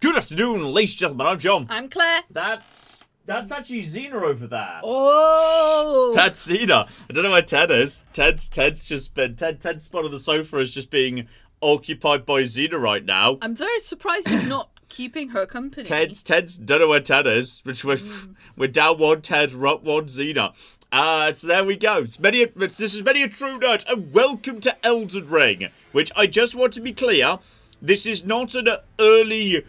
Good afternoon, ladies and gentlemen. I'm John. I'm Claire. That's actually Xena over there. Oh! That's Xena. I don't know where Ted is. Ted's spot on the sofa is just being occupied by Xena right now. I'm very surprised he's not keeping her company. Ted's don't know where Ted is. Which we're down one Ted, up one Xena. So there we go. This is many a true nerd, and welcome to Elden Ring. Which I just want to be clear, this is not an early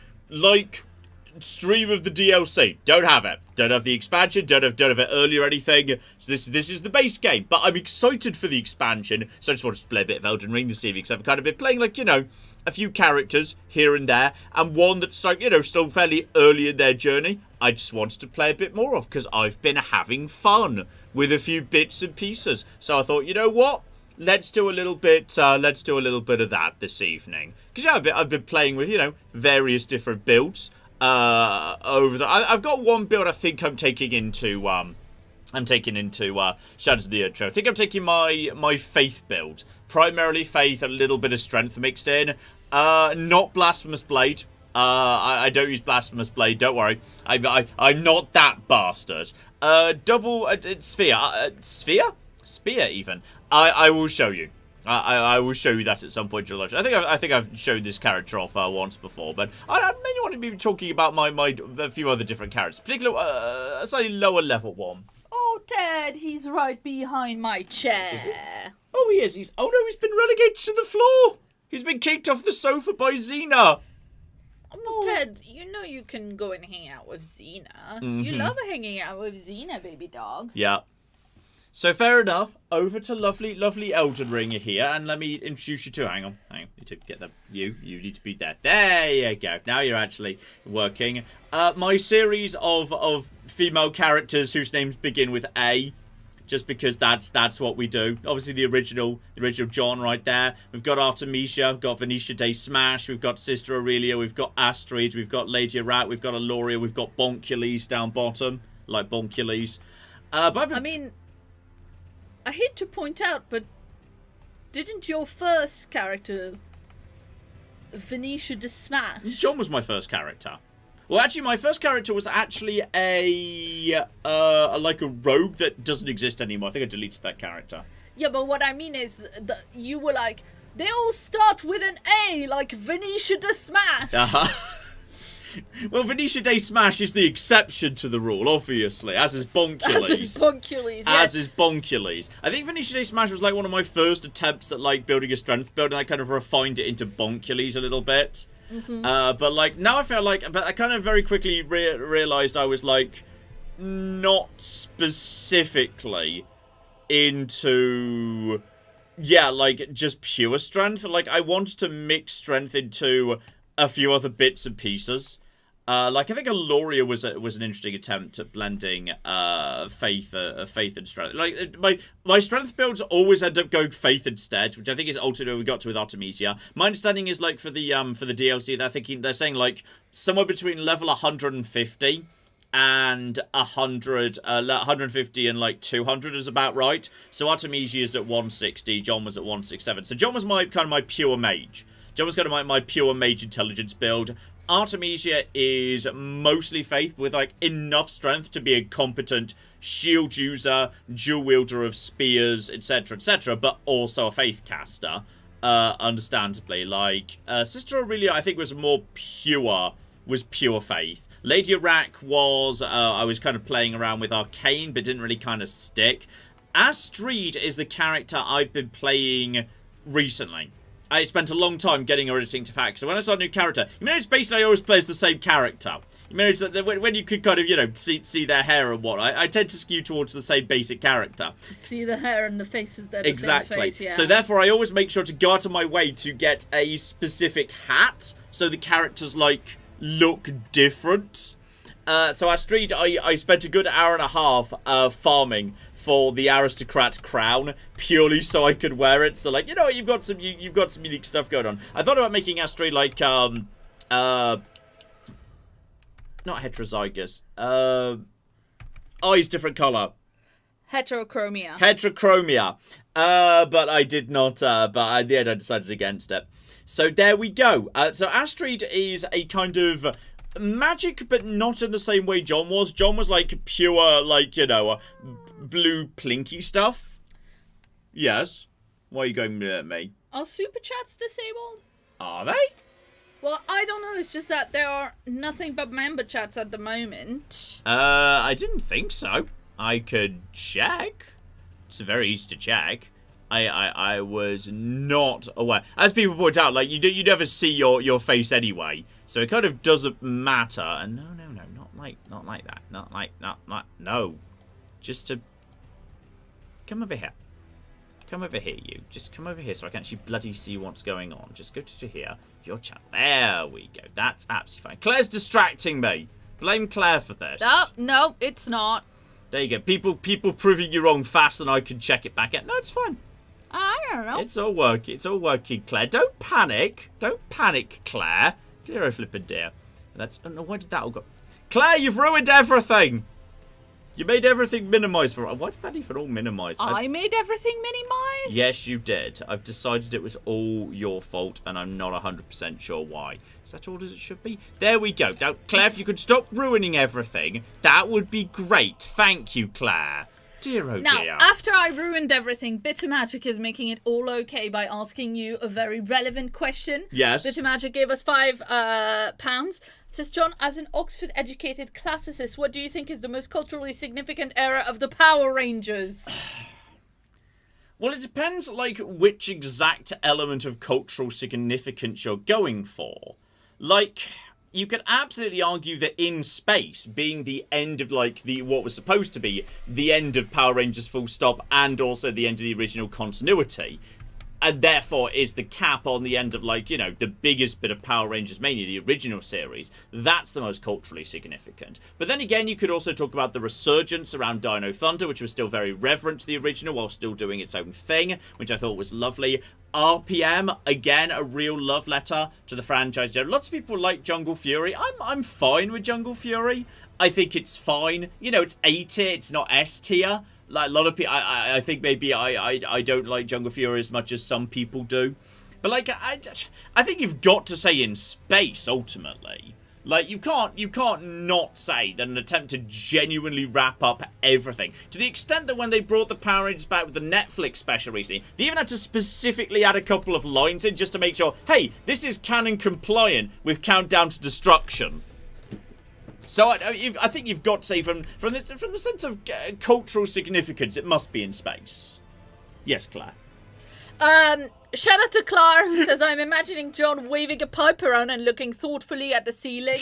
stream of the DLC. Don't have it. Don't have the expansion. Don't have it early or anything. So this is the base game. But I'm excited for the expansion. So I just wanted to play a bit of Elden Ring this evening, because I've kind of been playing a few characters here and there, and one that's still fairly early in their journey. I just wanted to play a bit more of, because I've been having fun with a few bits and pieces. So I thought, you know what? Let's do a little bit of that this evening. Because I've been playing with various different builds. I've got one build I think I'm taking into Shadows of the Erdtree. I think I'm taking my faith build. Primarily faith, a little bit of strength mixed in. Not blasphemous blade. I don't use blasphemous blade. Don't worry. I'm not that bastard. Double sphere even. I will show you. I will show you that at some point in your life. I think I've shown this character off once before, but I mainly want to be talking about a few other different characters, particularly a slightly lower level one. Oh, Ted, he's right behind my chair. Oh, he is. He's been relegated to the floor. He's been kicked off the sofa by Xena. Oh, Ted, you know you can go and hang out with Xena. Mm-hmm. You love hanging out with Xena, baby dog. Yeah. So fair enough. Over to lovely Elden Ring here, and let me introduce you to. Hang on. You need to get you need to be there. There you go. Now you're actually working. My series of female characters whose names begin with A, just because that's what we do. Obviously the original John right there. We've got Artemisia, we've got Venetia Day Smash, we've got Sister Aurelia, we've got Astrid, we've got Lady Rat, we've got Aloria, we've got Bonkules down bottom, like Bonkules. I hate to point out, but didn't your first character, Venetia de Smash? John was my first character. Well, actually, my first character was actually a rogue that doesn't exist anymore. I think I deleted that character. Yeah, but what I mean is that you were like, they all start with an A, like Venetia de Smash. Well, Venetia Day Smash is the exception to the rule, obviously, as is Bonkules. As is Bonkules. I think Venetia Day Smash was one of my first attempts at building a strength build, and I kind of refined it into Bonkules a little bit. Mm-hmm. But now I feel but I kind of very quickly realized I was not specifically into just pure strength. I wanted to mix strength into a few other bits and pieces. I think Aloria was an interesting attempt at blending faith and strength. My strength builds always end up going faith instead, which I think is ultimately what we got to with Artemisia. My understanding is for the DLC they're saying somewhere between level 150 and 150 and 200 is about right. So Artemisia is at 160, John was at 167. So John was my pure mage. John was kind of my pure mage intelligence build. Artemisia is mostly faith with enough strength to be a competent shield user, dual wielder of spears, etc., but also a faith caster. Understandably, Sister Aurelia, I think was pure faith. Lady Iraq was I was kind of playing around with arcane, but didn't really kind of stick. Astrid is the character I've been playing recently. I spent a long time getting her into fact. So when I start a new character, you notice basically I always play as the same character. You notice that when you could kind of, see their hair and what, I tend to skew towards the same basic character. See the hair and the faces, they're exactly. The same face, yeah. So therefore I always make sure to go out of my way to get a specific hat, so the characters, look different. So Astrid, I spent a good hour and a half farming for the aristocrat crown, purely so I could wear it. So you've got some unique stuff going on. I thought about making Astrid not heterozygous. Eyes different color. Heterochromia. Heterochromia. But I did not, but in the end I decided against it. So there we go. So Astrid is a kind of magic, but not in the same way John was. John was like pure, like, you know, blue plinky stuff. Yes. Why are you going at me? Are super chats disabled? Are they? Well, I don't know. It's just that there are nothing but member chats at the moment. I didn't think so. I could check. It's very easy to check. I was not aware. As people point out, like, you never see your face anyway, so it kind of doesn't matter. And no, not like that. Not no. Just to come over here. Come over here, you. Just come over here so I can actually bloody see what's going on. Just go to here. Your chat. There we go. That's absolutely fine. Claire's distracting me. Blame Claire for this. No, it's not. There you go. People proving you wrong fast, and I can check it back out. No, it's fine. I don't know. It's all working. It's all working, Claire. Don't panic. Don't panic, Claire. Dear oh flippin' dear. That's. Oh no, why did that all go? Claire, you've ruined everything. You made everything minimised for. Why did that even all minimise? I made everything minimised? Yes, you did. I've decided it was all your fault, and I'm not 100% sure why. Is that all as it should be? There we go. Now, Claire, if you could stop ruining everything, that would be great. Thank you, Claire. Dear oh now, dear. After I ruined everything, Bitter Magic is making it all okay by asking you a very relevant question. Yes. Bitter Magic gave us £5. Says, John, as an Oxford-educated classicist, what do you think is the most culturally significant era of the Power Rangers? Well, it depends, like, which exact element of cultural significance you're going for. Like, you could absolutely argue that in space, being the end of, like, what was supposed to be the end of Power Rangers full stop, and also the end of the original continuity, and therefore is the cap on the end of, like, you know, the biggest bit of Power Rangers Mania, the original series. That's the most culturally significant. But then again, you could also talk about the resurgence around Dino Thunder, which was still very reverent to the original while still doing its own thing, which I thought was lovely. RPM, again, a real love letter to the franchise. Lots of people like Jungle Fury. I'm fine with Jungle Fury. I think it's fine. You know, it's A tier, it's not S tier. Like, a lot of people, I think maybe I don't like Jungle Fury as much as some people do. But, like, I think you've got to say in space, ultimately. Like, you can't not say that an attempt to genuinely wrap up everything. To the extent that when they brought the Power Rangers back with the Netflix special recently, they even had to specifically add a couple of lines in just to make sure, hey, this is canon compliant with Countdown to Destruction. So I think you've got to say from the sense of cultural significance, it must be in space. Yes, Claire. Shout out to Clara, who says, I'm imagining John waving a pipe around and looking thoughtfully at the ceiling.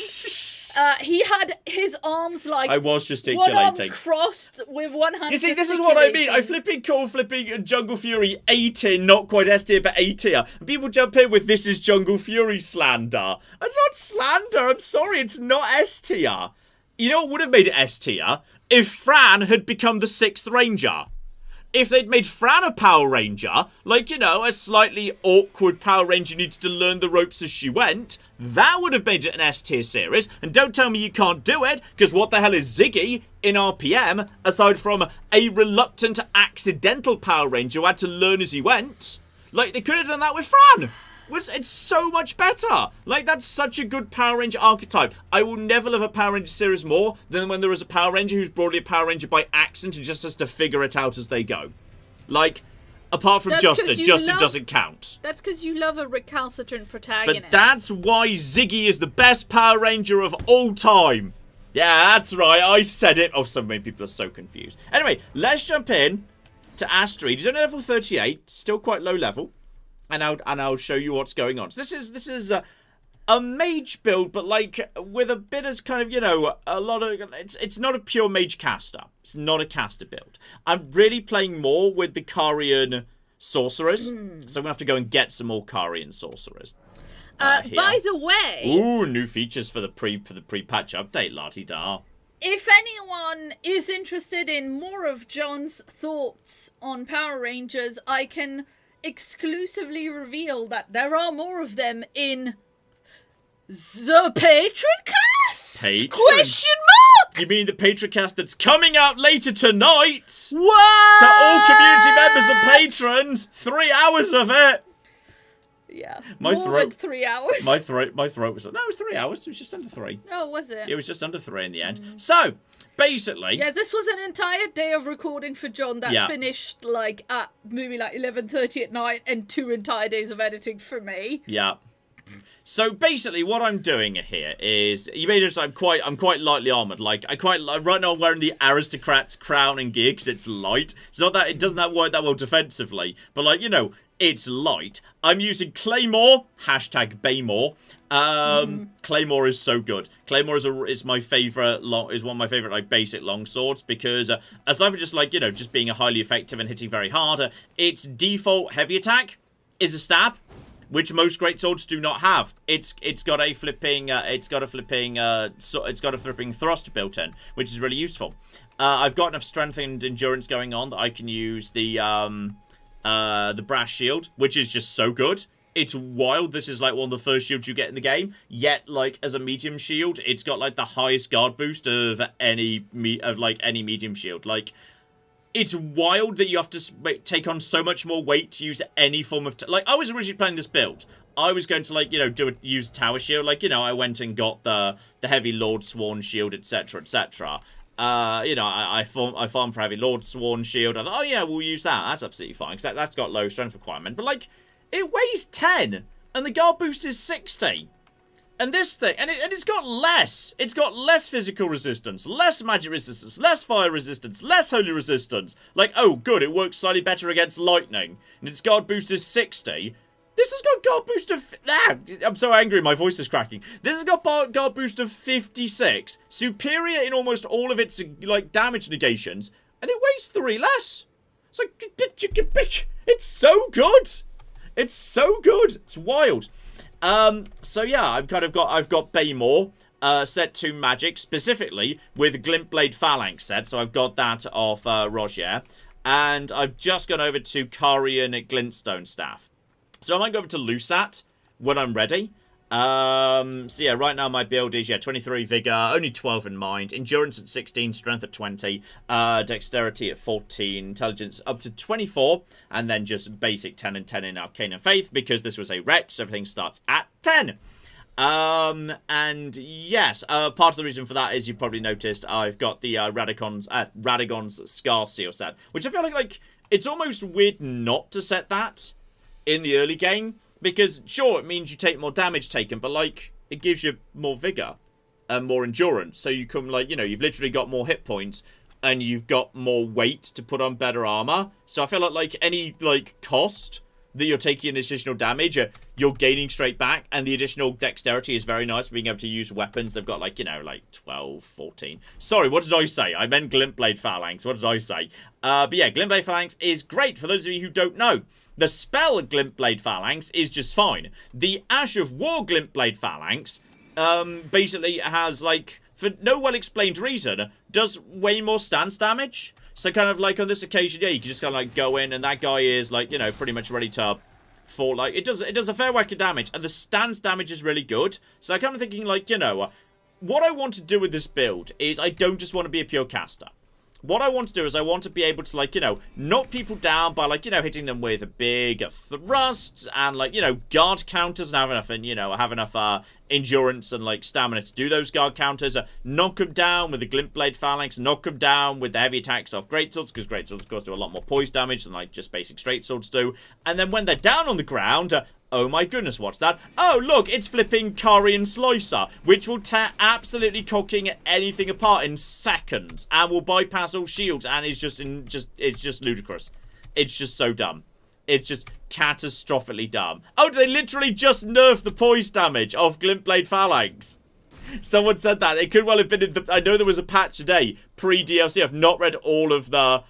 He had his arms like... I was gesticulating. One arm crossed with one hand. You see, this is what I mean. I flipping Jungle Fury A tier, not quite S tier, but A tier. And people jump in with, this is Jungle Fury slander. It's not slander. I'm sorry, it's not S tier. You know what would have made it S tier? If Fran had become the 6th Ranger. If they'd made Fran a Power Ranger, like, you know, a slightly awkward Power Ranger needed to learn the ropes as she went, that would have made it an S-tier series. And don't tell me you can't do it, because what the hell is Ziggy in RPM, aside from a reluctant, accidental Power Ranger who had to learn as he went? Like, they could have done that with Fran. It's so much better. Like, that's such a good Power Ranger archetype. I will never love a Power Ranger series more than when there is a Power Ranger who's broadly a Power Ranger by accident and just has to figure it out as they go. Like, apart from Justin doesn't count. That's because you love a recalcitrant protagonist. But that's why Ziggy is the best Power Ranger of all time. Yeah, that's right. I said it. Oh, so many people are so confused. Anyway, let's jump in to Astrid. He's only level 38, still quite low level. And I'll show you what's going on. So this is a mage build, but like with a bit as kind of, you know, a lot of it's not a pure mage caster. It's not a caster build. I'm really playing more with the Carian Sorcerers, so I'm gonna have to go and get some more Carian Sorcerers. By the way, ooh, new features for the pre-patch update, la-ti-da. If anyone is interested in more of John's thoughts on Power Rangers, I can exclusively reveal that there are more of them in the Patron cast? Patron? Question You mean the Patrocast that's coming out later tonight? What? To all community members and patrons, 3 hours of it. Yeah, My more throat, than 3 hours. My throat was... No, it was 3 hours. It was just under 3. Oh, was it? It was just under 3 in the end. So, basically... Yeah, this was an entire day of recording for John that finished, like, at maybe, like, 11:30 at night and 2 entire days of editing for me. Yeah. So basically, what I'm doing here is, you may notice I'm quite lightly armored. Like right now I'm wearing the aristocrat's crown and gear because it's light. It's not that it doesn't work that well defensively, but like it's light. I'm using Claymore #Baymore. Claymore is so good. Claymore is my favorite is one of my favorite like basic long swords because aside from just like just being a highly effective and hitting very hard, its default heavy attack is a stab, which most greatswords do not have. It's got a flipping thrust built in, which is really useful. I've got enough strength and endurance going on that I can use the brass shield, which is just so good. It's wild. This is like one of the first shields you get in the game. Yet, like as a medium shield, it's got like the highest guard boost of any medium shield. Like, it's wild that you have to take on so much more weight to use any form of... like, I was originally playing this build. I was going to, like, use tower shield. Like, I went and got the heavy Lord Sworn shield, etc., etc. I farmed for heavy Lord Sworn shield. I thought, oh, yeah, we'll use that. That's absolutely fine, because that's got low strength requirement. But, like, it weighs 10, and the guard boost is 60. And this thing, and it's got less. It's got less physical resistance, less magic resistance, less fire resistance, less holy resistance. Like, oh, good, it works slightly better against lightning. And its guard boost is 60. This has got guard boost of... I'm so angry, my voice is cracking. This has got guard boost of 56. Superior in almost all of its, like, damage negations. And it weighs 3 less. It's like, it's so good. It's so good. It's wild. So yeah, I've got Baymore, set to magic, specifically with Glintblade Phalanx set, so I've got that off, Rogier, and I've just gone over to Carian Glintstone Staff. So I might go over to Lusat when I'm ready. So yeah, right now my build is, 23 Vigor, only 12 in Mind, Endurance at 16, Strength at 20, Dexterity at 14, Intelligence up to 24, and then just basic 10 and 10 in Arcane and Faith, because this was a wretch, so everything starts at 10. And yes, part of the reason for that is you probably noticed I've got the Radagon's Scar Seal set, which I feel like it's almost weird not to set that in the early game. Because, sure, it means you take more damage taken, but, like, it gives you more vigor and more endurance. So you come, like, you've literally got more hit points and you've got more weight to put on better armor. So I feel like any, like, cost that you're taking in additional damage, you're gaining straight back. And the additional dexterity is very nice, being able to use weapons. They've got, like, like 12, 14. Sorry, what did I say? I meant Glintblade Phalanx. What did I say? But yeah, Glintblade Phalanx is great for those of you who don't know. The spell Glintblade Phalanx is just fine. The Ash of War Glintblade Phalanx basically has, like, for no well-explained reason, does way more stance damage. So kind of like on this occasion, yeah, you can just kind of like go in and that guy is like, pretty much ready to fall. Like, it does a fair whack of damage and the stance damage is really good. So I'm kind of thinking like, what I want to do with this build is I don't just want to be a pure caster. What I want to do is I want to be able to, like, knock people down by, like, hitting them with big thrusts and, like, guard counters and have enough endurance and, like, stamina to do those guard counters. Knock them down with the Glintblade Phalanx. Knock them down with the heavy attacks off greatswords, because greatswords, of course, do a lot more poise damage than, like, just basic straight swords do. And then when they're down on the ground... oh my goodness, what's that? Oh, look, it's flipping Carian Sorcerer, which will tear absolutely cocking anything apart in seconds and will bypass all shields and is it's just ludicrous. It's just so dumb. It's just catastrophically dumb. Oh, they literally just nerfed the poise damage of Glintblade Phalanx. Someone said that. It could well have been in the... I know there was a patch today, pre-DLC. I've not read all of the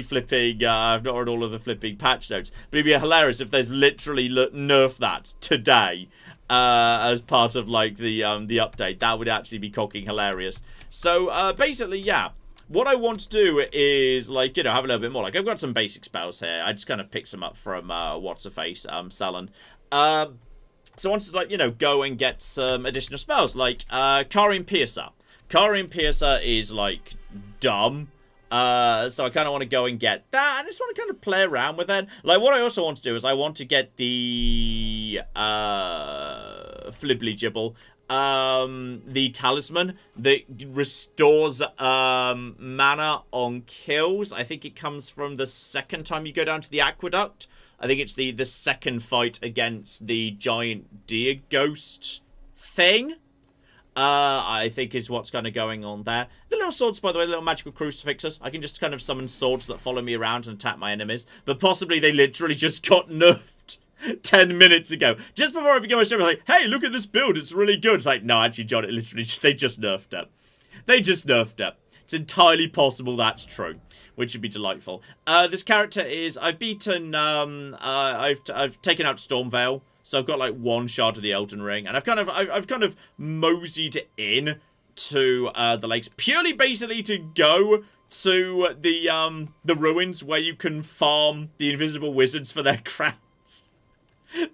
flipping patch notes. But it'd be hilarious if there's literally nerfed that today as part of, like, the update. That would actually be cocking hilarious. So, basically, yeah. What I want to do is, like, have a little bit more. Like, I've got some basic spells here. I just kind of picked some up from, what's-her-face, Salon. So I wanted to, like, go and get some additional spells, like Carian Piercer. Carian Piercer is, like, dumb. So I kind of want to go and get that. I just want to kind of play around with it. Like, what I also want to do is I want to get the, Flibbly Gibble. The talisman that restores, mana on kills. I think it comes from the second time you go down to the aqueduct. I think it's the second fight against the giant deer ghost thing. I think is what's kind of going on there. The little swords, by the way, the little magical crucifixes. I can just kind of summon swords that follow me around and attack my enemies. But possibly they literally just got nerfed 10 minutes ago. Just before I began my stream, I was like, hey, look at this build. It's really good. It's like, no, actually, John, it literally they just nerfed it. They just nerfed it. It's entirely possible that's true, which would be delightful. This character is, I've beaten, I've taken out Stormveil. So I've got like one shard of the Elden Ring, and I've kind of moseyed in to the lakes purely basically to go to the ruins where you can farm the invisible wizards for their crowns.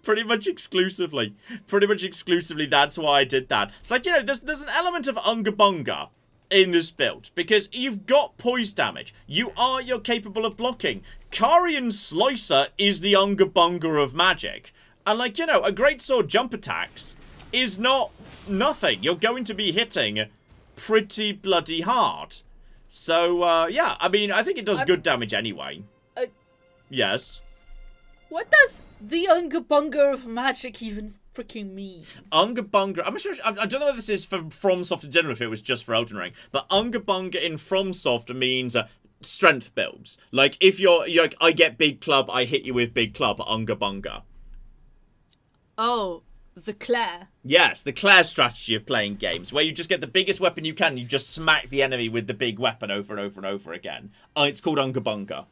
Pretty much exclusively, that's why I did that. It's like, you know, there's an element of Unga Bunga in this build, because you've got poise damage. You're capable of blocking. Carian Slicer is the Unga Bunga of magic. And, like, you know, a greatsword jump attacks is not nothing. You're going to be hitting pretty bloody hard. So, yeah, I mean, I think it does good damage anyway. Yes? What does the Unga Bunga of magic even freaking mean? Unga Bunga, I'm not sure, I don't know whether this is for FromSoft in general, if it was just for Elden Ring, but Unga Bunga in FromSoft means strength builds. Like, if you're like, I get big club, I hit you with big club, Unga Bunga. Oh, the Claire. Yes, the Claire strategy of playing games, where you just get the biggest weapon you can, and you just smack the enemy with the big weapon over and over and over again. It's called Unga Bunga.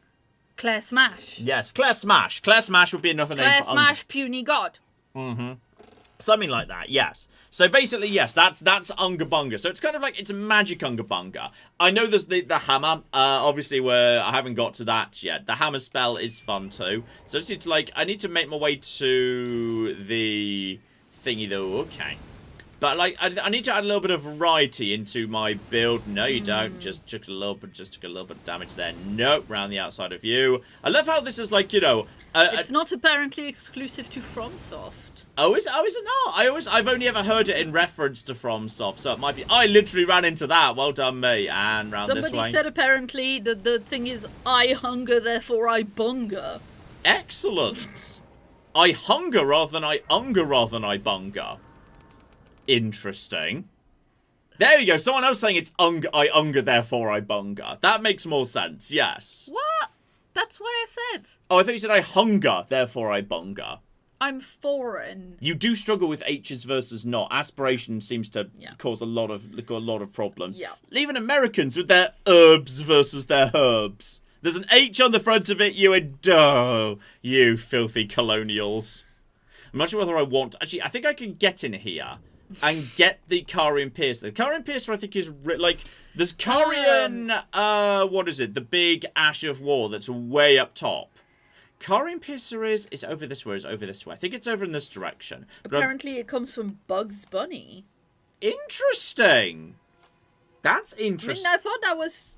Claire Smash. Yes, Claire Smash. Claire Smash would be another name for Claire Smash, Puny God. Mm-hmm. Something like that, yes. So basically, yes, that's Unga Bunga. So it's kind of like, it's a magic Unga Bunga. I know there's the hammer. Obviously, I haven't got to that yet. The hammer spell is fun too. So I just need to, like, I need to make my way to the thingy though. Okay. But, like, I need to add a little bit of variety into my build. No, you don't. Just took a little bit of damage there. Nope, round the outside of you. I love how this is, like, you know... it's not apparently exclusive to FromSoft. Oh, is it not? I've only ever heard it in reference to FromSoft, so it might be... I literally ran into that. Well done, me. And round this way. Somebody said apparently the thing is, I hunger, therefore I bunga. Excellent. I hunger rather than I unga rather than I bunga. Interesting. There you go. Someone else saying it's I unga, therefore I bunga. That makes more sense, yes. What? That's what I said. Oh, I thought you said I hunger, therefore I bunga. I'm foreign. You do struggle with H's versus not. Aspiration seems to cause a lot of problems. Yeah. Even Americans with their herbs versus their herbs. There's an H on the front of it, you filthy colonials. I'm not sure whether I want... Actually, I think I can get in here and get the Carian Piercer. The Carian Piercer, I think, is... like, there's Carian... what is it? The big Ash of War that's way up top. Carian Piercer is over this way, I think it's over in this direction. Apparently it comes from Bugs Bunny. Interesting. That's interesting. I mean, I thought that was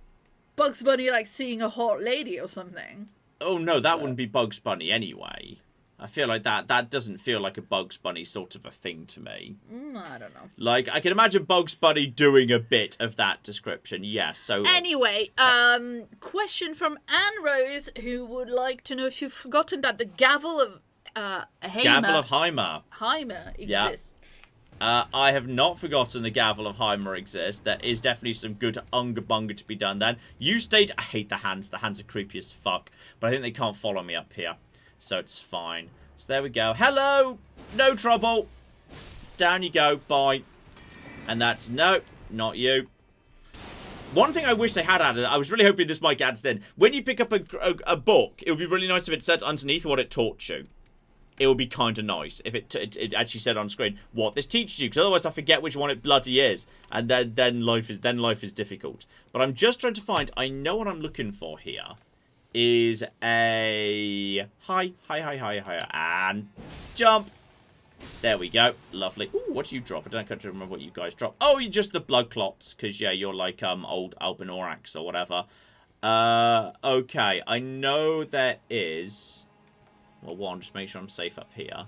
Bugs Bunny, like, seeing a hot lady or something. Oh, no, that wouldn't be Bugs Bunny anyway. I feel like that doesn't feel like a Bugs Bunny sort of a thing to me. I don't know. Like, I can imagine Bugs Bunny doing a bit of that description, yes. So anyway, question from Anne Rose, who would like to know if you've forgotten that the Gavel of Heimer exists. I have not forgotten the Gavel of Heimer exists. There is definitely some good Unga Bunga to be done then. You stayed... I hate the hands. The hands are creepy as fuck. But I think they can't follow me up here. So it's fine. So there we go. Hello! No trouble. Down you go. Bye. And that's... No, not you. One thing I wish they had added, I was really hoping this might get added in. When you pick up a book, it would be really nice if it said underneath what it taught you. It would be kind of nice if it actually said on screen what this teaches you, because otherwise I forget which one it bloody is, and then life is difficult. But I'm just trying to find... I know what I'm looking for here. Is a... Hi, and jump. There we go. Lovely. Ooh, what do you drop? I don't remember what you guys drop. Oh, you just the blood clots, because, yeah, you're like old Albinorax or whatever. Okay. I know there is... Well, one, just make sure I'm safe up here.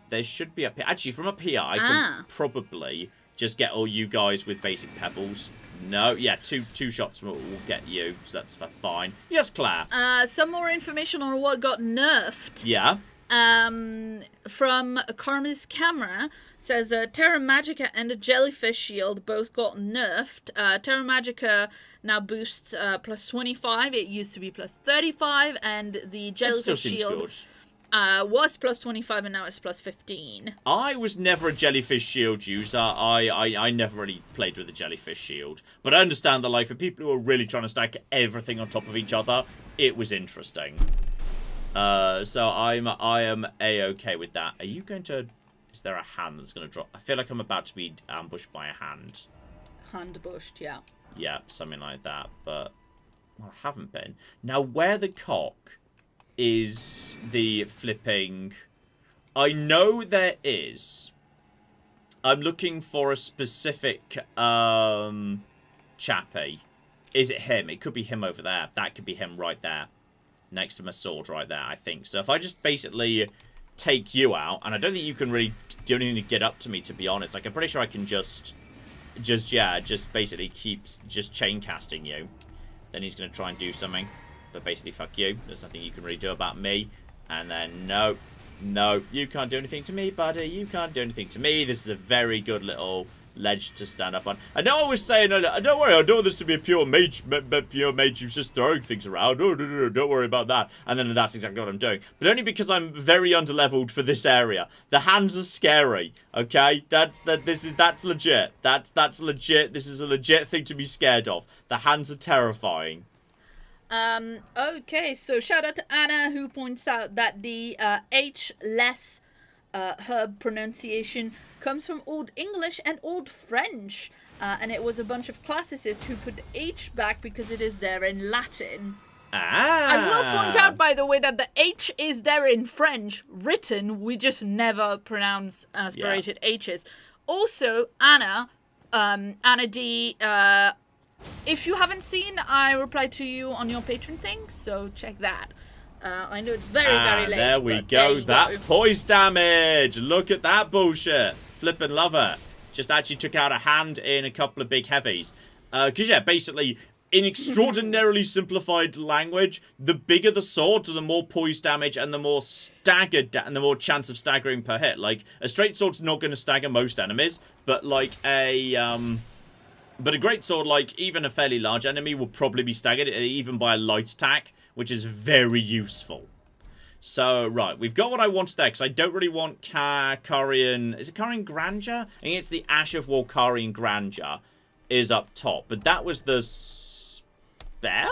There should be up here. Actually, from up here, I can probably just get all you guys with basic pebbles. No, yeah, two shots will get you, so that's fine. Yes, Claire. Some more information on what got nerfed. Yeah. From Karma's camera, says Terra Magica and a Jellyfish Shield both got nerfed. Terra Magica now boosts plus 25. It used to be plus 35, and the Jellyfish Shield was plus 25, and now it's plus 15. I was never a Jellyfish Shield user. I never really played with the Jellyfish Shield. But I understand that, like, for people who are really trying to stack everything on top of each other, it was interesting. So I am A-okay with that. Are you going to... Is there a hand that's going to drop? I feel like I'm about to be ambushed by a hand. Hand-bushed, yeah. Yeah, something like that. But well, I haven't been. Now, where the cock is the flipping... I know there is. I'm looking for a specific chappy. Is it him? It could be him over there. That could be him right there. Next to my sword right there, I think. So if I just basically take you out, and I don't think you can really do anything to get up to me, to be honest. Like, I'm pretty sure I can just basically keep just chain casting you. Then he's going to try and do something. But basically, fuck you. There's nothing you can really do about me. And then, no, you can't do anything to me, buddy. You can't do anything to me. This is a very good little ledge to stand up on. I know I was saying, don't worry, I don't want this to be a pure mage who's just throwing things around. Oh, no, don't worry about that. And then that's exactly what I'm doing. But only because I'm very underleveled for this area. The hands are scary, okay? That's legit. That's legit. This is a legit thing to be scared of. The hands are terrifying. Okay, so shout out to Anna, who points out that the H-less herb pronunciation comes from Old English and Old French, and it was a bunch of classicists who put H back because it is there in Latin. I will point out, by the way, that the H is there in French written. We just never pronounce aspirated H's. Also, Anna D, if you haven't seen, I replied to you on your patron thing, so check that. I know it's very, very late. There we go. That poise damage. Look at that bullshit. Flippin' love it. Just actually took out a hand in a couple of big heavies. Because, yeah, basically, in extraordinarily simplified language, the bigger the sword, the more poise damage and the more staggered and the more chance of staggering per hit. Like, a straight sword's not going to stagger most enemies, but, like, But a great sword, like, even a fairly large enemy will probably be staggered, even by a light attack, which is very useful. So, right, we've got what I wanted there, because I don't really want Carian... Is it Carian Grandeur? I think it's the Ash of Volcarian Grandeur is up top. But that was the spell?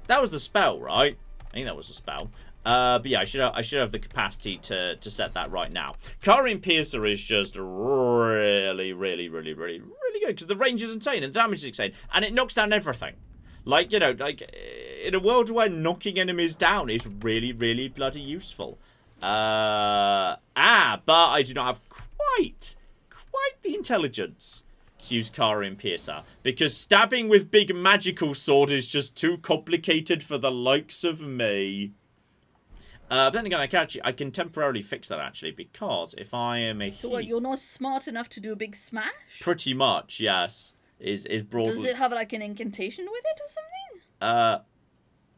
That was the spell, right? I think that was the spell. But yeah, I should have the capacity to set that right now. Carian Piercer is just really, really, really, really, really good, because the range is insane and the damage is insane, and it knocks down everything. Like, you know, like, in a world where knocking enemies down is really, really bloody useful. But I do not have quite the intelligence to use Carian Piercer, because stabbing with big magical sword is just too complicated for the likes of me. But then again, I can temporarily fix that, actually, because if I am a... So what, you're not smart enough to do a big smash? Pretty much, yes. Is broadly... Does it have, like, an incantation with it or something?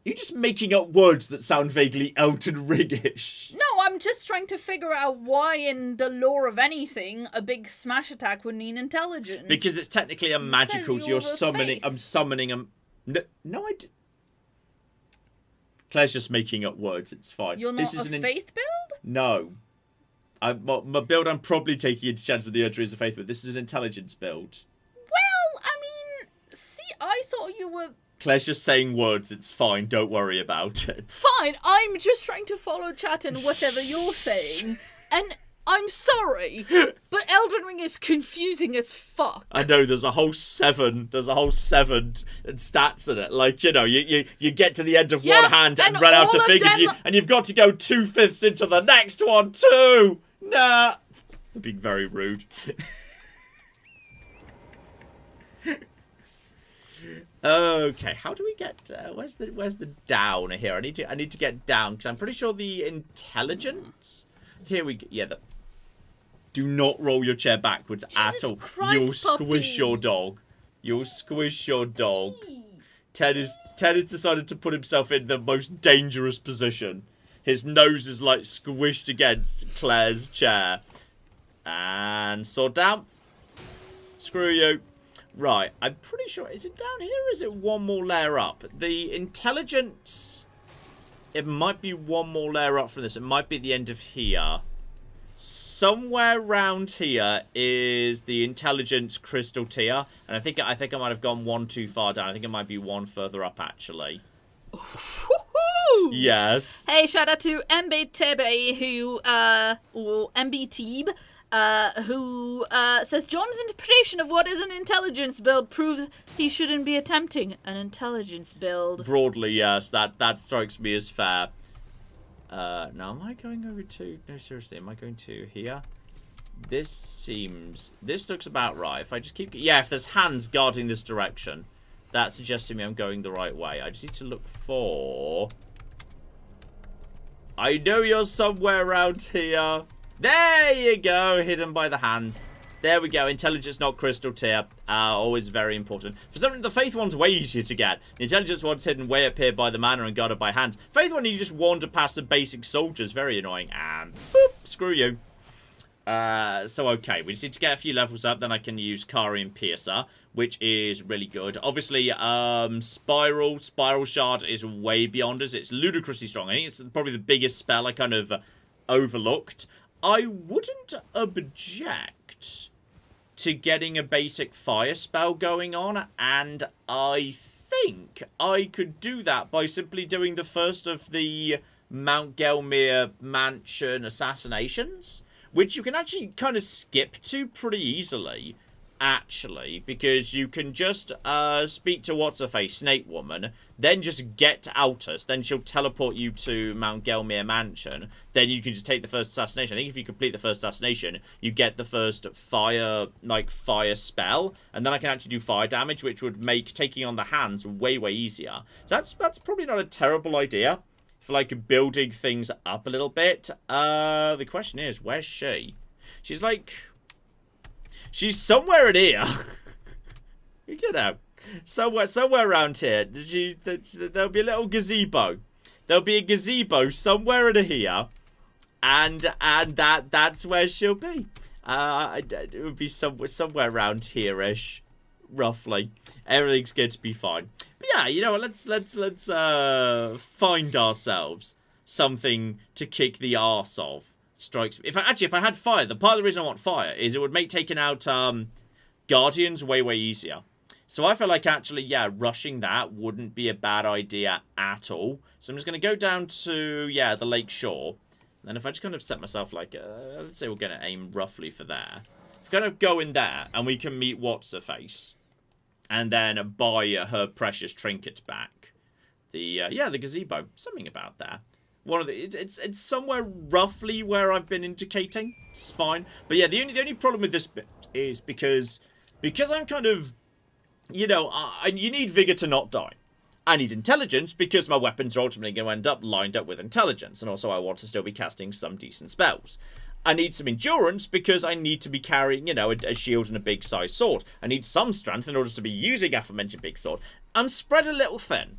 You're just making up words that sound vaguely Elden Ring-ish. No, I'm just trying to figure out why in the lore of anything, a big smash attack would need intelligence. Because it's technically a magical... You're summoning... I'm summoning a... No, I... Claire's just making up words. It's fine. You're not a faith build? No. My build I'm probably taking into chance of the Erdtree is a faith build. This is an intelligence build. Well, I mean, see, I thought you were... Claire's just saying words. It's fine. Don't worry about it. Fine. I'm just trying to follow chat and whatever you're saying. And I'm sorry, but Elden Ring is confusing as fuck. I know, there's a whole 7 stats in it. Like, you know, you get to the end of one hand and run out of fingers, and you've got to go 2/5 into the next one too. Nah. Being very rude. Okay, how do we get? Where's the down here? I need to get down because I'm pretty sure the intelligence. Here we go. Yeah. Do not roll your chair backwards at all. Christ, You'll puppy. squish your dog. You'll squish your dog. Ted has decided to put himself in the most dangerous position. His nose is like squished against Claire's chair. And sword down. Screw you. Right, I'm pretty sure. Is it down here or is it one more layer up? The intelligence. It might be one more layer up from this. It might be the end of here. Somewhere around here is the intelligence crystal tier. And I think I might have gone one too far down. I think it might be one further up, actually. Yes. Hey, shout out to MBTB or MBTB, who says John's interpretation of what is an intelligence build proves he shouldn't be attempting an intelligence build. Broadly, yes. That strikes me as fair. Now, am I going over to... No, seriously, am I going to here? This looks about right. If I just keep... Yeah, if there's hands guarding this direction, that suggests to me I'm going the right way. I just need to look for... I know you're somewhere around here. There you go, hidden by the hands. There we go, intelligence not crystal tier. Always very important. For some reason, the faith one's way easier to get. The intelligence one's hidden way up here by the manor and guarded by hands. Faith one, you just wander past the basic soldiers. Very annoying. And boop, screw you. So okay, we just need to get a few levels up. Then I can use Carian Piercer, which is really good. Obviously, Spiral Shard is way beyond us. It's ludicrously strong. I think it's probably the biggest spell I kind of overlooked. I wouldn't object to getting a basic fire spell going on, and I think I could do that by simply doing the first of the Mount Gelmir Mansion assassinations, which you can actually kind of skip to pretty easily, actually, because you can just speak to what's-her-face, Snake Woman, then just get to Altus, then she'll teleport you to Mount Gelmir Mansion, then you can just take the first assassination. I think if you complete the first assassination, you get the first fire spell, and then I can actually do fire damage, which would make taking on the hands way, way easier. So that's probably not a terrible idea for, like, building things up a little bit. The question is, where's she? She's she's somewhere in here. You know. Somewhere around here. There'll be a little gazebo. There'll be a gazebo somewhere in here, and that's where she'll be. It would be somewhere around here-ish, roughly. Everything's going to be fine. But yeah, you know what? Let's find ourselves something to kick the arse of. Strikes. If I had fire, the part of the reason I want fire is it would make taking out Guardians way, way easier. So I feel like actually, yeah, rushing that wouldn't be a bad idea at all. So I'm just going to go down to, yeah, the lake shore. And if I just kind of set myself like, let's say we're going to aim roughly for there. Kind of go in there and we can meet What's-Her-Face. And then buy her precious trinket back. The gazebo. Something about there. One of the it's somewhere roughly where I've been indicating. It's fine. But yeah, the only problem with this bit is because I'm kind of, you know, you need vigor to not die. I need intelligence because my weapons are ultimately going to end up lined up with intelligence, and also I want to still be casting some decent spells. I need some endurance because I need to be carrying, you know, a shield and a big size sword. I need some strength in order to be using aforementioned big sword. I'm spread a little thin.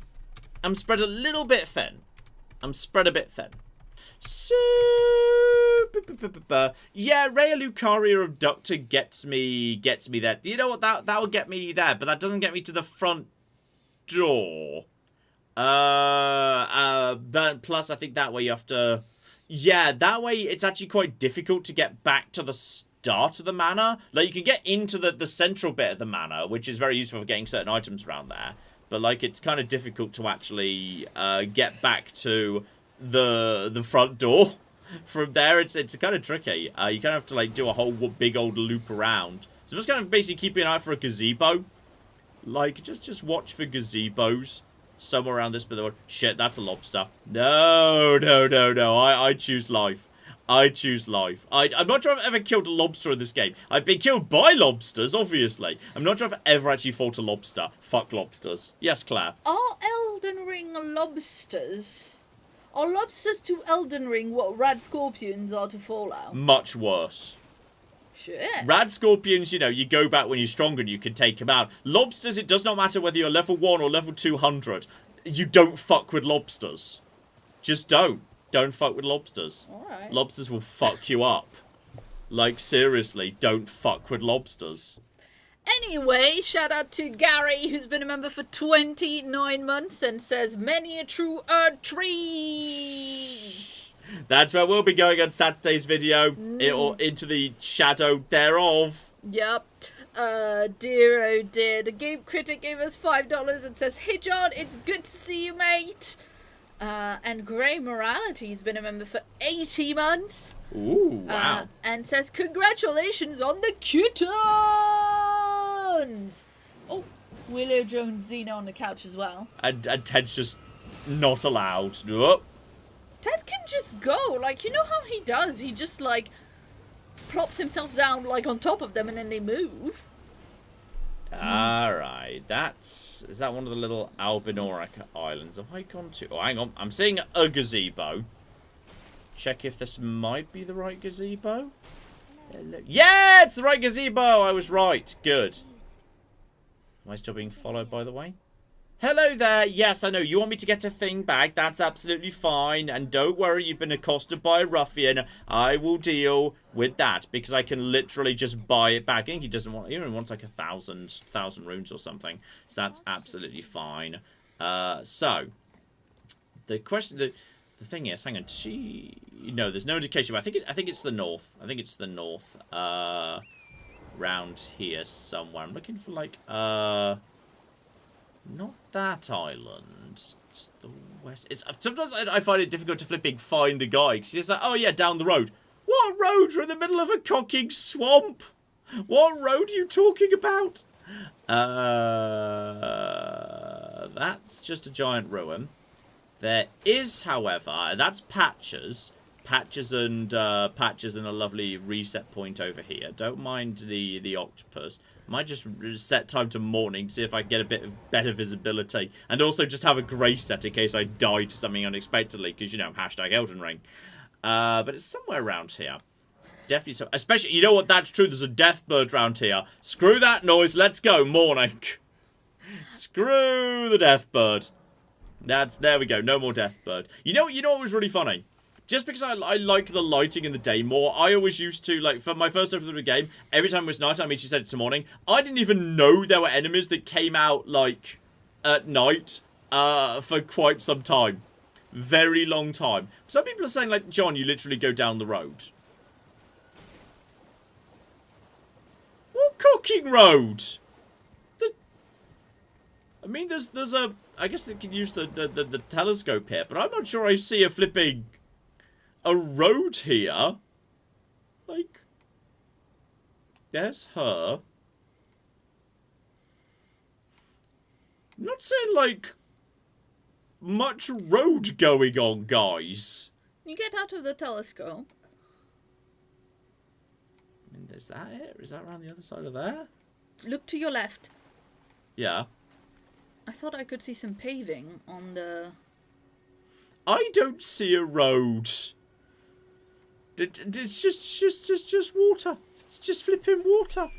I'm spread a little bit thin. I'm spread a bit thin. So, yeah, Rhea Lucaria Abductor gets me there. Do you know what? That will get me there, but that doesn't get me to the front door. But plus, I think that way you have to... Yeah, that way it's actually quite difficult to get back to the start of the manor. Like, you can get into the central bit of the manor, which is very useful for getting certain items around there. But, like, it's kind of difficult to actually get back to the front door. From there, it's kind of tricky. You kind of have to, like, do a whole big old loop around. So I'm just kind of basically keeping an eye for a gazebo. Like, just watch for gazebos somewhere around this bit of the world. Shit, that's a lobster. No. I choose life. I choose life. I'm not sure I've ever killed a lobster in this game. I've been killed by lobsters, obviously. I'm not sure I've ever actually fought a lobster. Fuck lobsters. Yes, Claire. Are Elden Ring lobsters? Are lobsters to Elden Ring what rad scorpions are to Fallout? Much worse. Shit. Rad scorpions, you know, you go back when you're stronger and you can take them out. Lobsters, it does not matter whether you're level 1 or level 200. You don't fuck with lobsters. Just don't. Don't fuck with lobsters. Alright. Lobsters will fuck you up. Like, seriously, don't fuck with lobsters. Anyway, shout out to Gary, who's been a member for 29 months and says, many a true Erdtree. That's where we'll be going on Saturday's video, or into the shadow thereof. Yep. Dear oh dear. The game critic gave us $5 and says, hey John, it's good to see you, mate. And Grey Morality's been a member for 80 months. Ooh, wow. And says, congratulations on the kittens! Oh, Willow Jones Xena on the couch as well. And Ted's just not allowed. Oh. Ted can just go. Like, you know how he does? He just, like, plops himself down, like, on top of them and then they move. Alright, is that one of the little Albinorak islands? Have I gone to... Oh, hang on. I'm seeing a gazebo. Check if this might be the right gazebo. Hello. Yeah, it's the right gazebo! I was right. Good. Am I still being followed, by the way? Hello there. Yes, I know. You want me to get a thing back. That's absolutely fine. And don't worry, you've been accosted by a ruffian. I will deal with that because I can literally just buy it back. I think he doesn't want... He only wants like 1,000 runes or something. So that's absolutely fine. So, the question... The thing is, hang on. Does she... No, there's no indication. But I think it's the north. I think it's the north. Round here somewhere. I'm looking for like... Not that island. It's the west. Sometimes I find it difficult to flipping find the guy. Because he's like, oh yeah, down the road. What road? We're in the middle of a cocking swamp. What road are you talking about? That's just a giant ruin. There is, however, that's Patches. Patches and a lovely reset point over here. Don't mind the octopus. Might just set time to morning, see if I can get a bit of better visibility. And also just have a grey set in case I die to something unexpectedly. Because, you know, hashtag Elden Ring. But it's somewhere around here. Definitely so. Especially, you know what, that's true. There's a death bird around here. Screw that noise. Let's go. Morning. Screw the death bird. There we go. No more death bird. You know what was really funny? Just because I liked the lighting in the day more, I always used to, like, for my first over the game, every time it was night, I mean, she said it's the morning, I didn't even know there were enemies that came out, like, at night, for quite some time. Very long time. Some people are saying, like, John, you literally go down the road. What cooking road? I mean, there's a... I guess they can use the telescope here, but I'm not sure I see a flipping... a road here. Like, there's her. I'm not saying, like, much road going on, guys. You get out of the telescope. I mean, there's that here. Is that around the other side of there? Look to your left. Yeah. I thought I could see some paving on the... I don't see a road. It's just water. It's just flipping water.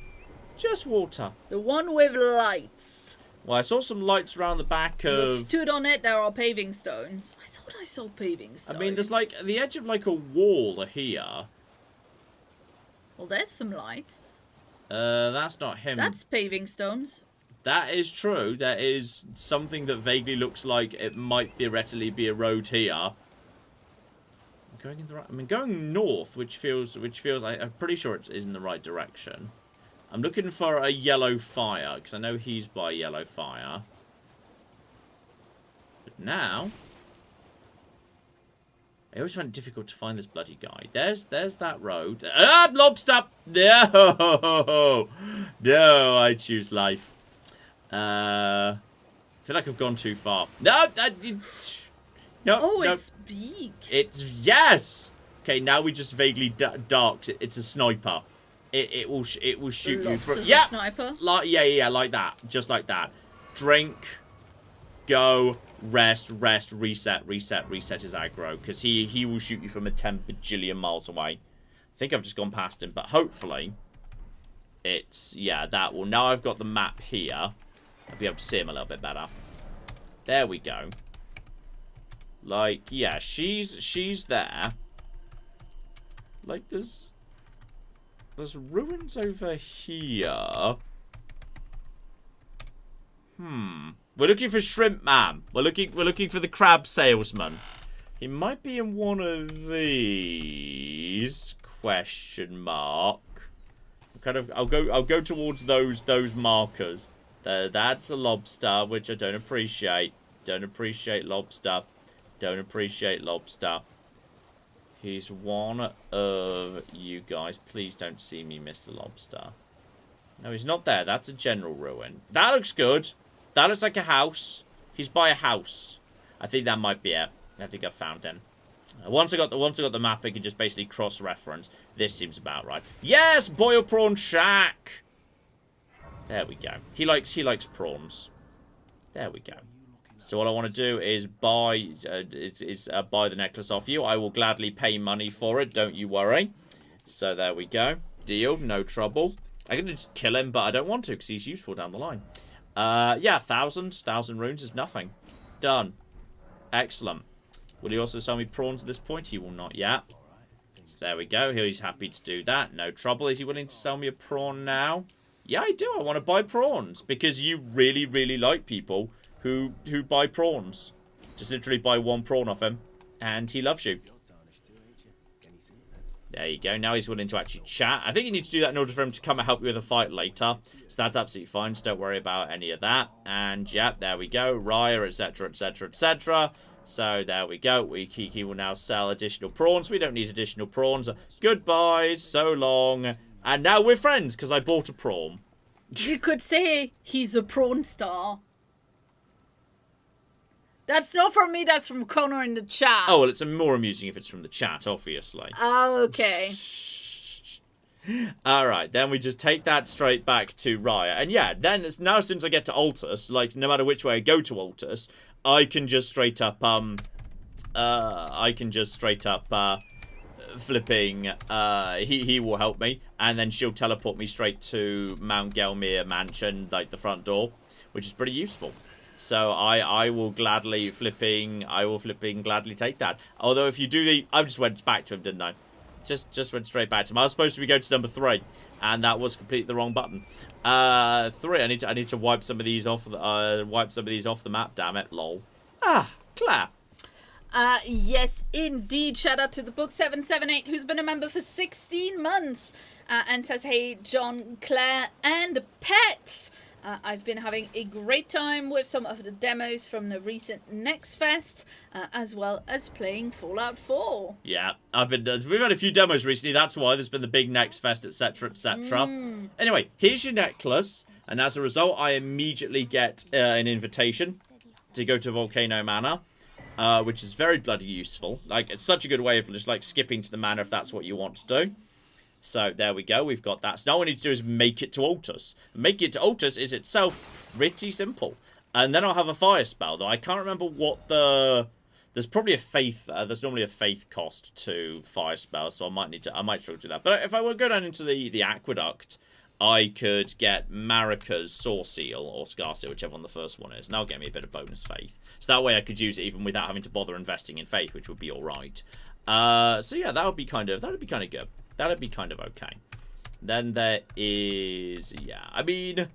Just water. The one with lights. Well, I saw some lights around the back of... You stood on it, there are paving stones. I thought I saw paving stones. I mean, there's like the edge of like a wall here. Well, there's some lights. That's not him. That's paving stones. That is true. There is something that vaguely looks like it might theoretically be a road here. I'm going in the right... I mean, going north, which feels I'm pretty sure it is in the right direction. I'm looking for a yellow fire, because I know he's by yellow fire. But now... I always find it difficult to find this bloody guy. There's that road. Ah, lobster! No! No, I choose life. I feel like I've gone too far. No, no. Oh, No. it's big. It's... Yes! Okay, now we just vaguely darked it. It's a sniper. It will shoot you. Yeah. Sniper. Yeah, like that. Just like that. Drink. Go. Rest. Reset his aggro. Because he will shoot you from a 10 bajillion miles away. I think I've just gone past him. But hopefully, it's... Yeah, that will... Now I've got the map here. I'll be able to see him a little bit better. There we go. Like, yeah, she's there. Like, there's ruins over here. We're looking for Shrimp Man. We're looking for the crab salesman. He might be in one of these? Question mark. I'll go towards those markers. That's a lobster, which I don't appreciate. Don't appreciate lobster. Don't appreciate lobster. He's one of you guys. Please don't see me, Mr. Lobster. No, he's not there. That's a general ruin. That looks good. That looks like a house. He's by a house. I think that might be it. I think I found him. Once I got the map, I can just basically cross-reference. This seems about right. Yes, boil prawn shack. There we go. He likes prawns. There we go. So all I want to do is buy the necklace off you. I will gladly pay money for it. Don't you worry. So there we go. Deal. No trouble. I can just kill him, but I don't want to because he's useful down the line. Yeah, 1,000 runes is nothing. Done. Excellent. Will he also sell me prawns at this point? He will not yet. So there we go. He's happy to do that. No trouble. Is he willing to sell me a prawn now? Yeah, I do. I want to buy prawns because you really, really like people who buy prawns. Just literally buy one prawn off him, and he loves you. There you go. Now he's willing to actually chat. I think you need to do that in order for him to come and help you with a fight later. So that's absolutely fine. So don't worry about any of that. And, yep, there we go. Raya, etc., etc., etc. So there we go. He will now sell additional prawns. We don't need additional prawns. Goodbye. So long. And now we're friends because I bought a prawn. You could say he's a prawn star. That's not from me, that's from Connor in the chat. Oh, well, it's more amusing if it's from the chat, obviously. Oh, okay. Alright, then we just take that straight back to Raya. And yeah, then now since I get to Altus, like, no matter which way I go to Altus, I can just straight up, flipping, he will help me, and then she'll teleport me straight to Mount Gelmir Mansion, like the front door, which is pretty useful. So I will gladly gladly take that. Although if you do I just went back to him, didn't I? Just went straight back to him. I was supposed to be going to number 3, and that was completely the wrong button. 3. I need to wipe some of these off the map. Damn it, lol. Ah, Claire. Yes, indeed. Shout out to the book 778, who's been a member for 16 months, and says, "Hey, John, Claire, and pets. I've been having a great time with some of the demos from the recent Next Fest, as well as playing Fallout 4. Yeah, we've had a few demos recently. That's why there's been the big Next Fest, etc., etc. Anyway, here's your necklace, and as a result, I immediately get an invitation to go to Volcano Manor, which is very bloody useful. Like, it's such a good way of just like skipping to the manor if that's what you want to do. So there we go, we've got that. So now all we need to do is make it to Altus. Making it to Altus is itself pretty simple. And then I'll have a fire spell, though I can't remember what there's probably a faith, there's normally a faith cost to fire spells, so I might struggle to do that. But if I were to go down into the aqueduct, I could get Marika's Source Seal or Scar Seal, whichever one the first one is, and that'll get me a bit of bonus faith. So that way I could use it even without having to bother investing in faith, which would be alright. So yeah, that would be kind of good. That'd be kind of okay. Then there is, yeah, I mean,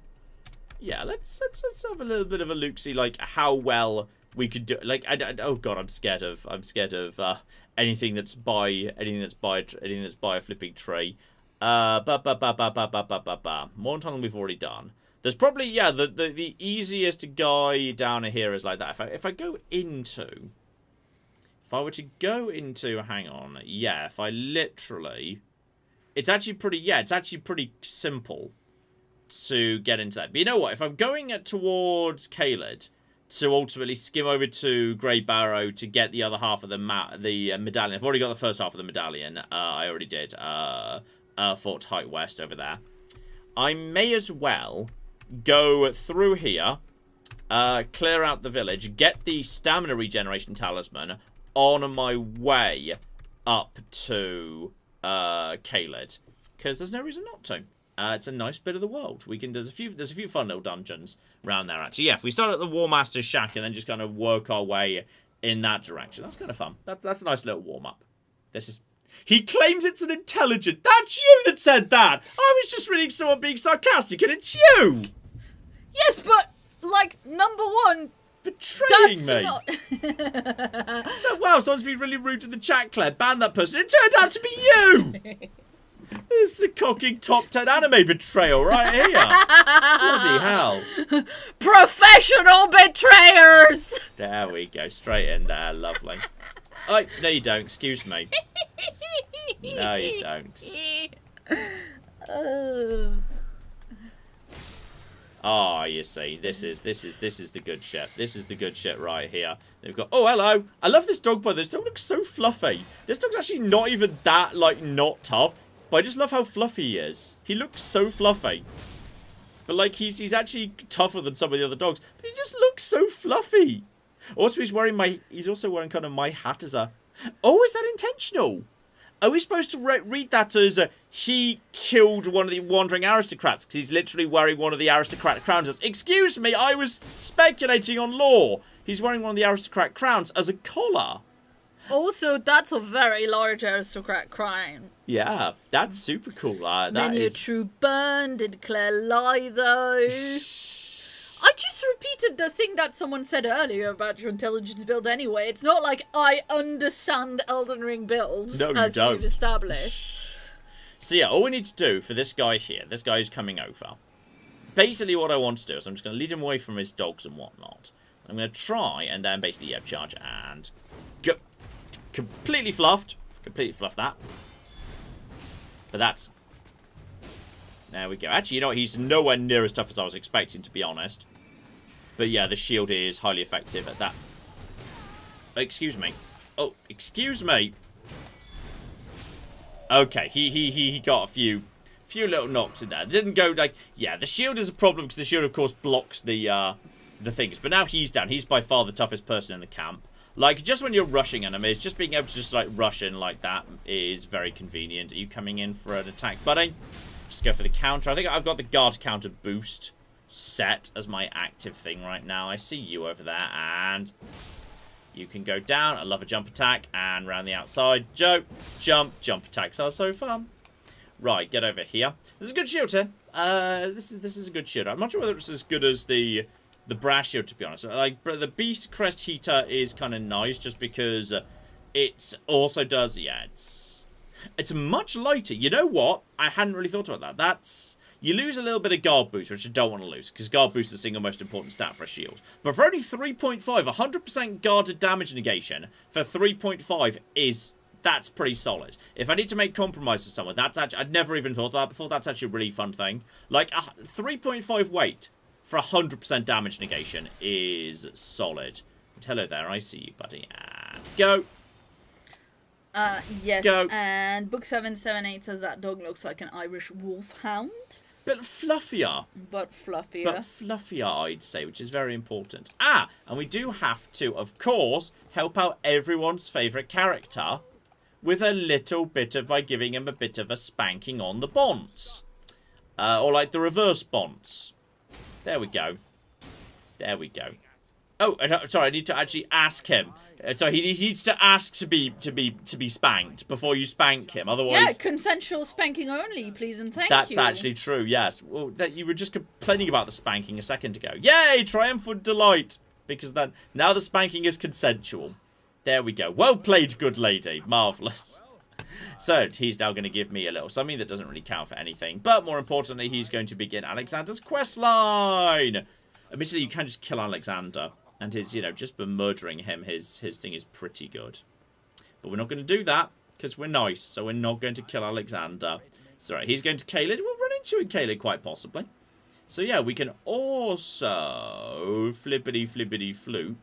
yeah, let's have a little bit of a look-see, like how well we could do. Like, oh god, I'm scared of anything that's by a flipping tree. More time than we've already done. There's probably, yeah, the easiest guy down here is like that. If I go into. If I were to go into, hang on, yeah, if I literally, it's actually pretty simple to get into that. But you know what, if I'm going towards Caelid, to ultimately skim over to Grey Barrow to get the other half of the medallion. I've already got the first half of the medallion. I already did. Fort Height West over there. I may as well go through here, clear out the village, get the stamina regeneration talisman on my way up to Caelid, because there's no reason not to. It's a nice bit of the world. There's a few fun little dungeons around there, actually. Yeah, if we start at the War Master's shack and then just kind of work our way in that direction, that's kind of fun. That's a nice little warm up. He claims it's an intelligent. That's you that said that. I was just reading someone being sarcastic, and it's you. Yes, but like number one, betraying that's me. Not... So wow, someone's been really rude to the chat, Claire. Ban that person. It turned out to be you. This is a cocking top 10 anime betrayal right here. Bloody hell. Professional betrayers! There we go. Straight in there. Lovely. No, you don't. Excuse me. No, you don't. Oh, you see, this is the good shit. This is the good shit right here. They've got. Oh, hello. I love this dog, by the way. This dog looks so fluffy. This dog's actually not even that not tough. But I just love how fluffy he is. He looks so fluffy. But like he's actually tougher than some of the other dogs. But he just looks so fluffy. Also, he's also wearing kind of my hat as a. Oh, is that intentional? Are we supposed to read that as he killed one of the wandering aristocrats because he's literally wearing one of the aristocrat crowns? Excuse me, I was speculating on lore. He's wearing one of the aristocrat crowns as a collar. Also, that's a very large aristocrat crown. Yeah, that's super cool. Many a true burn. Did Claire lie, though? I just repeated the thing that someone said earlier about your intelligence build anyway. It's not like I understand Elden Ring builds, no, as don't. we've established. So yeah, all we need to do for this guy here, this guy who's coming over, basically what I want to do is I'm just going to lead him away from his dogs and whatnot. I'm going to try and then basically, charge and go. Completely fluffed that. But that's... There we go. Actually, you know what? He's nowhere near as tough as I was expecting, to be honest. But yeah, the shield is highly effective at that. Excuse me. Oh, excuse me. Okay, he got a few little knocks in there. Didn't go like... Yeah, the shield is a problem because the shield, of course, blocks the things. But now he's down. He's by far the toughest person in the camp. Like, just when you're rushing enemies, just being able to just, like, rush in like that is very convenient. Are you coming in for an attack, buddy? Just go for the counter. I think I've got the guard counter boost set as my active thing right now. I see you over there, and you can go down. I love a jump attack, and round the outside. Jump attacks are so fun. Right, get over here. There's a good shield here. This is a good shield. I'm not sure whether it's as good as the brass shield, to be honest. Like, the Beast Crest Heater is kind of nice just because it also does, yeah, it's much lighter. You know what? I hadn't really thought about that. You lose a little bit of guard boost, which I don't want to lose, because guard boost is the single most important stat for a shield. But for only 3.5, 100% guarded damage negation for 3.5 that's pretty solid. If I need to make compromises somewhere, that's actually, I'd never even thought of that before. That's actually a really fun thing. Like, 3.5 weight for 100% damage negation is solid. And hello there, I see you, buddy. And go. Yes, go. And Book 778 says that dog looks like an Irish wolfhound. But fluffier. But fluffier, I'd say, which is very important. And we do have to, of course, help out everyone's favourite character with a little bit of, by giving him a bit of a spanking on the bonds. Or like the reverse bonds. There we go. There we go. Oh, sorry, I need to actually ask him. So he needs to ask to be spanked before you spank him. Otherwise, yeah, consensual spanking only, please and thank you. That's actually true. Yes. Well, that you were just complaining about the spanking a second ago. Yay! Triumphant delight, because then now the spanking is consensual. There we go. Well played, good lady. Marvelous. So, he's now going to give me a little something that doesn't really count for anything. But more importantly, he's going to begin Alexander's quest line. Admittedly, you can just kill Alexander. And his, just by murdering him, his thing is pretty good. But we're not going to do that, because we're nice. So we're not going to kill Alexander. It's alright, he's going to Caelid. We'll run into Caelid quite possibly. So yeah, we can also flippity floop.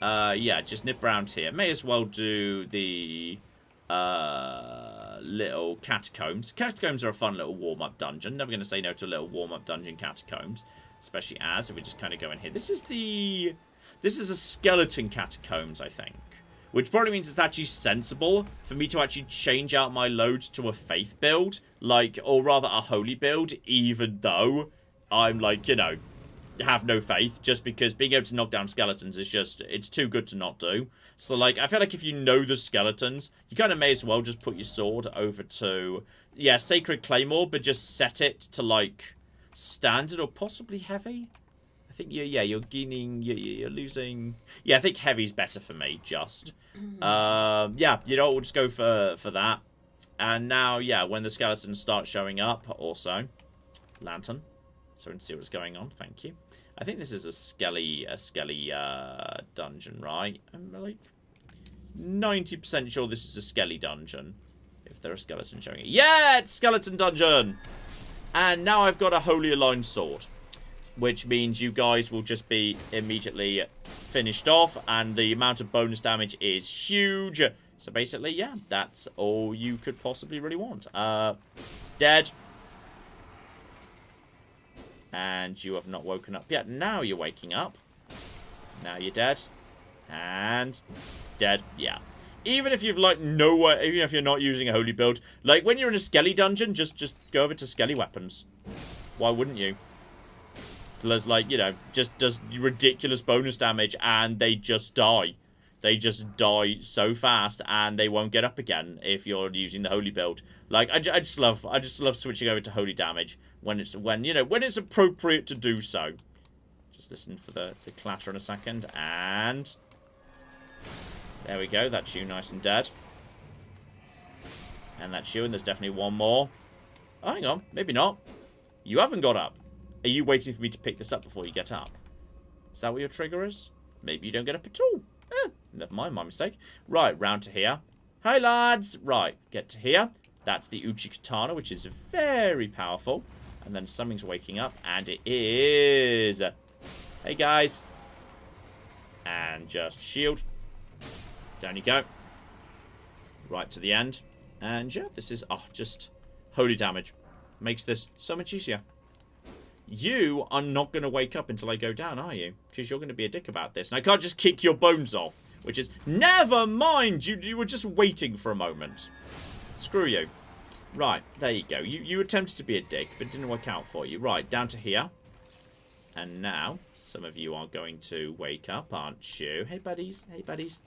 Yeah, just nip around here. May as well do the little catacombs. Catacombs are a fun little warm-up dungeon. Never going to say no to a little warm-up dungeon catacombs, especially as if we just kind of go in here. This is a skeleton catacombs, I think, which probably means it's actually sensible for me to actually change out my loads to a faith build, like, or rather a holy build, even though I'm like, you know, have no faith, just because being able to knock down skeletons is just, it's too good to not do. So, like, I feel like if you know the skeletons, you kind of may as well just put your sword over to, yeah, Sacred Claymore, but just set it to, like, standard or possibly heavy. I think, you're gaining, you're losing. Yeah, I think heavy's better for me, just. Yeah, you know, we'll just go for that. And now, yeah, when the skeletons start showing up, also, lantern, so we can see what's going on. Thank you. I think this is a skelly dungeon, right? I'm like 90% sure this is a skelly dungeon. If there are skeletons showing it. Yeah, it's skeleton dungeon! And now I've got a holy aligned sword, which means you guys will just be immediately finished off, and the amount of bonus damage is huge. So basically, yeah, that's all you could possibly really want. Dead. And you have not woken up yet. Now you're waking up. Now you're dead. And dead. Yeah. Even if you've, like, even if you're not using a holy build, like, when you're in a skelly dungeon, just go over to skelly weapons. Why wouldn't you? There's, like, you know, just does ridiculous bonus damage, and they just die. They just die so fast, and they won't get up again if you're using the holy build. Like, I just love switching over to holy damage when it's appropriate to do so. Just listen for the clatter in a second, and there we go. That's you, nice and dead. And that's you, and there's definitely one more. Oh, hang on, maybe not. You haven't got up. Are you waiting for me to pick this up before you get up? Is that what your trigger is? Maybe you don't get up at all. Never mind, my mistake. Right, round to here. Hi, lads. Right, get to here. That's the Uchi Katana, which is very powerful. And then something's waking up, and it is... Hey, guys. And just shield. Down you go. Right to the end. And yeah, this is just holy damage. Makes this so much easier. You are not going to wake up until I go down, are you? Because you're going to be a dick about this. And I can't just kick your bones off. Which is, never mind! You were just waiting for a moment. Screw you. Right, there you go. You attempted to be a dick, but it didn't work out for you. Right, down to here. And now, some of you are going to wake up, aren't you? Hey, buddies. Hey, buddies.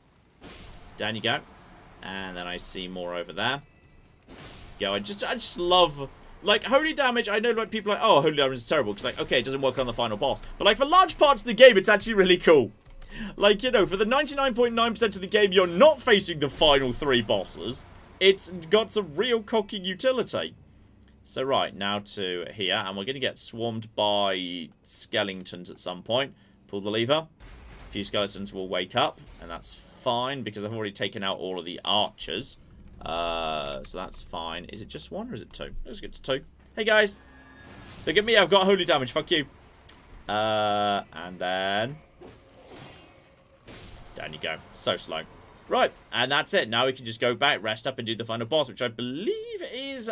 Down you go. And then I see more over there. Go. I just love... Like, holy damage, I know, like, people are like, oh, holy damage is terrible, because, like, okay, it doesn't work on the final boss. But, like, for large parts of the game, it's actually really cool. Like, you know, for the 99.9% of the game, you're not facing the final 3 bosses. It's got some real cocky utility. So, right, now to here, and we're going to get swarmed by skeletons at some point. Pull the lever. A few skeletons will wake up, and that's fine, because I've already taken out all of the archers. So that's fine. Is it just 1 or is it 2? Let's get to 2. Hey guys, look at me. I've got holy damage. Fuck you. And then down you go. So slow. Right, and that's it. Now we can just go back, rest up, and do the final boss, which I believe is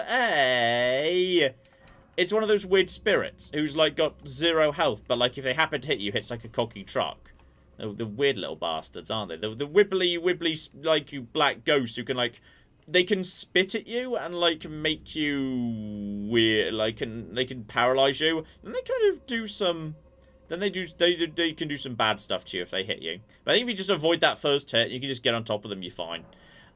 it's one of those weird spirits who's like got 0 health, but like if they happen to hit you, hits like a cocky truck. The weird little bastards, aren't they? The wibbly, like, you black ghosts who can, like, they can spit at you and, like, make you weird, like, and they can paralyze you. And they kind of do some... Then they can do some bad stuff to you if they hit you. But I think if you just avoid that first hit, you can just get on top of them, you're fine.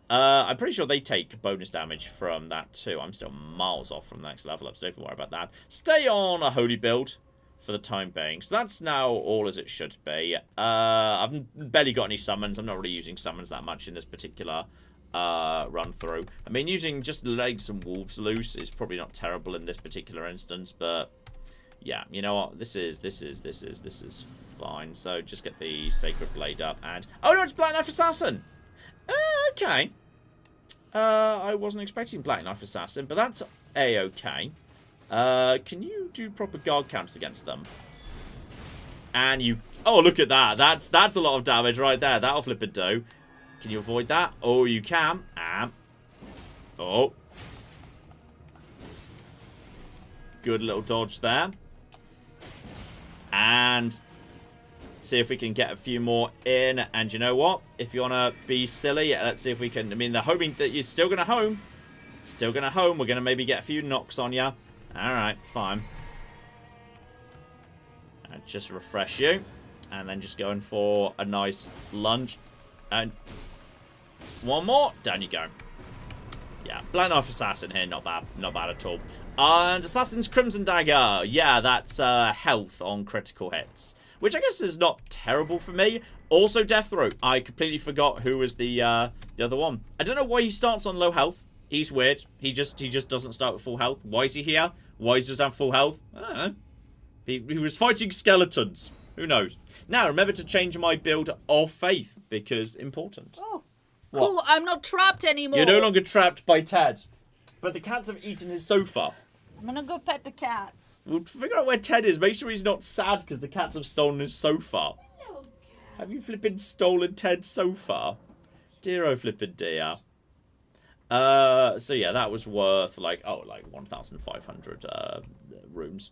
I'm pretty sure they take bonus damage from that too. I'm still miles off from the next level up, so don't worry about that. Stay on a holy build for the time being. So that's now all as it should be. I've barely got any summons. I'm not really using summons that much in this particular run through. I mean, using just legs and wolves loose is probably not terrible in this particular instance, but yeah, you know what? This is fine. So just get the Sacred Blade up and... Oh no, it's Black Knife Assassin! Okay. I wasn't expecting Black Knife Assassin, but that's A-okay. Can you do proper guard camps against them? And you... Oh, look at that. That's a lot of damage right there. That'll flip it do. Can you avoid that? Oh, you can. Oh. Good little dodge there. And see if we can get a few more in. And you know what? If you want to be silly, let's see if we can... I mean, they're hoping that you're still going to home. Still going to home. We're going to maybe get a few knocks on you. Alright, fine. And just refresh you. And then just going for a nice lunge. And one more. Down you go. Yeah, Black Knife Assassin here. Not bad. Not bad at all. And Assassin's Crimson Dagger. Yeah, that's health on critical hits. Which I guess is not terrible for me. Also Death Throat. I completely forgot who was the other one. I don't know why he starts on low health. He's weird. He just doesn't start with full health. Why is he here? Why does he have full health? I don't know. He was fighting skeletons. Who knows? Now, remember to change my build of faith, because important. Oh, cool. What? I'm not trapped anymore. You're no longer trapped by Ted. But the cats have eaten his sofa. I'm gonna go pet the cats. We'll figure out where Ted is. Make sure he's not sad because the cats have stolen his sofa. Hello, have you flipping stolen Ted's sofa? Dear oh flippin' dear. So yeah, that was worth like 1,500 runes.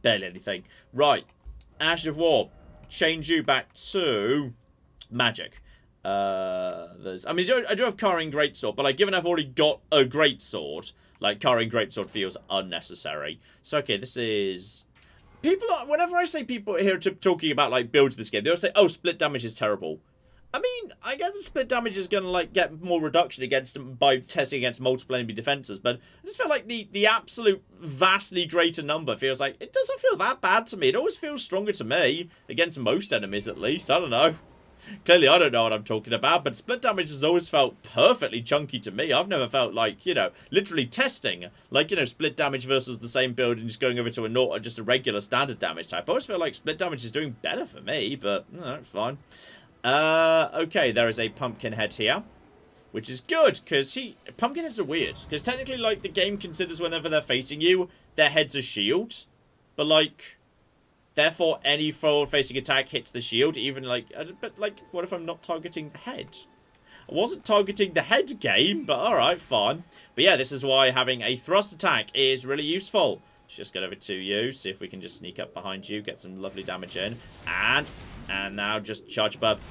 Barely anything. Right. Ash of War. Change you back to magic. I do have Carian Greatsword, but like given I've already got a Greatsword, like Carian Greatsword feels unnecessary. So okay, this is whenever I say people here talking about like builds this game, they always say, oh, split damage is terrible. I mean, I get the split damage is going to like get more reduction against them by testing against multiple enemy defenses, but I just feel like the absolute vastly greater number feels like it doesn't feel that bad to me. It always feels stronger to me against most enemies, at least. I don't know. Clearly, I don't know what I'm talking about, but split damage has always felt perfectly chunky to me. I've never felt like, you know, literally testing, like, you know, split damage versus the same build and just going over to just a regular standard damage type. I always feel like split damage is doing better for me, but no, it's fine. Okay, there is a pumpkin head here, which is good, because pumpkin heads are weird, because technically, like, the game considers whenever they're facing you, their head's a shield, but, like, therefore, any forward-facing attack hits the shield, even, like, but, like, what if I'm not targeting the head? I wasn't targeting the head game, but alright, fine. But yeah, this is why having a thrust attack is really useful. Let's just get over to you, see if we can just sneak up behind you, get some lovely damage in, and now just charge above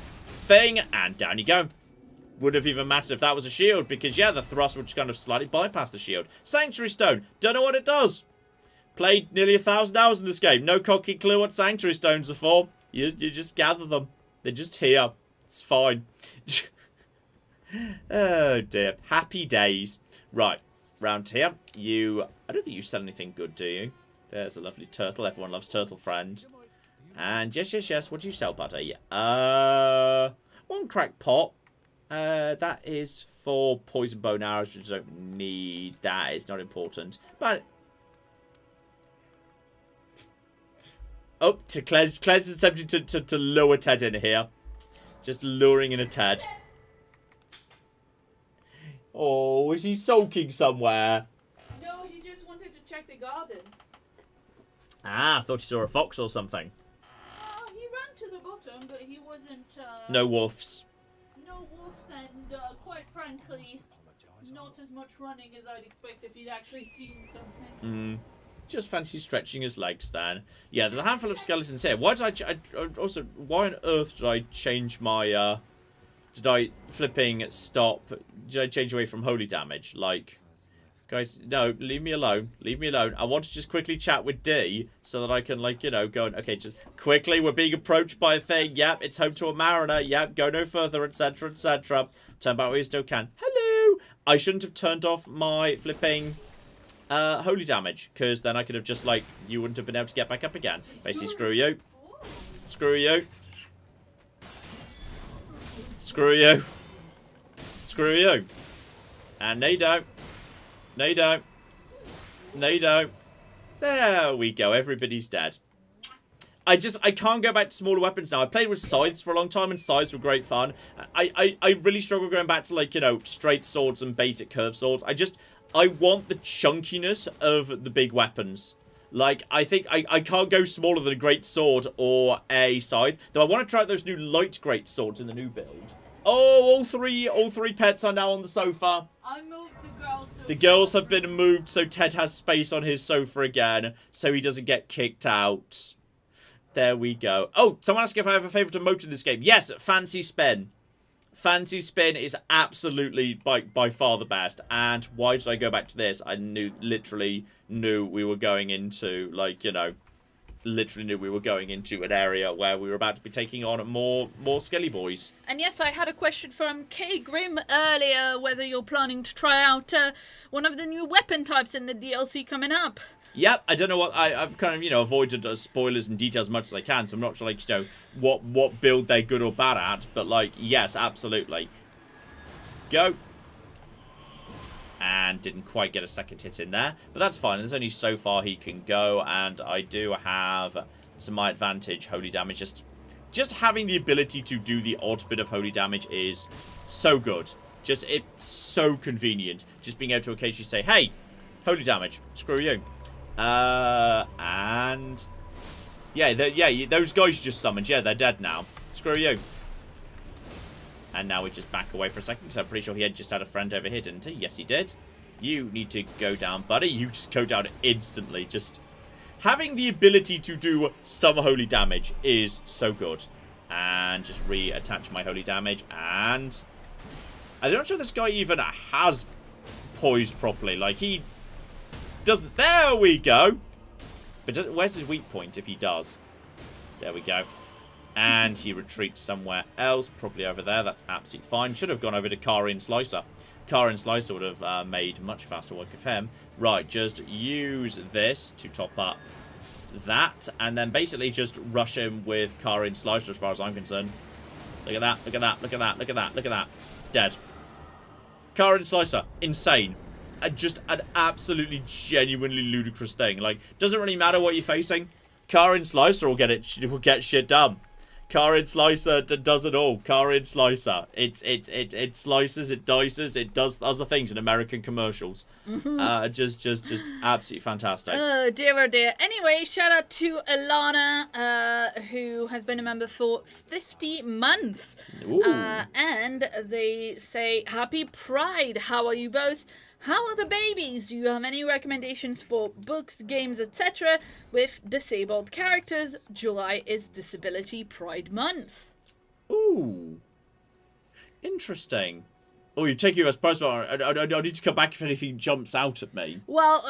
thing, and down you go. Would have even mattered if that was a shield, because yeah, the thrust would just kind of slightly bypass the shield. Sanctuary Stone, don't know what it does. Played nearly 1,000 hours in this game, no cocky clue what Sanctuary Stones are for. You just gather them. They're just here. It's fine. Oh dear. Happy days. Right. Round here. I don't think you sell anything good, do you? There's a lovely turtle. Everyone loves turtle friend. And yes. What do you sell, buddy? One crack pot. That is for poison bone arrows, which I don't need. That is not important. But oh, Claire's attempting to lure Ted in here. Just luring in a Ted. Oh, is he sulking somewhere? No, he just wanted to check the garden. Ah, I thought he saw a fox or something. He ran to the bottom, but he wasn't... No wolves. No wolves, and quite frankly, not as much running as I'd expect if he'd actually seen something. Just fancy stretching his legs then. Yeah, there's a handful of skeletons here. Why did why on earth did I change my, did I change away from holy damage? Like, guys, no, leave me alone. Leave me alone. I want to just quickly chat with D so that I can, like, you know, go and, okay, just quickly, we're being approached by a thing. Yep, it's home to a mariner. Yep, go no further, etc., etc. Turn back where you still can. Hello! I shouldn't have turned off my flipping holy damage, because then I could have just, like, you wouldn't have been able to get back up again. Basically, screw you. Screw you. Screw you. Screw you. And they don't. They don't. They don't. There we go. Everybody's dead. I can't go back to smaller weapons now. I played with scythes for a long time, and scythes were great fun. I really struggle going back to, like, you know, straight swords and basic curved swords. I want the chunkiness of the big weapons. Like, I think I can't go smaller than a great sword or a scythe. Though I want to try out those new light great swords in the new build. Oh, all three pets are now on the sofa. I moved the girls. So the girls have been moved, so Ted has space on his sofa again, so he doesn't get kicked out. There we go. Oh, someone asked if I have a favourite emote in this game. Yes, Fancy Spin. Fancy Spin is absolutely by far the best. And why did I go back to this? I literally knew we were going into, like, you know, literally knew we were going into an area where we were about to be taking on more Skelly boys. And yes, I had a question from K Grim earlier, whether you're planning to try out one of the new weapon types in the DLC coming up. Yep, I don't know what I've kind of, you know, avoided spoilers and details as much as I can, so I'm not sure, like, you know, what build they're good or bad at, but, like, yes, absolutely. Go. And didn't quite get a second hit in there, but that's fine. There's only so far he can go, and I do have to my advantage holy damage. Just having the ability to do the odd bit of holy damage is so good. Just, it's so convenient. Just being able to occasionally say, hey, holy damage, screw you. And yeah, those guys you just summoned, yeah, they're dead now. Screw you. And now we just back away for a second, because I'm pretty sure he had just had a friend over here, didn't he? Yes, he did. You need to go down, buddy. You just go down instantly. Just having the ability to do some holy damage is so good. And just reattach my holy damage. And I'm not sure this guy even has poised properly. Like, he doesn't. There we go. But where's his weak point if he does? There we go. And he retreats somewhere else, probably over there. That's absolutely fine. Should have gone over to Carian Sorcerer. Carian Sorcerer would have made much faster work of him. Right, just use this to top up that. And then basically just rush him with Carian Sorcerer as far as I'm concerned. Look at that, look at that, look at that, look at that, look at that. Dead. Carian Sorcerer, insane. Just an absolutely genuinely ludicrous thing. Like, doesn't really matter what you're facing. Carian Sorcerer will get shit done. Carian Sorcerer does it all. Carian Sorcerer. It slices, it dices, it does other things in American commercials. Just absolutely fantastic. Oh dear, oh dear. Anyway, shout out to Alana, who has been a member for 50 months. And they say, Happy Pride. How are you both? How are the babies? Do you have any recommendations for books, games, etc. with disabled characters? July is Disability Pride Month. Ooh. Interesting. Oh, you take you as price, but I need to come back if anything jumps out at me. Well,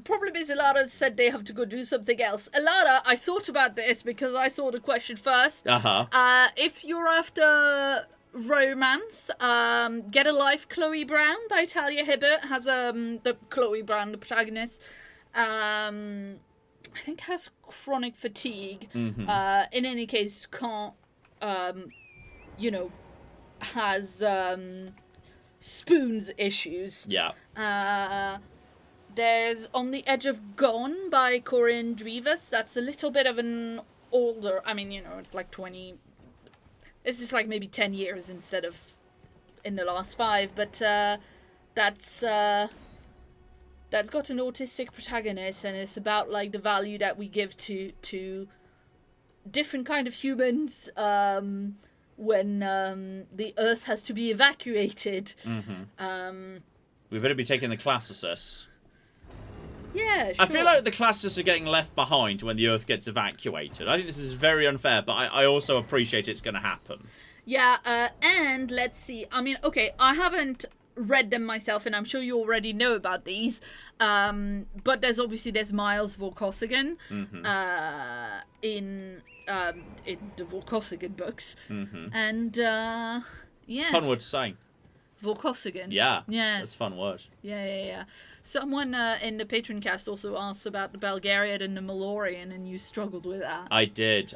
problem is Alana said they have to go do something else. Alana, I thought about this because I saw the question first. If you're after romance, Get a Life, Chloe Brown by Talia Hibbert has the Chloe Brown, the protagonist, I think has chronic fatigue. In any case, can't you know, has spoons issues. There's On the Edge of Gone by Corian Drivas. That's a little bit of an older, I mean, you know, it's like 20. It's just like maybe 10 years instead of in the last 5, but that's got an autistic protagonist, and it's about like the value that we give to different kind of humans when the Earth has to be evacuated. We better be taking the Classicus. Yeah, sure. I feel like the Classicus are getting left behind when the Earth gets evacuated. I think this is very unfair, but I also appreciate it's going to happen. Yeah, and let's see. I mean, okay, I haven't read them myself, and I'm sure you already know about these. But there's Miles Vorkosigan in the Vorkosigan books, and yeah, it's a fun word to say. Vorkosigan. Yeah, yes, that's a fun word. Yeah. Someone in the Patreon cast also asked about the Belgariad and the Malorian, and you struggled with that. I did.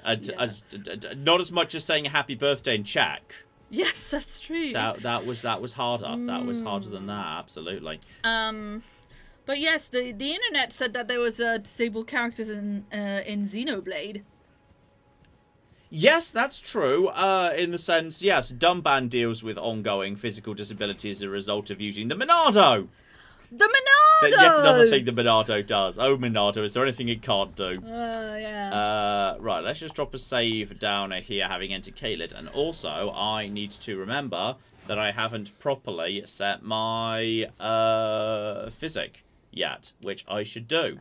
Not as much as saying happy birthday in Czech. Yes, that's true. That was harder. That was harder than that. Absolutely. But yes, the internet said that there was disabled characters in Xenoblade. Yes, that's true. In the sense, yes, Dumban deals with ongoing physical disability as a result of using the Monado. The Monado! Yet another thing the Monado does. Oh, Monado, is there anything it can't do? Yeah. Right, let's just drop a save down here, having entered Caelid. And also, I need to remember that I haven't properly set my physic yet, which I should do.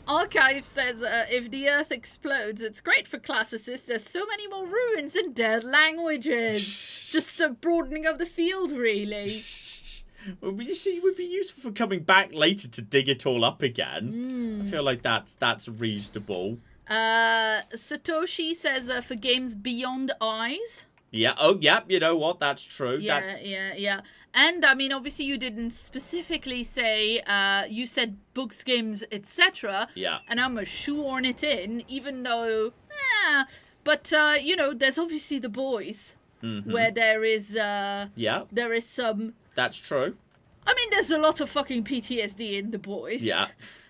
Archive says, if the Earth explodes, it's great for classicists. There's so many more ruins and dead languages. Just a broadening of the field, really. Well, you see, it would be useful for coming back later to dig it all up again. I feel like that's reasonable. Satoshi says, for games beyond eyes. Yeah. Oh, yeah. You know what? That's true. Yeah. And I mean, obviously, you didn't specifically say. You said books, games, etc. Yeah. And I'm gonna shoehorn it in, even though. But you know, there's obviously The Boys, where there is. Yeah. There is some. That's true. I mean, there's a lot of fucking PTSD in The Boys. Yeah.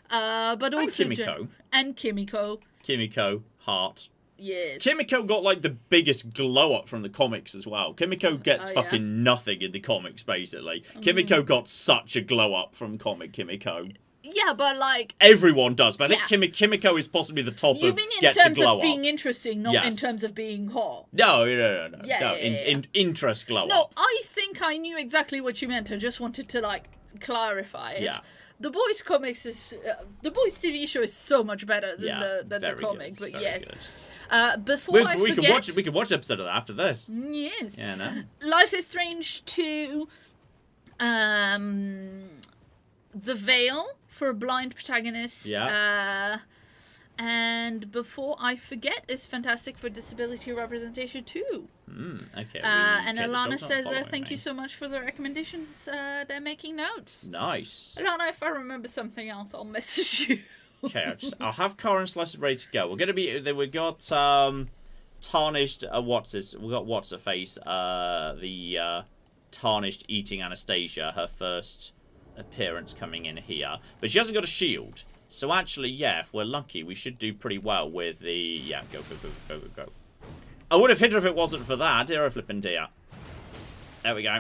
But also. And Kimiko. And Kimiko. Kimiko, heart. Yes. Kimiko got like the biggest glow up from the comics as well. Kimiko gets fucking nothing in the comics, basically. Kimiko got such a glow up from comic Kimiko. Yeah, but like everyone does, but I think Kimiko is possibly the top you of mean in gets a terms glow of being up. interesting, not in terms of being hot. No. Yeah. Interest glow up. No, I think I knew exactly what you meant. I just wanted to like clarify it. Yeah. The Boys comics is The Boys TV show is so much better than the comic, good, but yes. Good. Before I forget, we can watch an episode of that after this. Yes. Yeah, no. Life is Strange 2, The Veil for a blind protagonist. Yeah. And before I forget, is fantastic for disability representation too. Okay. And Alana says, thank you so much for the recommendations. They're making notes. Nice. Alana, if I remember something else, I'll message you. Okay, I'll have Carian Sorcerer ready to go. We got tarnished. We got what's her face. The tarnished eating Anastasia. Her first appearance coming in here, but she hasn't got a shield. So actually, yeah, if we're lucky, we should do pretty well with the go. I would have hit her if it wasn't for that. Dear flippin' dear. There we go.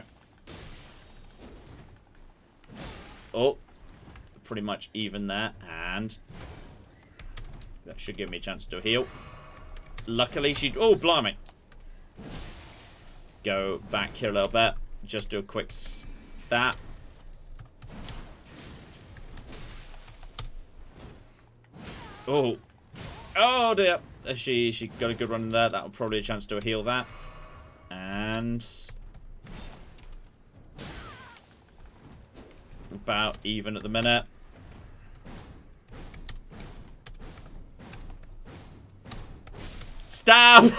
Oh. Pretty much even there, and that should give me a chance to heal. Luckily she... Oh, blimey. Go back here a little bit. Just do a quick... That. Oh. Oh, dear. She got a good run in there. That'll probably a chance to heal that. And... about even at the minute. Stab!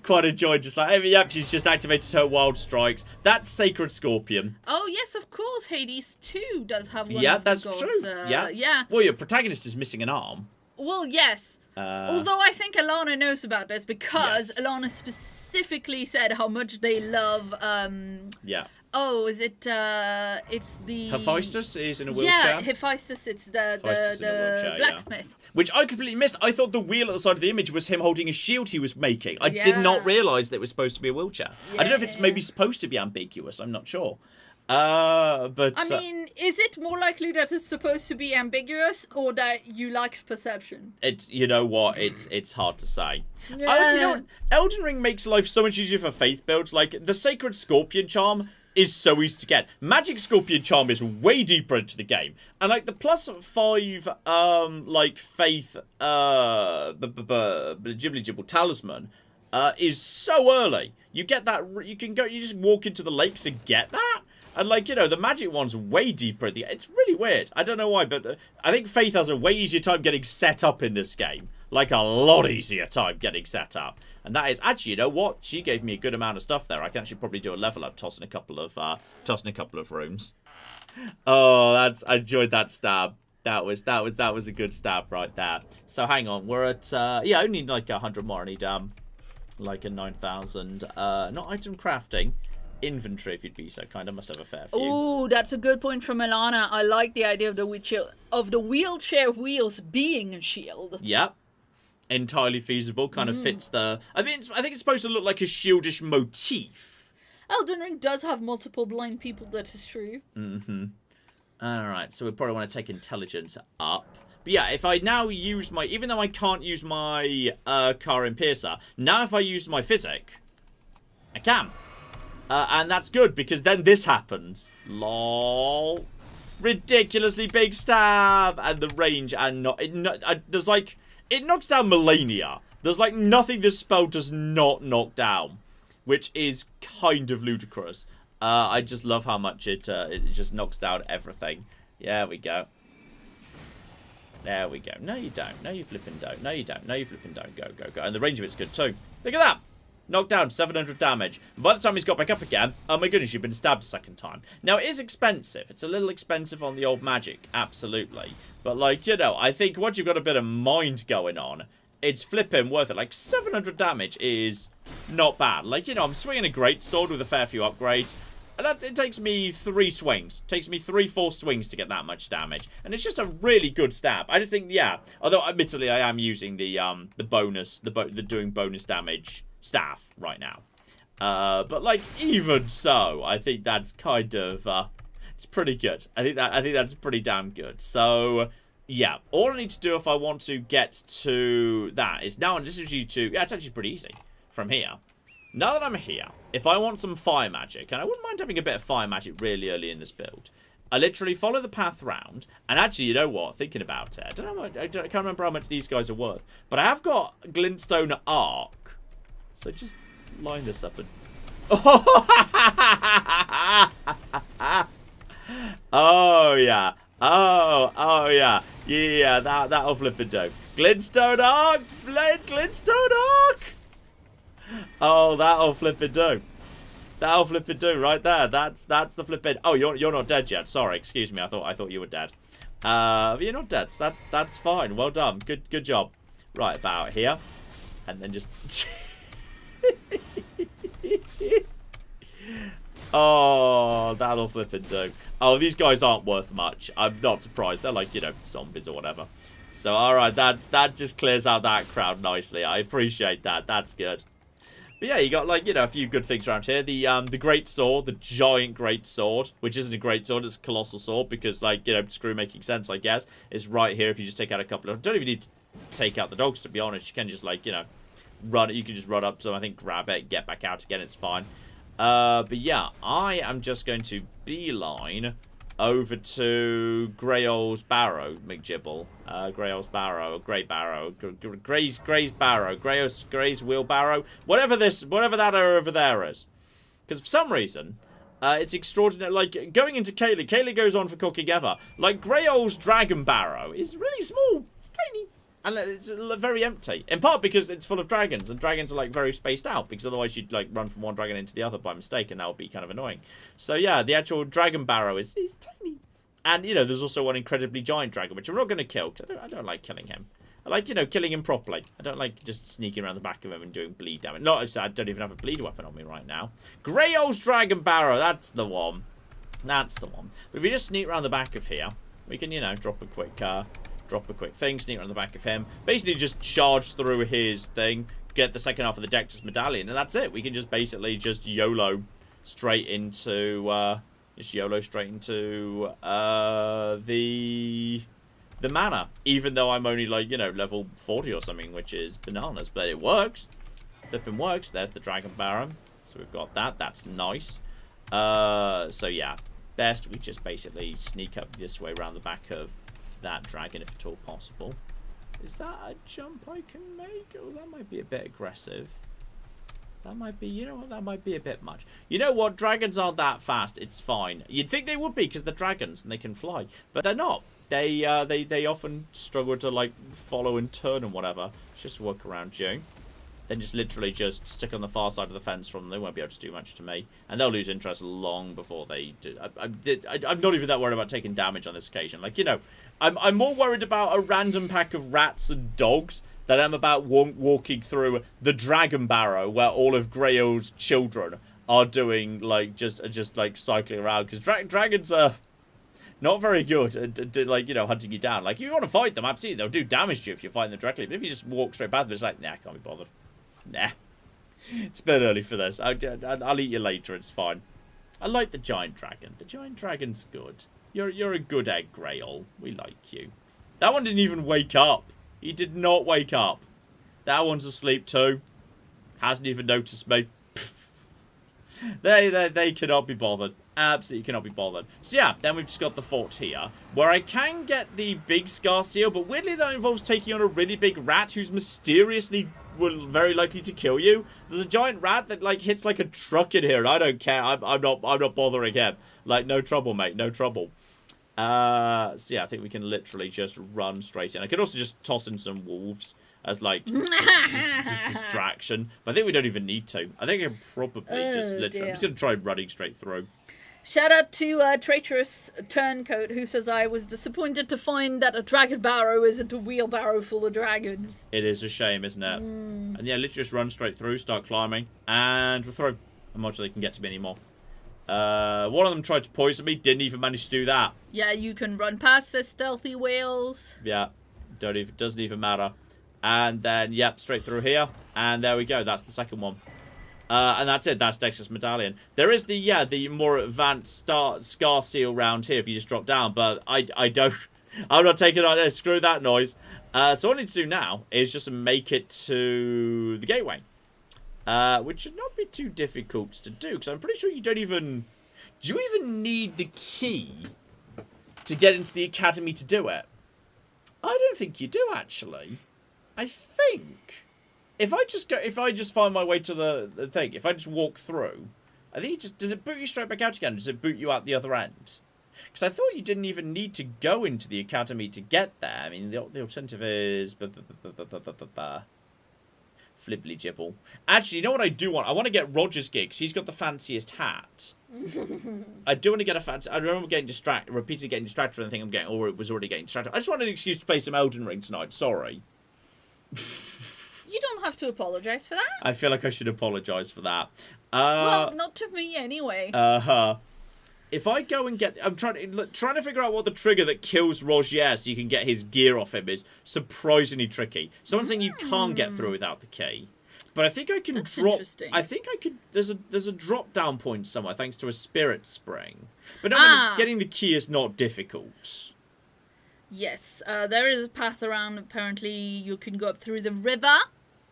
Quite enjoyed just like, yep, she's just activated her wild strikes. That's Sacred Scorpion. Oh, yes, of course. Hades 2 does have one yeah, of that's the gods. true. Yeah. Well, your protagonist is missing an arm. Well, yes. Although I think Alana knows about this because Alana specifically said how much they love... yeah. Oh, is it... it's the... Hephaestus is in a wheelchair. Yeah, Hephaestus, it's the blacksmith. Yeah. Which I completely missed. I thought the wheel at the side of the image was him holding a shield he was making. I did not realise that it was supposed to be a wheelchair. I don't know if it's maybe supposed to be ambiguous. I'm not sure. But I mean, is it more likely that it's supposed to be ambiguous or that you lack perception? You know what? It's hard to say. Elden Ring makes life so much easier for faith builds. Like the Sacred Scorpion charm is so easy to get. Magic Scorpion charm is way deeper into the game, and like the +5 like faith Ghibli Gibble talisman is so early. You get that. You just walk into the lakes and get that. And, like, you know, the magic one's way deeper. It's really weird. I don't know why, but I think Faith has a way easier time getting set up in this game. Like, a lot easier time getting set up. And that is... Actually, you know what? She gave me a good amount of stuff there. I can actually probably do a level up, tossing a couple of rooms. Oh, I enjoyed that stab. That was a good stab right there. So, hang on. We're at... yeah, I need, like, 100 more. I need, like, a 9,000... not item crafting. Inventory, if you'd be so kind. I must have a fair few. Oh, that's a good point from Alana. I like the idea of the wheelchair wheels being a shield. Yep. Entirely feasible. Kind of fits the... I think it's supposed to look like a shieldish motif. Elden Ring does have multiple blind people, that is true. Alright, so we probably want to take intelligence up. But yeah, if I now use my... Even though I can't use my Carian Piercer, now if I use my Physic, I can. And that's good, because then this happens. LOL. Ridiculously big stab! And the range, and not... there's like... It knocks down Melania. There's like nothing this spell does not knock down. Which is kind of ludicrous. I just love how much it just knocks down everything. There we go. There we go. No, you don't. No, you flipping don't. No, you don't. No, you flipping don't. Go, go, go. And the range of it's good too. Look at that. Knocked down 700 damage. And by the time he's got back up again, oh my goodness, you've been stabbed a second time. Now, it is expensive. It's a little expensive on the old magic. Absolutely. But, like, you know, I think once you've got a bit of mind going on, it's flipping worth it. Like, 700 damage is not bad. Like, you know, I'm swinging a great sword with a fair few upgrades. And it takes me 3 swings. It takes me 3-4 swings to get that much damage. And it's just a really good stab. I just think, yeah. Although, admittedly, I am using the bonus, the doing bonus damage staff right now. But, like, even so, I think that's kind of, it's pretty good. I think that's pretty damn good. So... yeah, all I need to do if I want to get to that is now, and this is you to, yeah, it's actually pretty easy from here. Now that I'm here, if I want some fire magic, and I wouldn't mind having a bit of fire magic really early in this build, I literally follow the path round, and actually, you know what, thinking about it, I can't remember how much these guys are worth, but I have got glintstone arc, so just line this up and... oh, yeah. Oh, yeah. Yeah, that'll flip it down. Glintstone arc! Glintstone arc! Oh, that'll flip it down. That'll flip it down right there. That's the flipping... Oh, you're not dead yet. Sorry, excuse me. I thought you were dead. But you're not dead. So that's fine. Well done. Good job. Right, about here. And then just... oh, that'll flip it down. Oh, these guys aren't worth much. I'm not surprised. They're like, you know, zombies or whatever. So, alright, that just clears out that crowd nicely. I appreciate that. That's good. But yeah, you got, like, you know, a few good things around here. The great sword, the giant great sword, which isn't a great sword, it's a colossal sword, because, like, you know, screw making sense, I guess. It's right here if you just take out a couple of... don't even need to take out the dogs, to be honest. You can just, like, you know, run... you can just run up to them, I think, grab it, get back out again, it's fine. But yeah, I am just going to beeline over to Greyol's Barrow, McGibble. Greyol's Barrow, Grey Barrow, Grey's Barrow, Grey's Wheelbarrow, whatever that over there is. Because for some reason, it's extraordinary. Like, going into Kaylee goes on for cooking ever. Like, Greyol's Dragon Barrow is really small. It's tiny. And it's very empty. In part because it's full of dragons. And dragons are, like, very spaced out. Because otherwise you'd, like, run from one dragon into the other by mistake. And that would be kind of annoying. So, yeah, the actual dragon barrow is tiny. And, you know, there's also one incredibly giant dragon. Which I'm not going to kill. Because I don't like killing him. I like, you know, killing him properly. I don't like just sneaking around the back of him and doing bleed damage. Not, I don't even have a bleed weapon on me right now. Greyol's Dragon Barrow. That's the one. That's the one. But if we just sneak around the back of here, we can, you know, drop a quick thing, sneak around the back of him. Basically just charge through his thing, get the second half of the Dectus Medallion, and that's it. We can just basically just YOLO straight into, the Manor. Even though I'm only, like, you know, level 40 or something, which is bananas. But it works. Flipping works. There's the Dragon Baron. So we've got that. That's nice. So yeah. Best we just basically sneak up this way around the back of that dragon, if at all possible. Is that a jump I can make? Oh, that might be a bit aggressive. That might be, you know what, that might be a bit much. You know what, dragons aren't that fast. It's fine. You'd think they would be because they're dragons and they can fly, but they're not. They often struggle to, like, follow and turn and whatever. Let's just work around you. Then just literally just stick on the far side of the fence from them. They won't be able to do much to me. And they'll lose interest long before they do. I'm not even that worried about taking damage on this occasion. Like, you know, I'm more worried about a random pack of rats and dogs than I'm about walking through the Dragon Barrow where all of Greyol's children are doing, like, just like, cycling around. Because dragons are not very good at, like, you know, hunting you down. Like, you want to fight them, absolutely. They'll do damage to you if you fight them directly. But if you just walk straight past them, it's like, nah, I can't be bothered. Nah. It's a bit early for this. I'll eat you later. It's fine. I like the giant dragon. The giant dragon's good. You're a good egg, Grail. We like you. That one didn't even wake up. He did not wake up. That one's asleep too. Hasn't even noticed me. They cannot be bothered. Absolutely cannot be bothered. So yeah, then we've just got the fort here, where I can get the big scar seal, but weirdly that involves taking on a really big rat who's mysteriously very likely to kill you. There's a giant rat that like hits like a truck in here, and I don't care. I'm not bothering him. Like, no trouble, mate. No trouble. So yeah, I think we can literally just run straight in. I could also just toss in some wolves as like just distraction, but I think we don't even need to. I think I can probably just literally. I'm just gonna try running straight through. Shout out to Traitorous Turncoat, who says, I was disappointed to find that a dragon barrow isn't a wheelbarrow full of dragons. It is a shame, isn't it? And yeah, literally just run straight through, start climbing, and we're through. How much they can get to me anymore. One of them tried to poison me, didn't even manage to do that. Yeah, you can run past the stealthy whales. Yeah, doesn't even matter. And then, yep, straight through here, and there we go, that's the second one. And that's it. That's Dexter's Medallion. There is the more advanced Scar Seal round here if you just drop down, but I'm not taking on it. Screw that noise. So what I need to do now is just make it to the gateway, which should not be too difficult to do, because I'm pretty sure you don't even... Do you even need the key to get into the academy to do it? I don't think you do, actually. I think... If I just find my way to the thing, if I just walk through, I think does it boot you straight back out again? Does it boot you out the other end? Because I thought you didn't even need to go into the academy to get there. I mean, the alternative is flibbly jibble. Actually, you know what I do want? I want to get Roger's gig, because he's got the fanciest hat. I do want to get a fancy... I remember repeatedly getting distracted from the thing I'm getting, or it was already getting distracted. I just wanted an excuse to play some Elden Ring tonight. Sorry. You don't have to apologise for that. I feel like I should apologise for that. Well, not to me anyway. If I go and get... I'm trying to figure out what the trigger that kills Roger so you can get his gear off him is surprisingly tricky. Someone's saying you can't get through without the key. But I think I can drop... I think I could... There's a drop-down point somewhere thanks to a spirit spring. But no, getting the key is not difficult. Yes, there is a path around. Apparently, you can go up through the river.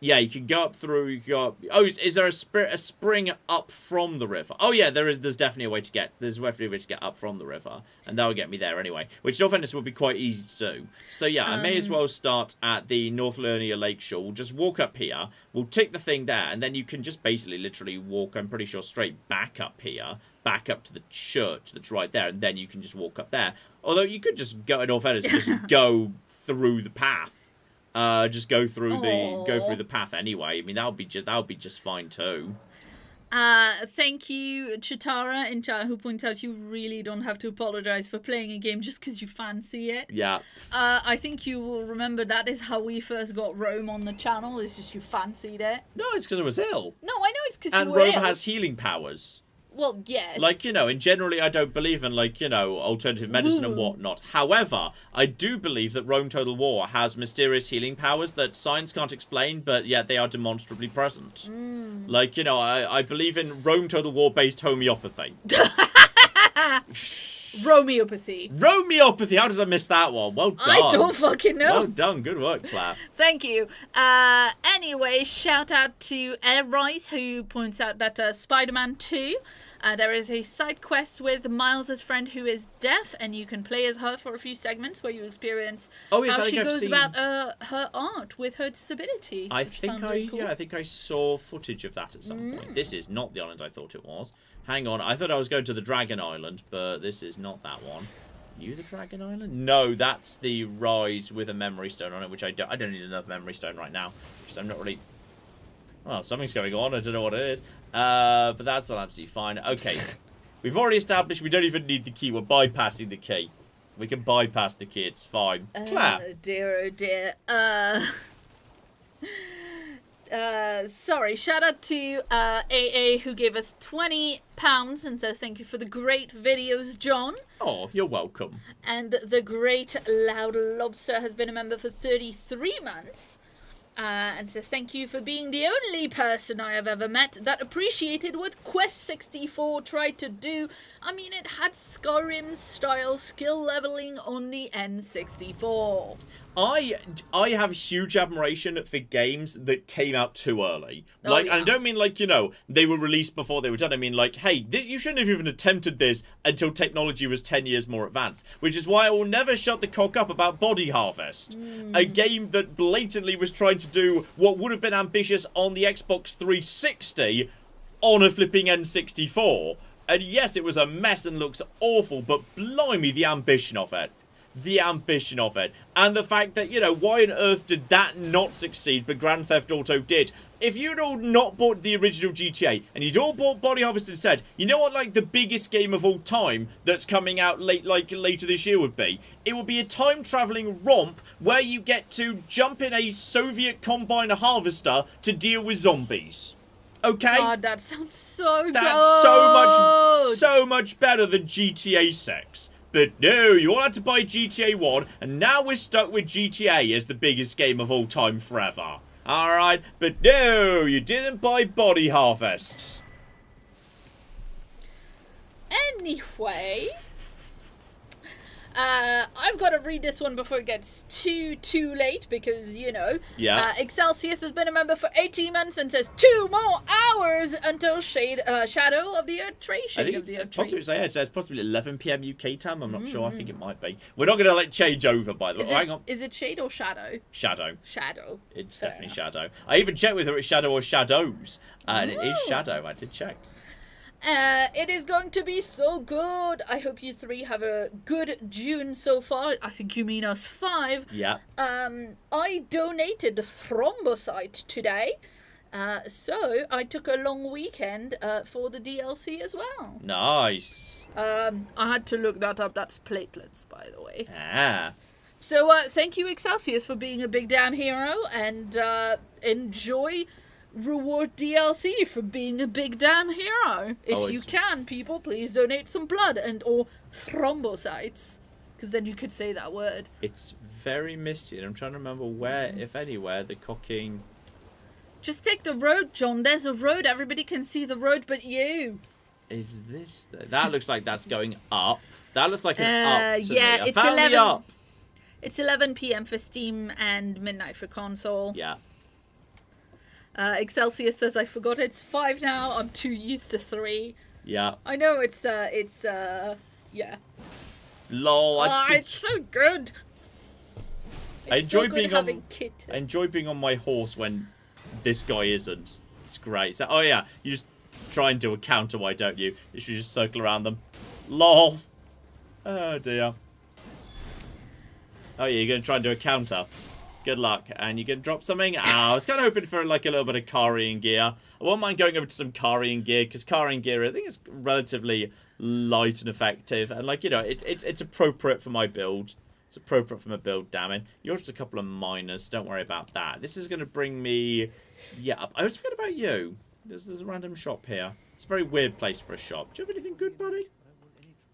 Yeah, you can go up through. Oh, is there a spring up from the river? Oh yeah, there is. There's definitely a way to get. There's definitely a way to get up from the river, and that will get me there anyway. Which, in all fairness, would be quite easy to do. So yeah, I may as well start at the North Lernia Lakeshore. We'll just walk up here. We'll tick the thing there, and then you can just basically, literally walk. I'm pretty sure straight back up here, back up to the church that's right there, and then you can just walk up there. Although you could just go in all fairness, just go through the path. Just go through the path anyway. I mean, that would be just fine too. Thank you, Chitara in chat, who points out you really don't have to apologise for playing a game just because you fancy it. Yeah. I think you will remember that is how we first got Rome on the channel. It's just you fancied it. No, it's because I was ill. No, I know it's because you were Rome ill. has healing powers. Well, yes. Like, and generally I don't believe in, alternative medicine and whatnot. However, I do believe that Rome Total War has mysterious healing powers that science can't explain, but yet they are demonstrably present. I believe in Rome Total War-based homeopathy. Romeopathy. Romeopathy! How did I miss that one? Well done. I don't fucking know. Well done. Good work, Claire. Thank you. Anyway, shout out to Rice, who points out that Spider-Man 2, there is a side quest with Miles' friend who is deaf, and you can play as her for a few segments where you experience how she goes about her art with her disability. I think I saw footage of that at some point. This is not the island I thought it was. Hang on, I thought I was going to the Dragon Island, but this is not that one. You the Dragon Island? No, that's the Rise with a Memory Stone on it, which I don't need another Memory Stone right now, because I'm not really... Well, something's going on, I don't know what it is. But that's all absolutely fine. Okay, we've already established we don't even need the key, we're bypassing the key. We can bypass the key, it's fine. Claire. Oh dear. Sorry, shout out to AA who gave us £20 and says thank you for the great videos, John. Oh, you're welcome. And the great Loud Lobster has been a member for 33 months. And says, thank you for being the only person I have ever met that appreciated what Quest 64 tried to do. I mean, it had Skyrim-style skill leveling on the N64. I have huge admiration for games that came out too early. Like, yeah. and I don't mean like, you know, they were released before they were done. I mean like, hey, you shouldn't have even attempted this until technology was 10 years more advanced. Which is why I will never shut the cock up about Body Harvest. A game that blatantly was trying to do what would have been ambitious on the Xbox 360 on a flipping N64. And yes, it was a mess and looks awful, but blimey, the ambition of it. The ambition of it. And the fact that, you know, why on earth did that not succeed, but Grand Theft Auto did? If you'd all not bought the original GTA, and you'd all bought Body Harvest instead, you know what, like, the biggest game of all time that's coming out later this year would be? It would be a time-travelling romp where you get to jump in a Soviet Combine harvester to deal with zombies. Okay? God, that sounds so good. That's so much better than GTA 6. But no, you all had to buy GTA 1, and now we're stuck with GTA as the biggest game of all time forever. Alright, but no, you didn't buy Body Harvest. Anyway, I've got to read this one before it gets too late because, you know, Excelsius has been a member for 18 months and says 2 more hours until Shadow of the Erdtree. I think it's possibly 11 PM UK time. I'm not sure. I think it might be. We're not going to change over, by the way. Hang on. Is it Shade or Shadow? Shadow. Shadow. It's definitely Shadow. I even checked with her it's Shadow or Shadows. And it is Shadow. I did check. It is going to be so good. I hope you 3 have a good June so far. I think you mean us 5. Yeah. I donated thrombocyte today. So I took a long weekend for the DLC as well. Nice. I had to look that up. That's platelets, by the way. Ah. So thank you, Excelsius, for being a big damn hero, and enjoy Reward DLC for being a big damn hero. If you can, people, please donate some blood or thrombocytes, because then you could say that word. It's very misty, and I'm trying to remember where, if anywhere, the cocking... Just take the road, John. There's a road. Everybody can see the road but you. Is this... That looks like that's going up. That looks like an up to yeah, me. it's 11. It's 11 PM for Steam and midnight for console. Yeah. Excelsius says, I forgot it's 5 now. I'm too used to 3. Yeah. I know yeah. Lol. It's so good. I enjoy being on my horse when this guy isn't. It's great. So, oh yeah, you just try and do a counter, why don't you? You should just circle around them. Lol. Oh dear. Oh yeah, you're going to try and do a counter. Good luck. And you're going to drop something? I was kind of hoping for like a little bit of Carian gear. I won't mind going over to some Carian gear, because Carian gear, I think, is relatively light and effective. And like, you know, it's appropriate for my build. It's appropriate for my build, damn it. You're just a couple of miners. Don't worry about that. This is going to bring me... Yeah, I was forgetting about you. There's a random shop here. It's a very weird place for a shop. Do you have anything good, buddy?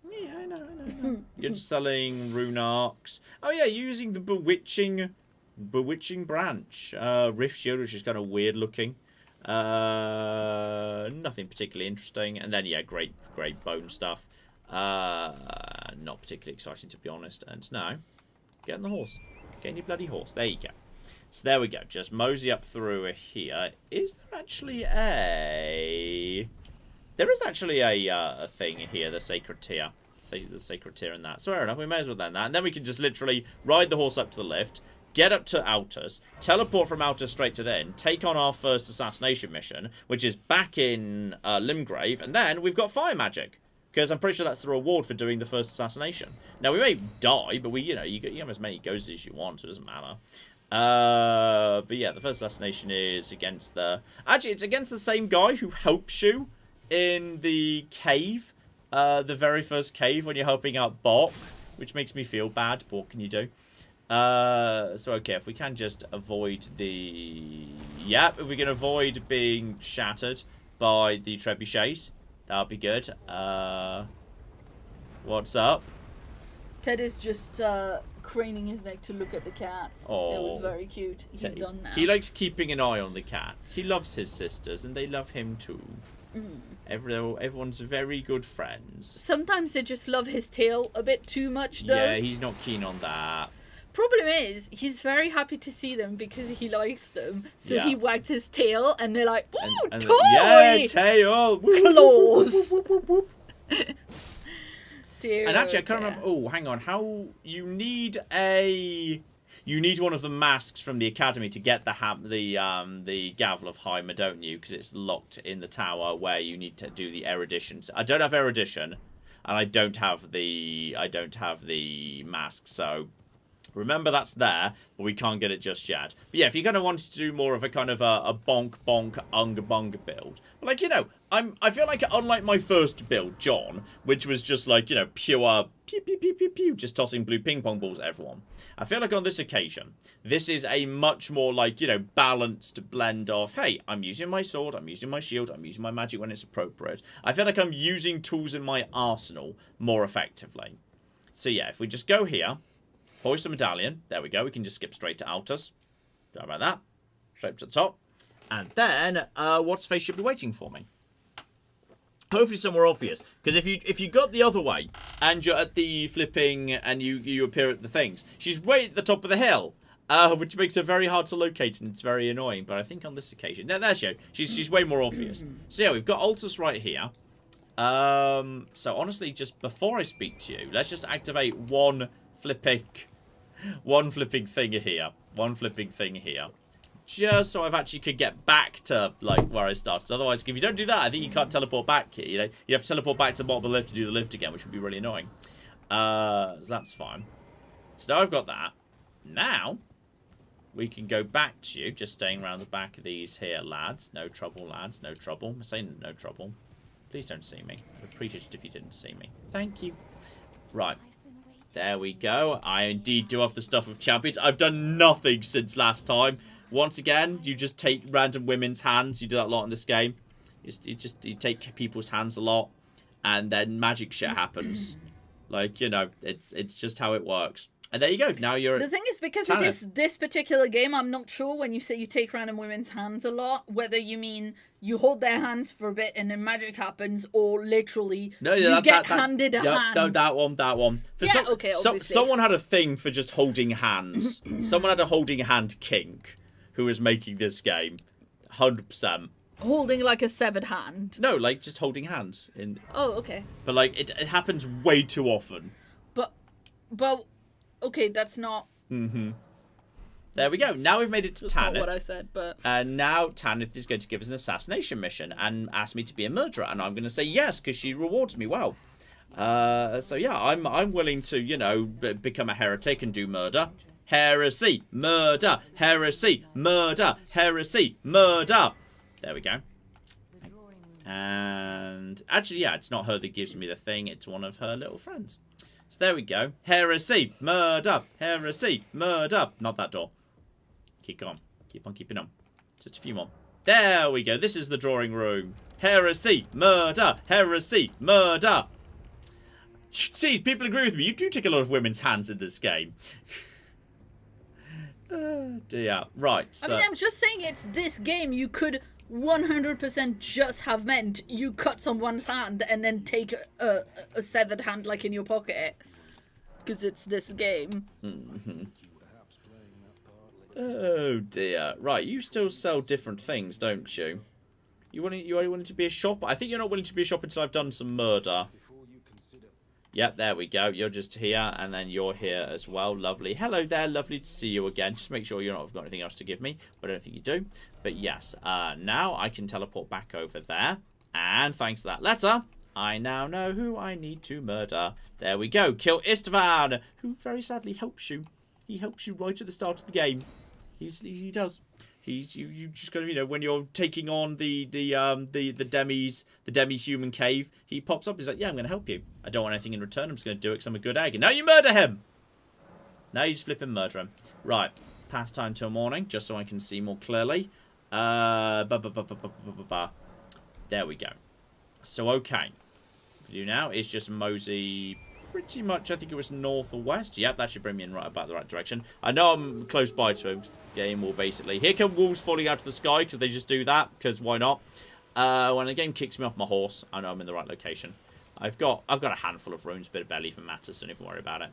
Yeah, I know. You're just selling rune arcs. Oh yeah, you're using the bewitching branch. Rift shield, which is kind of weird looking. Nothing particularly interesting. And then yeah, great bone stuff. Not particularly exciting, to be honest. And now, get on the horse. Get on your bloody horse. There you go. So there we go. Just mosey up through here. Is there actually a... There is actually a thing here, the sacred tier. The sacred tier and that. So fair enough, we may as well then that. And then we can just literally ride the horse up to the lift, get up to Altus, teleport from Altus straight to then, take on our first assassination mission, which is back in Limgrave, and then we've got fire magic. Because I'm pretty sure that's the reward for doing the first assassination. Now, we may die, but you have as many ghosts as you want, so it doesn't matter. But yeah, the first assassination is against the... Actually, it's against the same guy who helps you in the cave. The very first cave when you're helping out Bok, which makes me feel bad. But what can you do? So, okay, if we can just avoid the... Yep, if we can avoid being shattered by the trebuchets, that'll be good. What's up? Ted is just craning his neck to look at the cats. Oh. It was very cute. He's done now. He likes keeping an eye on the cats. He loves his sisters, and they love him too. Everyone's very good friends. Sometimes they just love his tail a bit too much, though. Yeah, he's not keen on that. Problem is, he's very happy to see them because he likes them. So Yeah. he wagged his tail, and they're like, "Ooh, And toy!" yeah, tail. Claws. Dear, And actually, I can't dear. remember. Oh, hang on. How you need one of the masks from the academy to get the gavel of Heimer, don't you? Because it's locked in the tower where you need to do the erudition. I don't have erudition, and I don't have the mask. So remember that's there, but we can't get it just yet. But yeah, if you're gonna want to do more of a kind of a bonk unga bunga build, like I feel like unlike my first build, John, which was just like pure pew pew pew pew pew, just tossing blue ping pong balls at everyone. I feel like on this occasion, this is a much more like balanced blend of hey, I'm using my sword, I'm using my shield, I'm using my magic when it's appropriate. I feel like I'm using tools in my arsenal more effectively. So yeah, if we just go here. Hoist the medallion. There we go. We can just skip straight to Altus. Sorry about that. Straight to the top. And then, what's face should be waiting for me? Hopefully somewhere obvious. Because if you got the other way, and you're at the flipping, and you appear at the things, she's right at the top of the hill. Which makes her very hard to locate, and it's very annoying. But I think on this occasion... There she is. She's way more obvious. So yeah, we've got Altus right here. So honestly, just before I speak to you, let's just activate one flipping thing here. One flipping thing here. Just so I've actually could get back to, like, where I started. Otherwise, if you don't do that, I think you can't teleport back here. You have to teleport back to the bottom of the lift to do the lift again, which would be really annoying. So that's fine. So now I've got that. Now, we can go back to you, just staying around the back of these here, lads. No trouble, lads. No trouble. I'm saying no trouble. Please don't see me. I'd appreciate it if you didn't see me. Thank you. Right. There we go. I indeed do have the stuff of champions. I've done nothing since last time. Once again, you just take random women's hands. You do that a lot in this game. You take people's hands a lot, and then magic shit happens. Like, it's just how it works. And there you go. Now you're... The thing is, because it is this particular game, I'm not sure when you say you take random women's hands a lot, whether you mean you hold their hands for a bit and then magic happens, or literally you get handed a hand. No, that one. Okay, obviously. Someone had a thing for just holding hands. Someone had a holding hand kink who was making this game. 100%. Holding like a severed hand. No, like just holding hands. Oh, okay. But like it happens way too often. But okay, that's not... There we go. Now we've made it to Tanith. That's not what I said, but... And now Tanith is going to give us an assassination mission and ask me to be a murderer. And I'm going to say yes, because she rewards me well. So yeah, I'm willing to, become a heretic and do murder. Heresy, murder, heresy, murder, heresy, murder. There we go. And actually, yeah, it's not her that gives me the thing. It's one of her little friends. So there we go. Heresy, murder, heresy, murder. Not that door. Keep on. Keep on keeping on. Just a few more. There we go. This is the drawing room. Heresy, murder, heresy, murder. See, people agree with me. You do take a lot of women's hands in this game. Dear. Right. So. I mean, I'm just saying it's this game. You could 100% just have meant you cut someone's hand and then take a severed hand like in your pocket. Because it's this game. Oh dear. Right, you still sell different things, don't you? You are willing to be a shop? I think you're not willing to be a shop until I've done some murder. Yep, there we go. You're just here, and then you're here as well. Lovely. Hello there. Lovely to see you again. Just make sure you're not got anything else to give me, but I don't think you do. But yes, now I can teleport back over there. And thanks to that letter, I now know who I need to murder. There we go. Kill Istvan, who very sadly helps you. He helps you right at the start of the game. He does. You just gotta, when you're taking on the demi-human cave, he pops up. He's like, yeah, I'm gonna help you. I don't want anything in return. I'm just gonna do it because I'm a good egg. And now you murder him. Now you just flip and murder him. Right, past time till morning, just so I can see more clearly. There we go. So okay, what we do now is just mosey pretty much, I think it was north or west. Yep, that should bring me in right about the right direction. I know I'm close by to him. Game wall, basically. Here come wolves falling out of the sky, because they just do that, because why not? When the game kicks me off my horse, I know I'm in the right location. I've got a handful of runes, but it barely even matters, so don't even worry about it.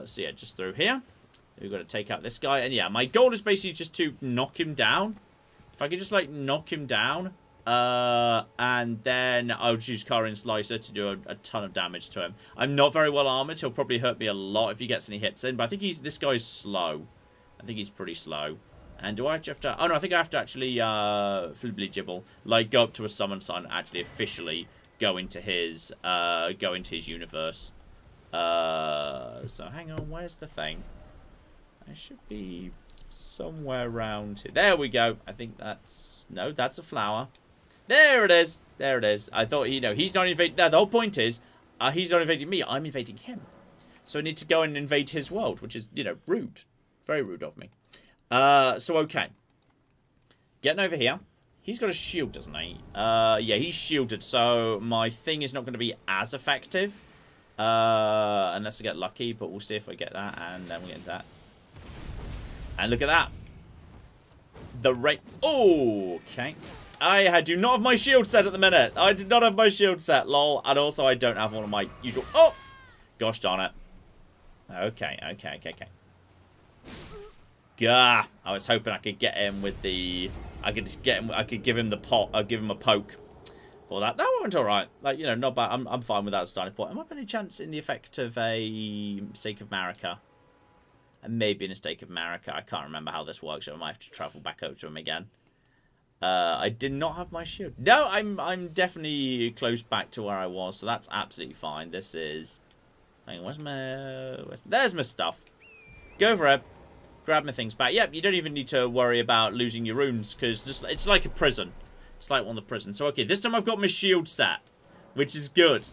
So yeah, just through here. We've got to take out this guy. And yeah, my goal is basically just to knock him down. If I could just, like, knock him down. And then I'll choose Carian Sorcerer to do a ton of damage to him. I'm not very well armored. He'll probably hurt me a lot if he gets any hits in. But I think this guy's slow. I think he's pretty slow. And do I have to... Oh, no, I think I have to actually, flibbly jibble. Like, go up to a summon sign and actually officially go into his universe. So, hang on. Where's the thing? I should be somewhere around here. There we go. I think that's... No, that's a flower. There it is. There it is. I thought, he's not invading... The whole point is, he's not invading me. I'm invading him. So I need to go and invade his world, which is, rude. Very rude of me. So, okay. Getting over here. He's got a shield, doesn't he? Yeah, he's shielded, so my thing is not going to be as effective. Unless I get lucky, but we'll see if I get that, and then we get that. And look at that. The rate... Oh, okay. I do not have my shield set at the minute. I did not have my shield set, lol. And also, I don't have one of my usual... Oh! Gosh darn it. Okay. Gah! I was hoping I could get him with the... I could just get him... I could give him the pot... I'll give him a poke for that. That went alright. Like, not bad. I'm fine with that starting point. Am I by any chance in the effect of a Stake of Marika? And maybe in a Stake of Marika. I can't remember how this works, so I might have to travel back over to him again. I did not have my shield. No, I'm definitely close back to where I was, so that's absolutely fine. This is... Hang on, there's my stuff. Go for it. Grab my things back. Yep, you don't even need to worry about losing your runes, because it's like a prison. It's like one of the prisons. So, okay, this time I've got my shield set, which is good.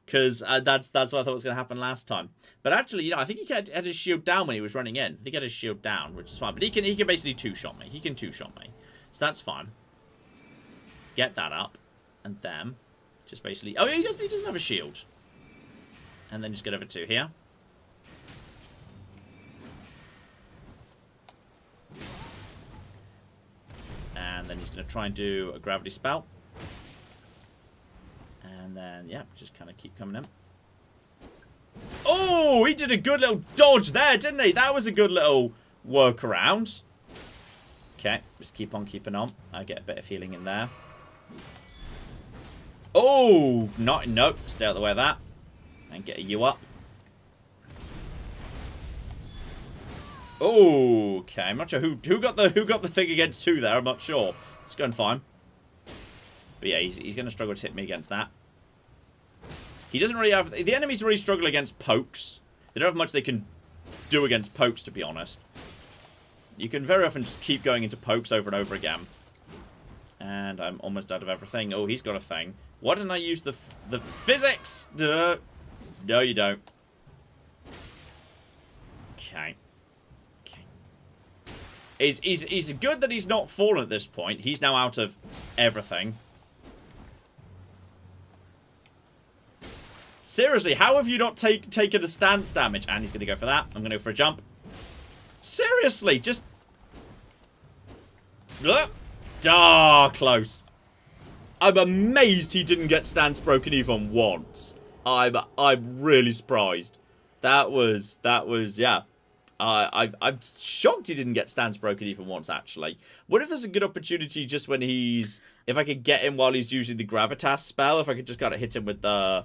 Because that's what I thought was going to happen last time. But actually, I think he had his shield down when he was running in. I think he had his shield down, which is fine. But he can basically two-shot me. He can two-shot me. So that's fine. Get that up. And then just basically... Oh, yeah, he doesn't have a shield. And then just get over to here. And then he's going to try and do a gravity spell. And then, yeah, just kind of keep coming in. Oh, he did a good little dodge there, didn't he? That was a good little workaround. Okay, just keep on keeping on. I get a bit of healing in there. Oh, nope. Stay out of the way of that. And get you up. Oh, okay. I'm not sure who got the thing against who there. I'm not sure. It's going fine. But yeah, he's going to struggle to hit me against that. He doesn't really have... The enemies really struggle against pokes. They don't have much they can do against pokes, to be honest. You can very often just keep going into pokes over and over again. And I'm almost out of everything. Oh, he's got a thing. Why didn't I use the physics? Duh. No, you don't. Okay. He's good that he's not fallen at this point. He's now out of everything. Seriously, how have you not taken a stance damage? And he's going to go for that. I'm going to go for a jump. Seriously, just... Close. I'm amazed he didn't get stance broken even once. I'm really surprised. That was, yeah. I'm shocked he didn't get stance broken even once, actually. What if there's a good opportunity just when he's... If I could get him while he's using the Gravitas spell, if I could just kind of hit him with the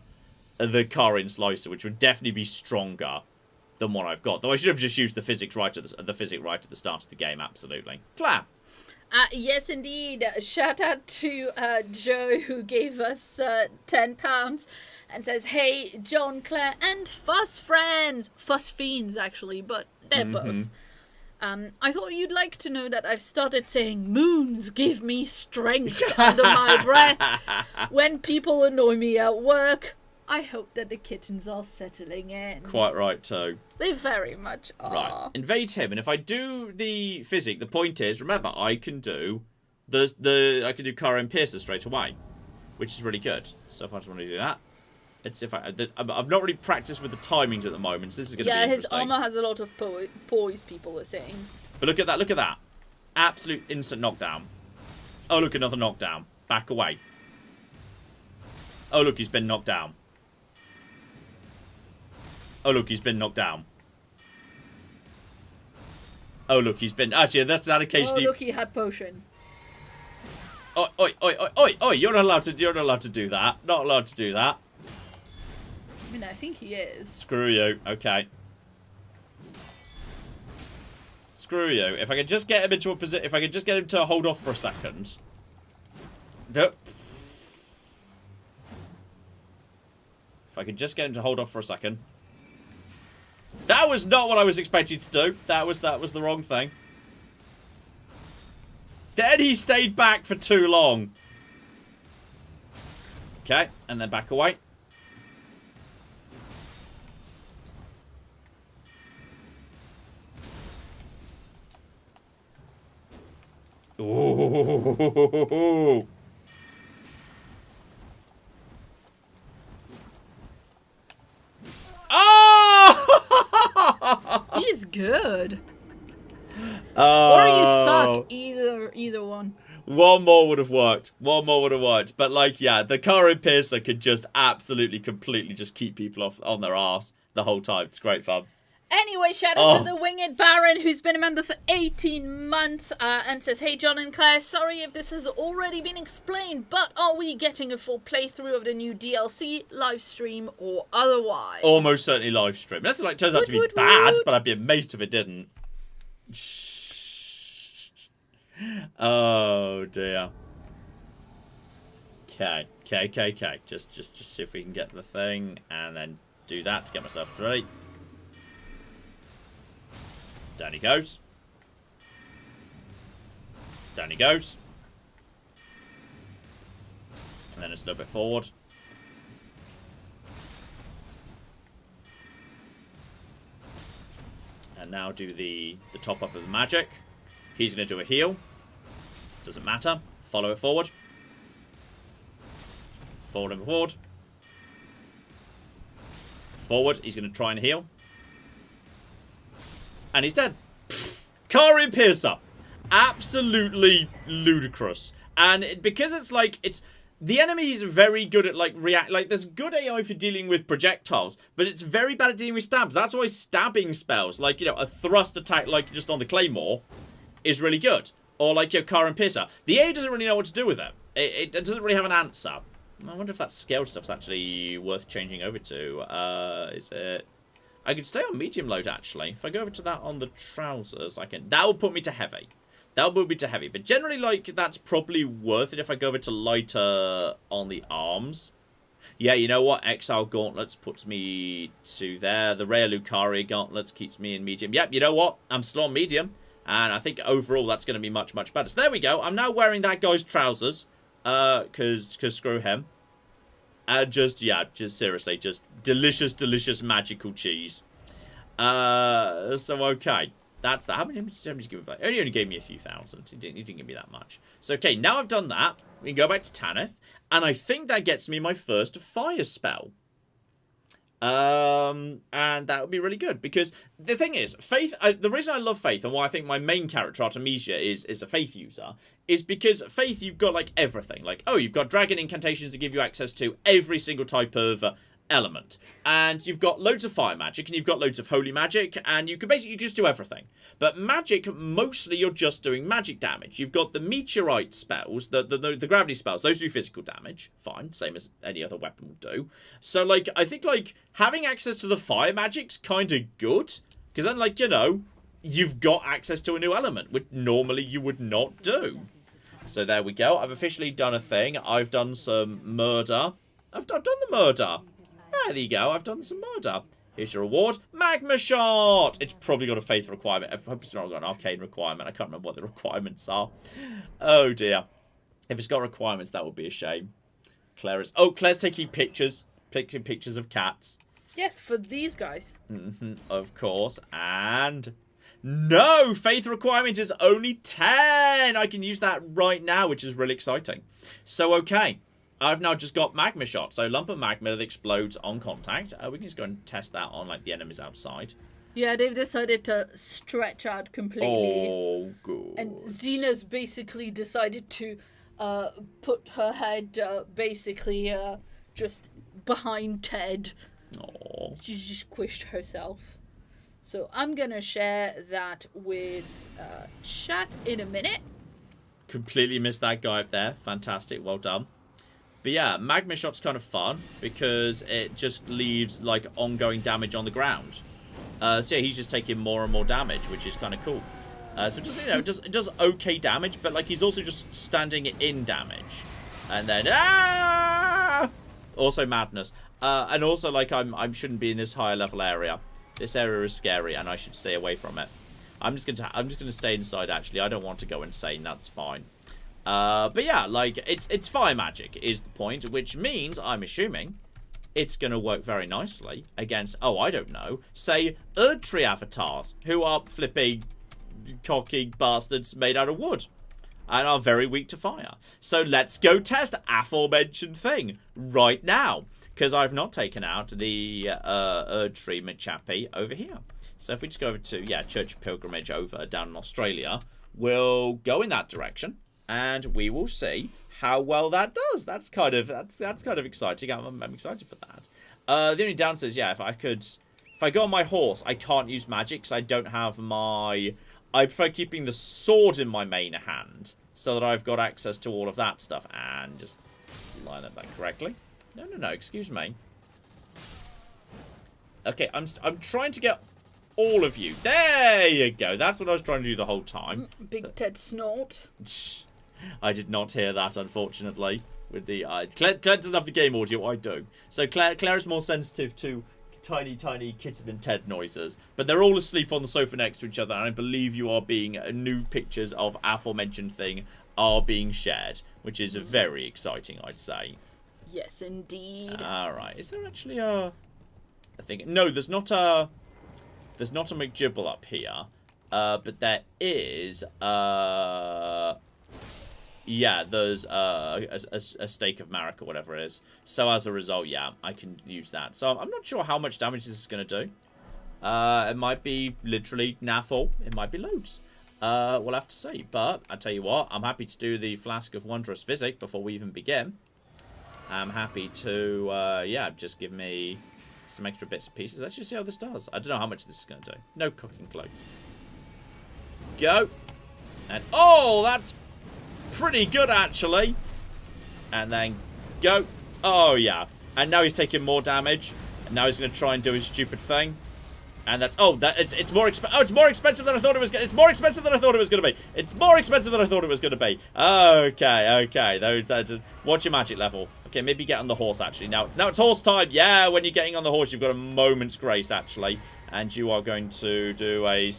Carian Sorcerer, which would definitely be stronger than what I've got. Though I should have just used the physics right at the start of the game, absolutely. Claire. Yes, indeed. Shout out to Joe, who gave us £10 and says, "Hey, John, Claire, and Fuss Friends." Fuss Fiends, actually, but they're both. I thought you'd like to know that I've started saying "moons give me strength" under my breath when people annoy me at work. I hope that the kittens are settling in. Quite right, too. They very much are. Right, invade him, and if I do the physic, the point is, remember, I can do I can do Carian Piercer straight away, which is really good. So if I just want to do that, Let's see if I've not really practiced with the timings at the moment, so this is going to be Yeah, his interesting. armor has a lot of poise, people are saying. But look at that, look at that. Absolute instant knockdown. Oh, look, another knockdown. Back away. Oh, look, he's been knocked down. Oh, look, he's been knocked down. Oh, look, he's been... Actually, that's that occasionally... Oh, look, he had potion. Oi, oi, oi, oi, oi, oi, you're not allowed to do that. Not allowed to do that. I mean, I think he is. Screw you. Okay. Screw you. If I could just get him into a position... If I could just get him to hold off for a second. Nope. If I could just get him to hold off for a second. That was not what I was expecting to do. That was the wrong thing. Then he stayed back for too long. Okay, and then back away. Ooh. Oh! He's good. Oh. Or you suck. Either one. One more would have worked. One more would have worked. But, like, yeah, the Carian Piercer could just absolutely, completely just keep people off on their arse the whole time. It's great fun. Anyway, shout out to the Winged Baron, who's been a member for 18 months, and says, "Hey, John and Claire, sorry if this has already been explained, but are we getting a full playthrough of the new DLC, live stream, or otherwise?" Almost certainly live stream. That's like turns out to be bad, but I'd be amazed if it didn't. Oh dear. Okay. Just see if we can get the thing, and then do that to get myself ready. Down he goes. Down he goes. And then it's a little bit forward. And now do the top up of the magic. He's going to do a heal. Doesn't matter. Follow it forward. Forward and forward. Forward. He's going to try and heal. And he's dead. Carian Piercer. Absolutely ludicrous. And because it's like, the enemy's very good at like there's good AI for dealing with projectiles, but it's very bad at dealing with stabs. That's why stabbing spells, like, you know, a thrust attack like just on the Claymore is really good. Or like your Carian Piercer. The AI doesn't really know what to do with it. It doesn't really have an answer. I wonder if that scale stuff's actually worth changing over to. Is it... I could stay on medium load, actually. If I go over to that on the trousers, I can... That will put me to heavy. That will put me to heavy. But generally, like, that's probably worth it if I go over to lighter on the arms. Yeah, you know what? Exile Gauntlets puts me to there. The Rare Lucaria Gauntlets keeps me in medium. Yep, you know what? I'm still on medium. And I think overall that's going to be much, much better. So there we go. I'm now wearing that guy's trousers. Because screw him. And just seriously, just delicious, delicious magical cheese. So okay. That's that. How many did you give me back? He only gave me a few thousand. He didn't give me that much. So okay, now I've done that. We can go back to Tanith. And I think that gets me my first fire spell. And that would be really good. Because the thing is, Faith, the reason I love Faith and why I think my main character, Artemisia, is a Faith user, is because Faith, you've got like everything. Like, oh, you've got dragon incantations that give you access to every single type of element. And you've got loads of fire magic, and you've got loads of holy magic, and you can basically just do everything. But magic, mostly you're just doing magic damage. You've got the meteorite spells, the gravity spells, those do physical damage. Fine, same as any other weapon will do. So, like, I think, like, having access to the fire magic's kind of good. Because then, like, you know, you've got access to a new element, which normally you would not do. So there we go. I've officially done a thing. I've done some murder. I've done the murder. There you go. I've done some murder. Here's your reward. Magma Shot! It's probably got a faith requirement. I hope it's not got an arcane requirement. I can't remember what the requirements are. Oh, dear. If it's got requirements, that would be a shame. Claire's taking pictures. Taking pictures of cats. Yes, for these guys. Of course. And... no! Faith requirement is only 10! I can use that right now, which is really exciting. So, okay. I've now just got magma shot. So lump of magma that explodes on contact. We can just go and test that on like the enemies outside. Yeah, they've decided to stretch out completely. Oh, good. And Xena's basically decided to put her head basically just behind Ted. Oh. She's just squished herself. So I'm gonna share that with chat in a minute. Completely missed that guy up there. Fantastic, well done. But yeah, magma shot's kind of fun because it just leaves like ongoing damage on the ground. So yeah, he's just taking more and more damage, which is kind of cool. So just, you know, it does okay damage, but like he's also just standing in damage. And then also madness. And also like I shouldn't be in this higher level area. This area is scary and I should stay away from it. I'm just gonna stay inside actually. I don't want to go insane, that's fine. But yeah, like it's fire magic is the point, which means I'm assuming it's going to work very nicely against, oh, I don't know, say, Erdtree avatars, who are flippy, cocky bastards made out of wood, and are very weak to fire. So let's go test aforementioned thing right now, because I've not taken out the Erdtree chappie over here. So if we just go over to, yeah, Church Pilgrimage over down in Australia, we'll go in that direction, and we will see how well that does. That's kind of exciting. I'm excited for that. The only downside is, yeah, if I go on my horse, I can't use magic because I don't have my. I prefer keeping the sword in my main hand so that I've got access to all of that stuff and just line up that correctly. No. Excuse me. Okay, I'm trying to get all of you. There you go. That's what I was trying to do the whole time. Big Ted snort. I did not hear that, unfortunately. With the Claire doesn't have the game audio, I do. So Claire is more sensitive to tiny kitten and Ted noises. But they're all asleep on the sofa next to each other, and I believe you are being new pictures of aforementioned thing are being shared, which is very exciting, I'd say. Yes, indeed. All right, is there actually a thing? No, there's not a McGibble up here, but there is yeah, there's a stake of Marek or whatever it is. So as a result, yeah, I can use that. So I'm not sure how much damage this is going to do. It might be literally naffle. It might be loads. We'll have to see. But I tell you what, I'm happy to do the Flask of Wondrous Physic before we even begin. I'm happy to, yeah, just give me some extra bits and pieces. Let's just see how this does. I don't know how much this is going to do. No cooking clue. Go. And, oh, that's pretty good, actually. And then go. Oh, yeah. And now he's taking more damage. And now he's going to try and do his stupid thing. And that's... Oh, it's more expensive. Oh, it's more expensive than I thought it was going to be. It's more expensive than I thought it was going to be. It's more expensive than I thought it was going to be. Okay. Watch your magic level. Okay, maybe get on the horse, actually. Now it's horse time. Yeah, when you're getting on the horse, you've got a moment's grace, actually. And you are going to do a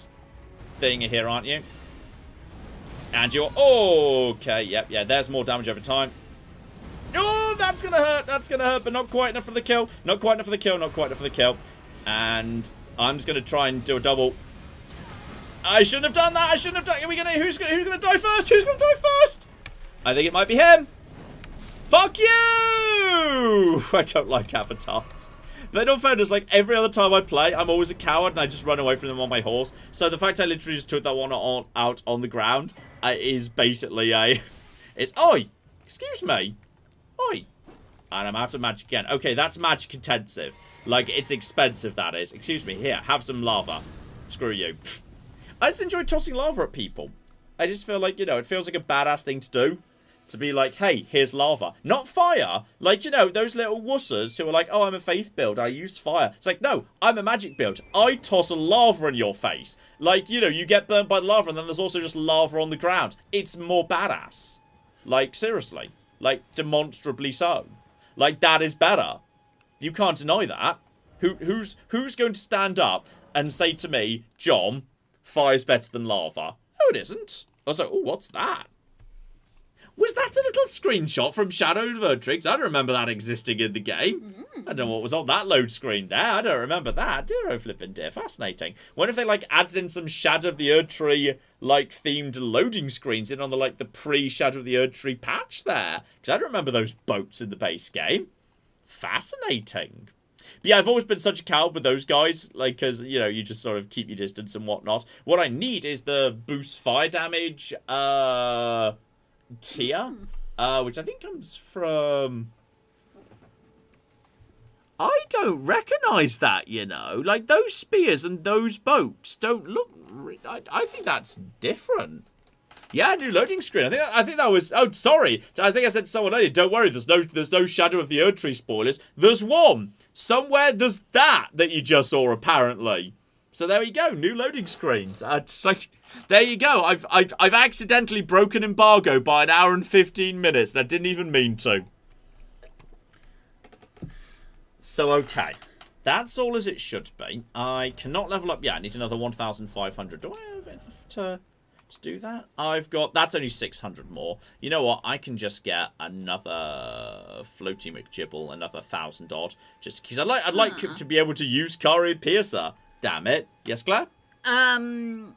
thing here, aren't you? And you're... Okay, yep, yeah, there's more damage over time. Oh, that's going to hurt. That's going to hurt, but not quite enough for the kill. Not quite enough for the kill. Not quite enough for the kill. And I'm just going to try and do a double. I shouldn't have done that. I shouldn't have done... Who's going to die first? Who's going to die first? I think it might be him. Fuck you! I don't like avatars. But in all fairness, like, every other time I play, I'm always a coward and I just run away from them on my horse. So the fact I literally just took that one out on the ground is basically a... It's... Oi! Excuse me. Oi! And I'm out of magic again. Okay, that's magic intensive. Like, it's expensive, that is. Excuse me. Here, have some lava. Screw you. Pfft. I just enjoy tossing lava at people. I just feel like, you know, it feels like a badass thing to do. To be like, hey, here's lava. Not fire. Like, you know, those little wussers who are like, oh, I'm a faith build. I use fire. It's like, no, I'm a magic build. I toss a lava in your face. Like, you know, you get burnt by the lava and then there's also just lava on the ground. It's more badass. Like, seriously. Like, demonstrably so. Like, that is better. You can't deny that. Who's going to stand up and say to me, John, fire's better than lava? No, it isn't. Also, oh, what's that? Was that a little screenshot from Shadow of Erdtree? I don't remember that existing in the game. I don't know what was on that load screen there. I don't remember that. Dear flippin' dear. Fascinating. Wonder if they, like, added in some Shadow of the Erdtree, like, themed loading screens in on the, like, the pre-Shadow of the Erdtree patch there. Because I don't remember those boats in the base game. Fascinating. But yeah, I've always been such a coward with those guys, like, because, you know, you just sort of keep your distance and whatnot. What I need is the boost fire damage, tier, which I think comes from... I don't recognise that, you know. Like, those spears and those boats don't look... I think that's different. Yeah, new loading screen. I think that was... Oh, sorry. I think I said to someone earlier, don't worry, there's no Shadow of the Erdtree spoilers. There's one. Somewhere there's that you just saw, apparently. So there we go, new loading screens. Just like, there you go. I've accidentally broken embargo by an hour and 15 minutes, and I didn't even mean to. So, okay. That's all as it should be. I cannot level up yet. I need another 1,500. Do I have enough to do that? I've got... That's only 600 more. You know what? I can just get another floaty McGibble, another 1,000 odd. Just because I'd like to be able to use Carian Piercer. Damn it. Yes, Claire? The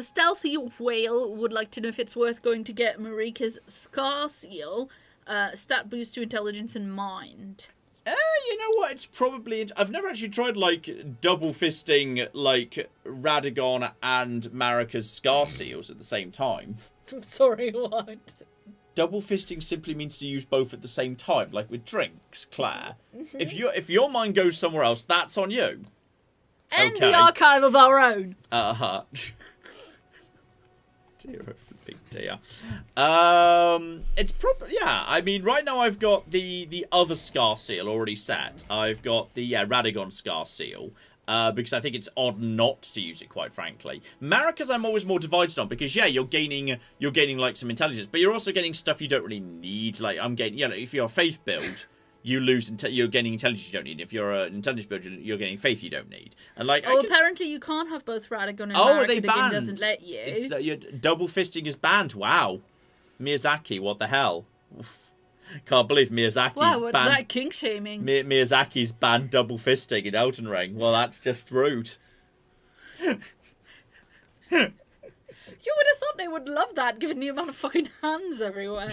stealthy whale would like to know if it's worth going to get Marika's Scar Seal, stat boost to intelligence and mind. You know what? It's probably... I've never actually tried, like, double fisting, like, Radagon and Marika's Scar Seals at the same time. Sorry, what? Double fisting simply means to use both at the same time, like with drinks, Claire. If your mind goes somewhere else, that's on you. And okay. The archive of our own. Dear, big dear. It's probably... Yeah, I mean, right now I've got the other Scar Seal already set. I've got the, Radagon Scar Seal. Because I think it's odd not to use it, quite frankly. Marika's I'm always more divided on, because, yeah, you're gaining, like, some intelligence, but you're also getting stuff you don't really need. Like, I'm getting, you know, if you're a faith build, you're gaining intelligence you don't need. If you're an intelligence build, you're getting faith you don't need. And, like... apparently you can't have both Radagon and Marika. The game doesn't let you. It's, double fisting is banned. Wow. Miyazaki, what the hell? Can't believe Miyazaki's banned... that kink shaming. Miyazaki's banned double fisting in Elden Ring. Well, that's just rude. You would have thought they would love that, given the amount of fucking hands everywhere.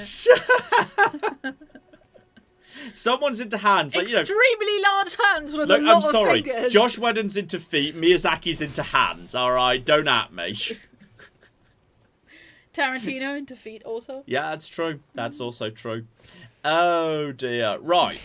Someone's into hands. Like, extremely large hands with a lot of fingers. Josh Whedon's into feet. Miyazaki's into hands. All right, don't at me. Tarantino into feet also. Yeah, that's true. That's also true. Oh dear. Right.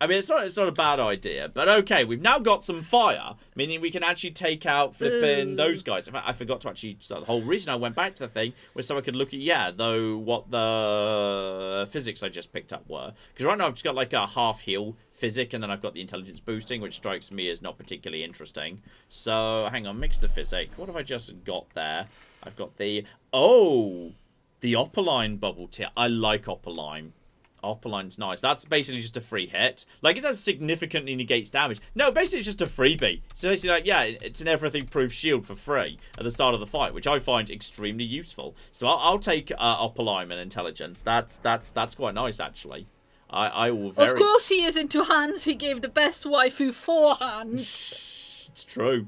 I mean, it's not a bad idea, but okay, we've now got some fire, meaning we can actually take out flipping those guys. In fact, I forgot to actually... So the whole reason I went back to the thing was so I could look at, what the physics I just picked up were. Because right now I've just got like a half heal physic, and then I've got the intelligence boosting, which strikes me as not particularly interesting. So, hang on, mix the physic. What have I just got there? I've got the... Oh! The Opaline bubble tier. I like Opaline. Opaline's nice. That's basically just a free hit. Like, it does significantly negates damage. No, basically it's just a freebie. So basically, like, yeah, it's an everything-proof shield for free at the start of the fight, which I find extremely useful. So I'll take Opaline and Intelligence. That's quite nice, actually. I will very... Of course he is into hands. He gave the best waifu 4 hands. It's true.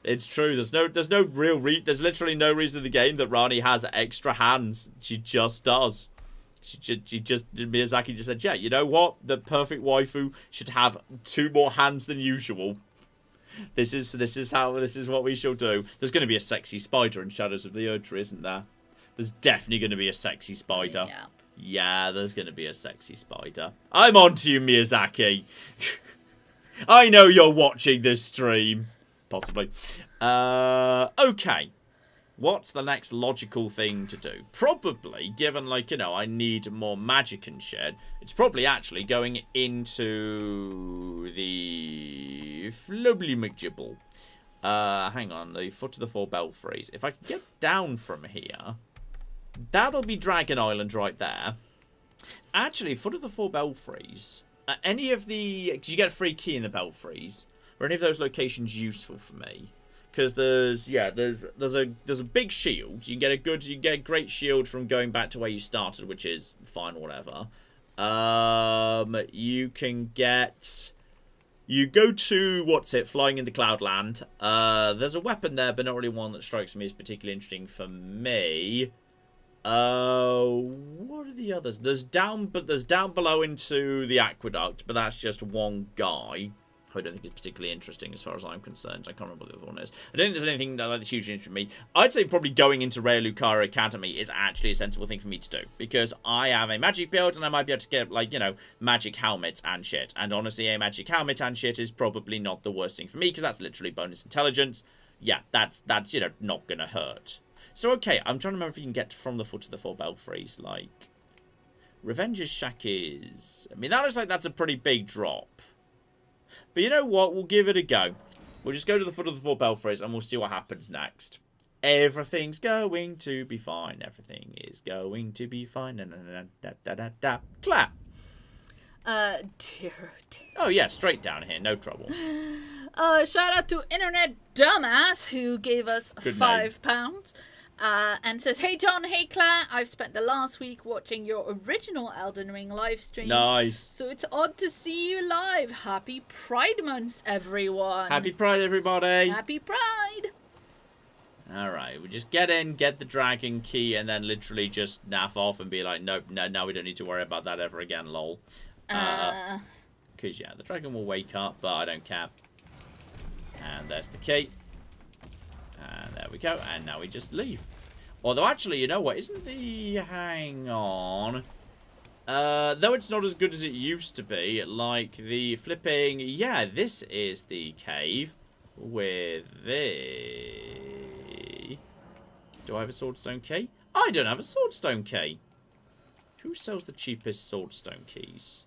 It's true. There's no real there's literally no reason in the game that Rani has extra hands. She just does. Miyazaki just said, yeah, you know what? The perfect waifu should have 2 more hands than usual. This is what we shall do. There's going to be a sexy spider in Shadows of the Erdtree, isn't there? There's definitely going to be a sexy spider. Yeah, there's going to be a sexy spider. I'm on to you, Miyazaki. I know you're watching this stream. Possibly. Okay. What's the next logical thing to do? Probably, given, like, you know, I need more magic and shit, it's probably actually going into the Flobly McGibble. Hang on, the Foot of the 4 Belfries. If I can get down from here, that'll be Dragon Island right there. Actually, Foot of the 4 Belfries, any of the... Because you get a free key in the Belfries. Are any of those locations useful for me? Because there's a big shield. You can get a great shield from going back to where you started, which is fine, whatever. You can get. You go to, Flying in the Cloudland. There's a weapon there, but not really one that strikes me as particularly interesting for me. What are the others? There's down below into the aqueduct, but that's just one guy. I don't think it's particularly interesting as far as I'm concerned. I can't remember what the other one is. I don't think there's anything that's hugely interesting to me. I'd say probably going into Raya Lucaria Academy is actually a sensible thing for me to do. Because I have a magic build and I might be able to get, like, you know, magic helmets and shit. And honestly, a magic helmet and shit is probably not the worst thing for me because that's literally bonus intelligence. Yeah, that's you know, not going to hurt. So, okay, I'm trying to remember if you can get from the foot of the four belfries. Like, Revenge's Shack is... I mean, that looks like that's a pretty big drop. But you know what? We'll give it a go. We'll just go to the foot of the four belfries and we'll see what happens next. Everything's going to be fine. Everything is going to be fine. Clap. Dear. Oh, yeah, straight down here. No trouble. Shout out to Internet Dumbass who gave us £5. And says, hey John, hey Claire, I've spent the last week watching your original Elden Ring live streams. Nice. So it's odd to see you live. Happy Pride Month, everyone. Happy Pride, everybody. Happy Pride. Alright, we just get in, get the dragon key, and then literally just naff off and be like, nope, no, we don't need to worry about that ever again, lol. Because, yeah, the dragon will wake up, but I don't care. And there's the key. And there we go. And now we just leave. Although, actually, you know what? Isn't the... Hang on. Though it's not as good as it used to be, like the flipping... Yeah, this is the cave with the... Do I have a swordstone key? I don't have a swordstone key. Who sells the cheapest swordstone keys?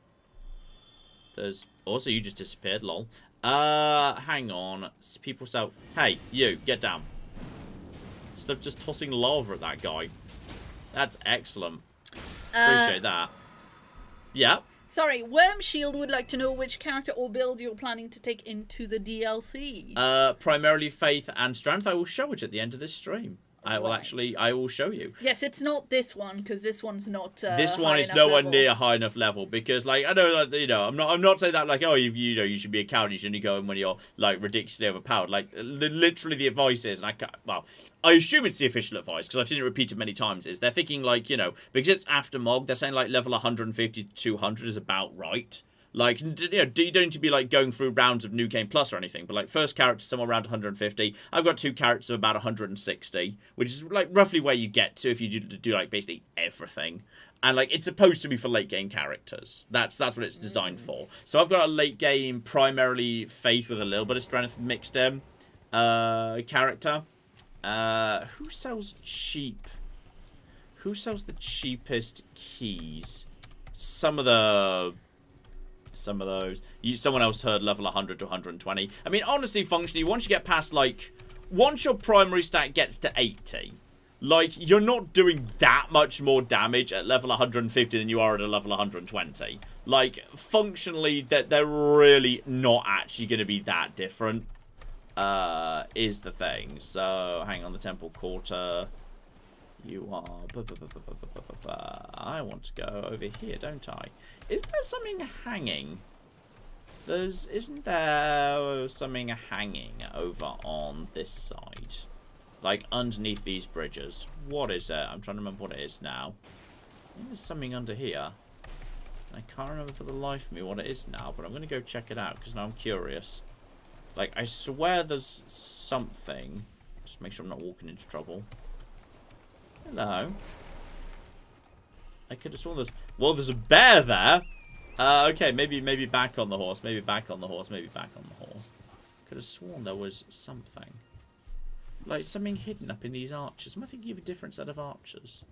There's... Also, you just disappeared, lol. Hang on. People sell... Hey, you, get down. Instead of just tossing lava at that guy. That's excellent. Appreciate that. Yeah. Sorry, Worm Shield would like to know which character or build you're planning to take into the DLC. Primarily Faith and Strength. I will show it at the end of this stream. I will show you. Yes, it's not this one because this one's not. This one is nowhere near a high enough level because, like, I know, you know, I'm not saying that like, oh, you know, you should be a coward. You should only go in when you're like ridiculously overpowered. Like, literally, the advice is, and I can't, well, I assume it's the official advice because I've seen it repeated many times. Is they're thinking like, you know, because it's after Mog, they're saying like level 150 to 200 is about right. Like, you know, you don't need to be, like, going through rounds of New Game Plus or anything, but, like, first character somewhere around 150. I've got two characters of about 160, which is, like, roughly where you get to if you do like, basically everything. And, like, it's supposed to be for late-game characters. That's what it's designed for. So I've got a late-game, primarily Faith with a little bit of Strength mixed in character. Who sells cheap? Who sells the cheapest keys? Some of those. Someone else heard level 100 to 120. I mean, honestly, functionally, once you get past, like... Once your primary stat gets to 80, like, you're not doing that much more damage at level 150 than you are at a level 120. Like, functionally, they're really not actually going to be that different, is the thing. So, hang on, the Temple Quarter... You are... I want to go over here, don't I? Isn't there something hanging? Isn't there something hanging over on this side? Like, underneath these bridges. What is it? I'm trying to remember what it is now. I think there's something under here. I can't remember for the life of me what it is now, but I'm going to go check it out, because now I'm curious. Like, I swear there's something. Just make sure I'm not walking into trouble. Hello. I could have sworn there's... Well, there's a bear there. Okay, maybe back on the horse. Maybe back on the horse. Maybe back on the horse. Could have sworn there was something. Like, something hidden up in these arches. Am I thinking of a different set of archers?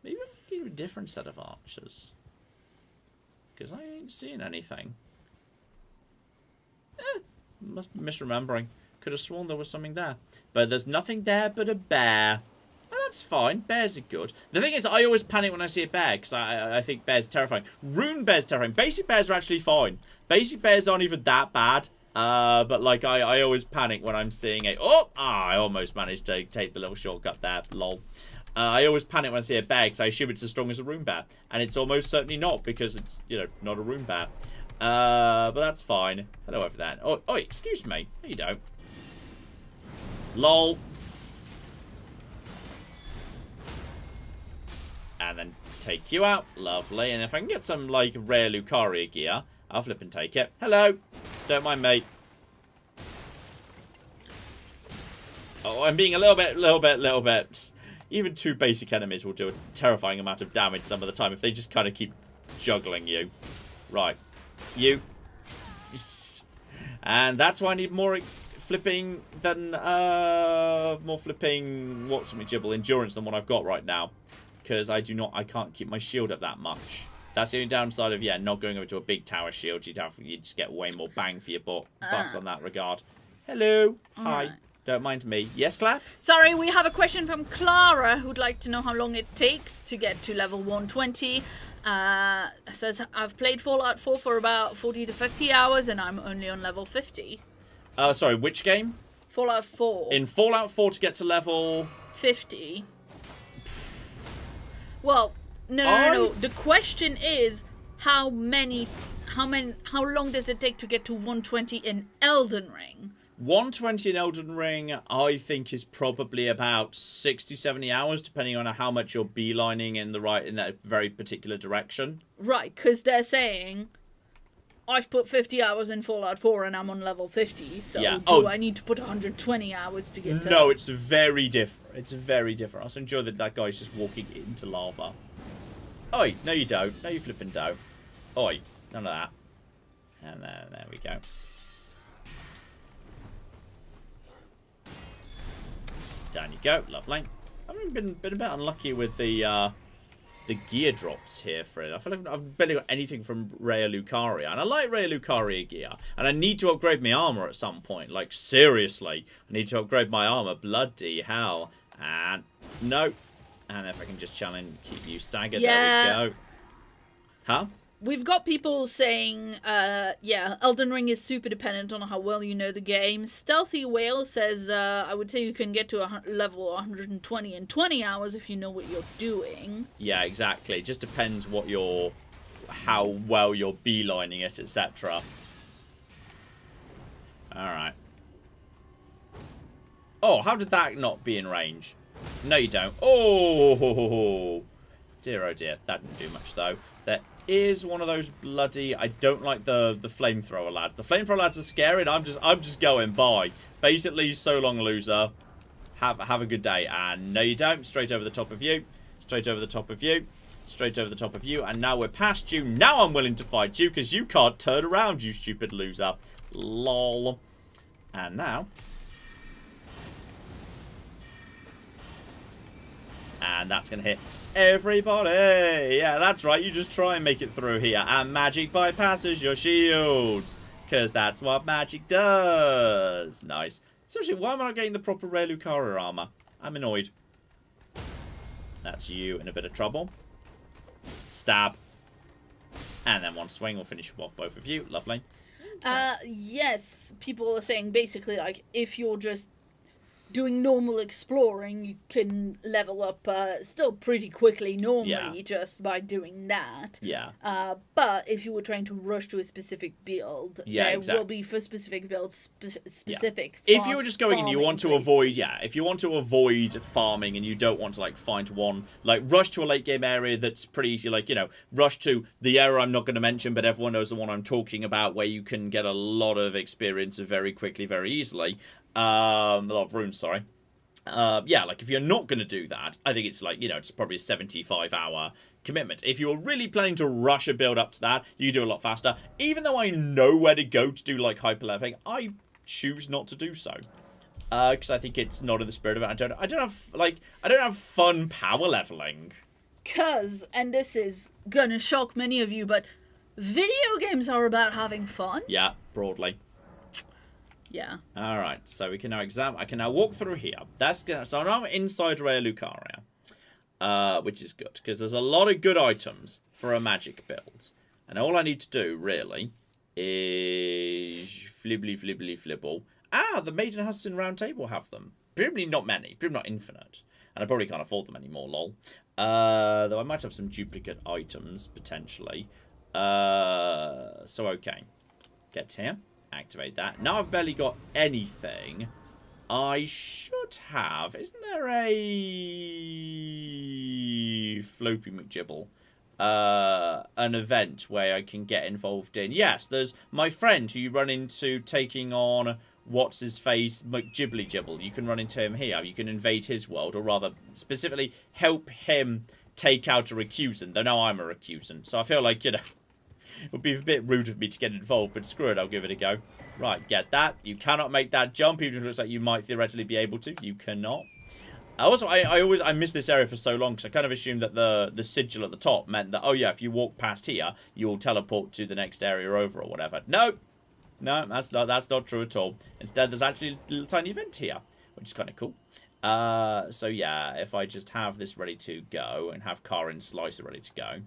Maybe I'm thinking of a different set of archers. Because I ain't seeing anything. Must be misremembering. Could have sworn there was something there. But there's nothing there but a bear. That's fine. Bears are good. The thing is, I always panic when I see a bear because I think bears are terrifying. Rune bears are terrifying. Basic bears are actually fine. Basic bears aren't even that bad. But like I always panic when I'm seeing a I almost managed to take the little shortcut there. Lol. I always panic when I see a bear because I assume it's as strong as a room bear, and it's almost certainly not because it's not a room bear. But that's fine. Hello over there. Oh, excuse me. No, you don't. Lol. And then take you out. Lovely. And if I can get some like rare Lucaria gear, I'll flip and take it. Hello. Don't mind me. Oh, I'm being a little bit. Even 2 basic enemies will do a terrifying amount of damage some of the time if they just kind of keep juggling you. Right. You. And that's why I need more flipping than, more flipping, whatchamajibble, endurance than what I've got right now. Because I can't keep my shield up that much. That's the only downside of, not going over to a big tower shield. You just get way more bang for your buck on that regard. Hello. Hi. Right. Don't mind me. Yes, Claire? Sorry, we have a question from Clara who'd like to know how long it takes to get to level 120. Says, I've played Fallout 4 for about 40 to 50 hours and I'm only on level 50. Sorry, which game? Fallout 4. In Fallout 4 to get to level 50. Well, no. The question is how long does it take to get to 120 in Elden Ring? 120 in Elden Ring, I think, is probably about 60, 70 hours, depending on how much you're beelining in that very particular direction. Right, because they're saying, I've put 50 hours in Fallout 4 and I'm on level 50, so do I need to put 120 hours to get to... No, it's very different. It's very different. I also enjoy that guy's just walking into lava. Oi, no you don't. No you flipping don't. Oi, none of that. And there we go. Down you go, lovely. I've been a bit unlucky with the gear drops here for it. I feel like I've barely got anything from Rare Lucaria, and I like Rare Lucaria gear, and I need to upgrade my armor at some point. Like seriously, I need to upgrade my armor. Bloody hell! And no, and if I can just challenge, keep you staggered. There we go. Huh? We've got people saying, Elden Ring is super dependent on how well you know the game. Stealthy Whale says, I would say you can get to a level 120 in 20 hours if you know what you're doing. Yeah, exactly. It just depends how well you're beelining it, etc. Alright. Oh, how did that not be in range? No, you don't. Oh, dear, oh dear. That didn't do much, though. There is one of those bloody... I don't like the flamethrower lads. The flamethrower lads are scary, and I'm just going by. Basically, so long, loser. Have a good day. And no, you don't. Straight over the top of you. Straight over the top of you. Straight over the top of you. And now we're past you. Now I'm willing to fight you, because you can't turn around, you stupid loser. Lol. And now... And that's going to hit everybody. Yeah, that's right. You just try and make it through here. And magic bypasses your shields. Because that's what magic does. Nice. Seriously, why am I not getting the proper Rare Lucaria armor? I'm annoyed. That's you in a bit of trouble. Stab. And then one swing will finish off both of you. Lovely. Yes, people are saying basically, like, if you're just doing normal exploring, you can level up still pretty quickly normally just by doing that. Yeah. But if you were trying to rush to a specific build, there will be for specific builds specific. If you were just going and you want to avoid, places. if you want to avoid farming and you don't want to like find one, like rush to a late game area that's pretty easy, like, you know, rush to the area I'm not going to mention, but everyone knows the one I'm talking about, where you can get a lot of experience very quickly, very easily. A lot of runes, sorry. Like if you're not going to do that, I think it's like, you know, it's probably a 75-hour commitment. If you're really planning to rush a build up to that, you do a lot faster. Even though I know where to go to do like hyper leveling, I choose not to do so. Because I think it's not in the spirit of it. I don't have fun power leveling. And this is gonna shock many of you, but video games are about having fun. Yeah, broadly. Yeah. All right, so we can now examine. I can now walk through here. So now I'm inside Rare Lucaria, which is good because there's a lot of good items for a magic build, and all I need to do really is flibbly flibbly flibble. Ah, the Maiden Huston Round Table have them. Presumably not many. Presumably not infinite. And I probably can't afford them anymore, lol. Though I might have some duplicate items, potentially. So, okay. Get here. Activate that. Now I've barely got anything. I should have... Isn't there a... Floppy McGibble? An event where I can get involved in. Yes, there's my friend who you run into taking on what's his face McGibbly Gibble. You can run into him here. You can invade his world, or rather specifically help him take out a recusant. Though now I'm a recusant, so I feel like, you know, it would be a bit rude of me to get involved, but screw it, I'll give it a go. Right, get that. You cannot make that jump, even if it looks like you might theoretically be able to. You cannot. Also, I missed this area for so long because I kind of assumed that the sigil at the top meant that, oh yeah, if you walk past here, you'll teleport to the next area over or whatever. No, that's not true at all. Instead, there's actually a little tiny event here, which is kind of cool. So yeah, if I just have this ready to go and have Carian Sorcerer ready to go.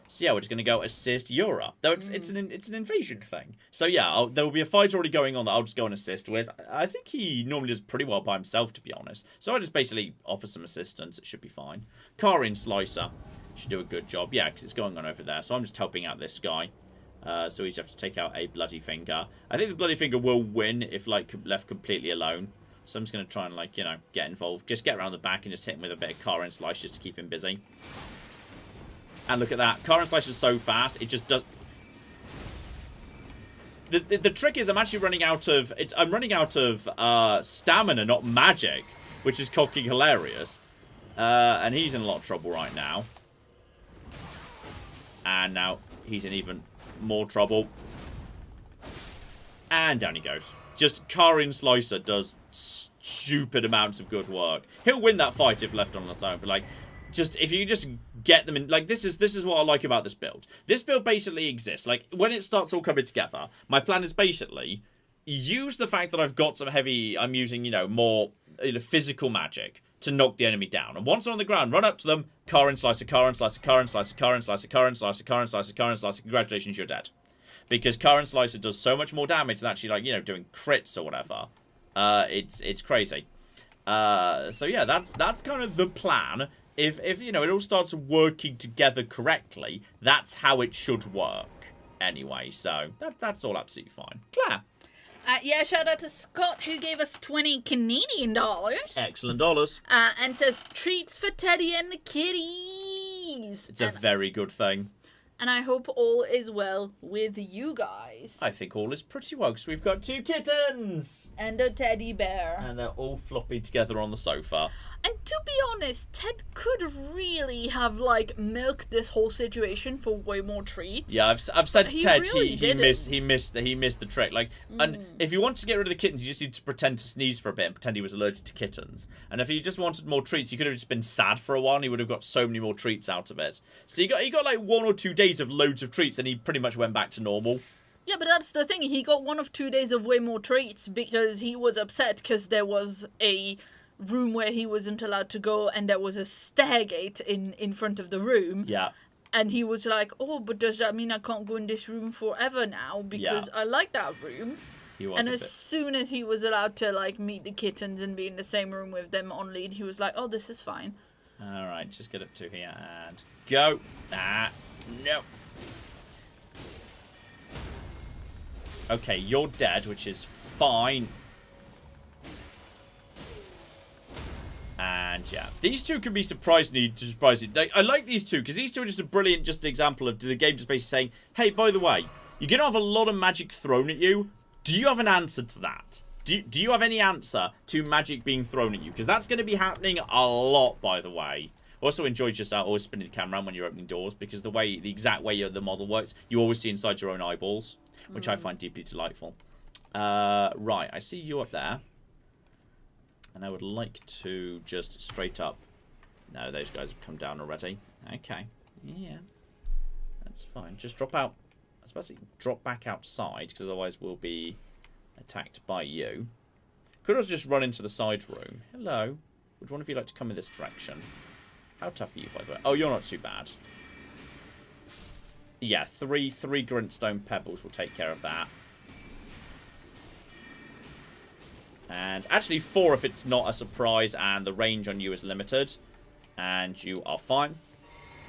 So yeah, we're just going to go assist Yura. Though it's an invasion thing. So yeah, there will be a fight already going on that I'll just go and assist with. I think he normally does pretty well by himself, to be honest. So I just basically offer some assistance. It should be fine. Carian Sorcerer should do a good job. Yeah, because it's going on over there. So I'm just helping out this guy. So we just have to take out a Bloody Finger. I think the Bloody Finger will win if, like, left completely alone. So I'm just going to try and, like, you know, get involved. Just get around the back and just hit him with a bit of Carian Slice just to keep him busy. And look at that. Carian Slice is so fast, it just does... The trick is I'm actually running out of... I'm running out of stamina, not magic, which is fucking hilarious. And he's in a lot of trouble right now. And now he's in even more trouble. And down he goes. Just Carian Sorcerer does stupid amounts of good work. He'll win that fight if left on his own, but like... Just if you just get them in, like, this is what I like about this build. This build basically exists. Like, when it starts all coming together, my plan is basically use the fact that I've got some heavy, I'm using, you know, more physical magic to knock the enemy down. And once they're on the ground, run up to them, Carian Slicer, Carian Slicer, Carian Slicer, Carian Slicer, Carian Slicer, Carian Slicer, Carian Slicer, congratulations, you're dead. Because Carian Slicer does so much more damage than actually, like, you know, doing crits or whatever. It's crazy. So yeah, that's kind of the plan. If you know, it all starts working together correctly, that's how it should work. Anyway, so that's all absolutely fine. Claire. Yeah, shout out to Scott, who gave us 20 Canadian dollars. Excellent dollars. And says, treats for Teddy and the kitties. It's a very good thing. And I hope all is well with you guys. I think all is pretty well, because we've got 2 kittens. And a teddy bear. And they're all floppy together on the sofa. And to be honest, Ted could really have, like, milked this whole situation for way more treats. Yeah, I've said to Ted, really he missed the trick. Like, and if you want to get rid of the kittens, you just need to pretend to sneeze for a bit and pretend he was allergic to kittens. And if he just wanted more treats, he could have just been sad for a while and he would have got so many more treats out of it. So he got like 1 or 2 days of loads of treats and he pretty much went back to normal. Yeah, but that's the thing. He got 1 of 2 days of way more treats because he was upset because there was a room where he wasn't allowed to go and there was a stairgate in front of the room. Yeah. And he was like, oh, but does that mean I can't go in this room forever now? Because I like that room. And as soon as he was allowed to, like, meet the kittens and be in the same room with them on lead, he was like, oh, this is fine. Alright, just get up to here and go. No. Okay, you're dead, which is fine. And yeah, these two can be surprising. I like these two because these two are just a brilliant example of the game just basically saying, hey, by the way, you're going to have a lot of magic thrown at you. Do you have an answer to that? Do you have any answer to magic being thrown at you? Because that's going to be happening a lot, by the way. Also enjoy just always spinning the camera around when you're opening doors because the exact way the model works, you always see inside your own eyeballs, which I find deeply delightful. Right, I see you up there. And I would like to just straight up... No, those guys have come down already. Okay. Yeah. That's fine. Just drop out. I was about to say drop back outside, because otherwise we'll be attacked by you. Could also just run into the side room. Hello. Would one of you like to come in this direction? How tough are you, by the way? Oh, you're not too bad. Yeah, three Grintstone Pebbles will take care of that. And actually 4 if it's not a surprise and the range on you is limited. And you are fine.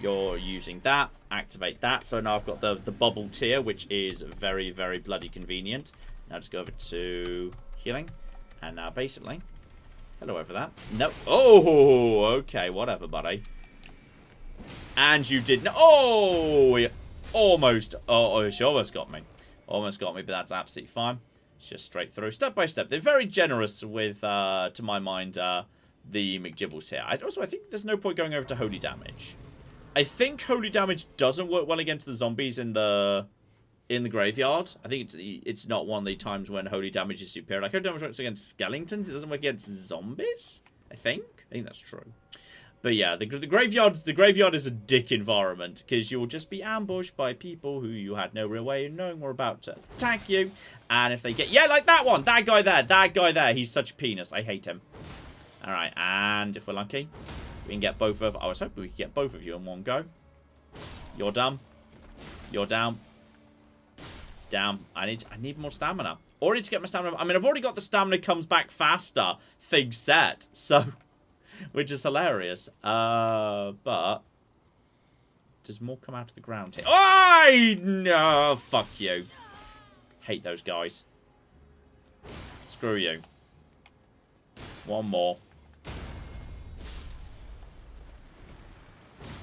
You're using that. Activate that. So now I've got the bubble tier, which is very, very bloody convenient. Now just go over to healing. And now basically... Hello over that. No. Oh, okay. Whatever, buddy. And you did... Oh! Almost. Oh, she almost got me. Almost got me, but that's absolutely fine. It's just straight through. Step by step. They're very generous with, to my mind, the McGibbles here. I think there's no point going over to Holy Damage. I think Holy Damage doesn't work well against the zombies in the graveyard. I think it's not one of the times when Holy Damage is superior. Like, Holy Damage works against skeletons. It doesn't work against zombies, I think that's true. But yeah, the graveyard is a dick environment because you will just be ambushed by people who you had no real way of knowing were about to attack you. And if they get... Yeah, like that one! That guy there. He's such a penis. I hate him. Alright, and if we're lucky, we can get both of... I was hoping we could get both of you in one go. You're done. You're down. Down. I need more stamina. Or I need to get my stamina... I mean, I've already got the stamina comes back faster thing set. So... Which is hilarious. But... Does more come out of the ground here? Oh, no! Fuck you. Hate those guys. Screw you. One more.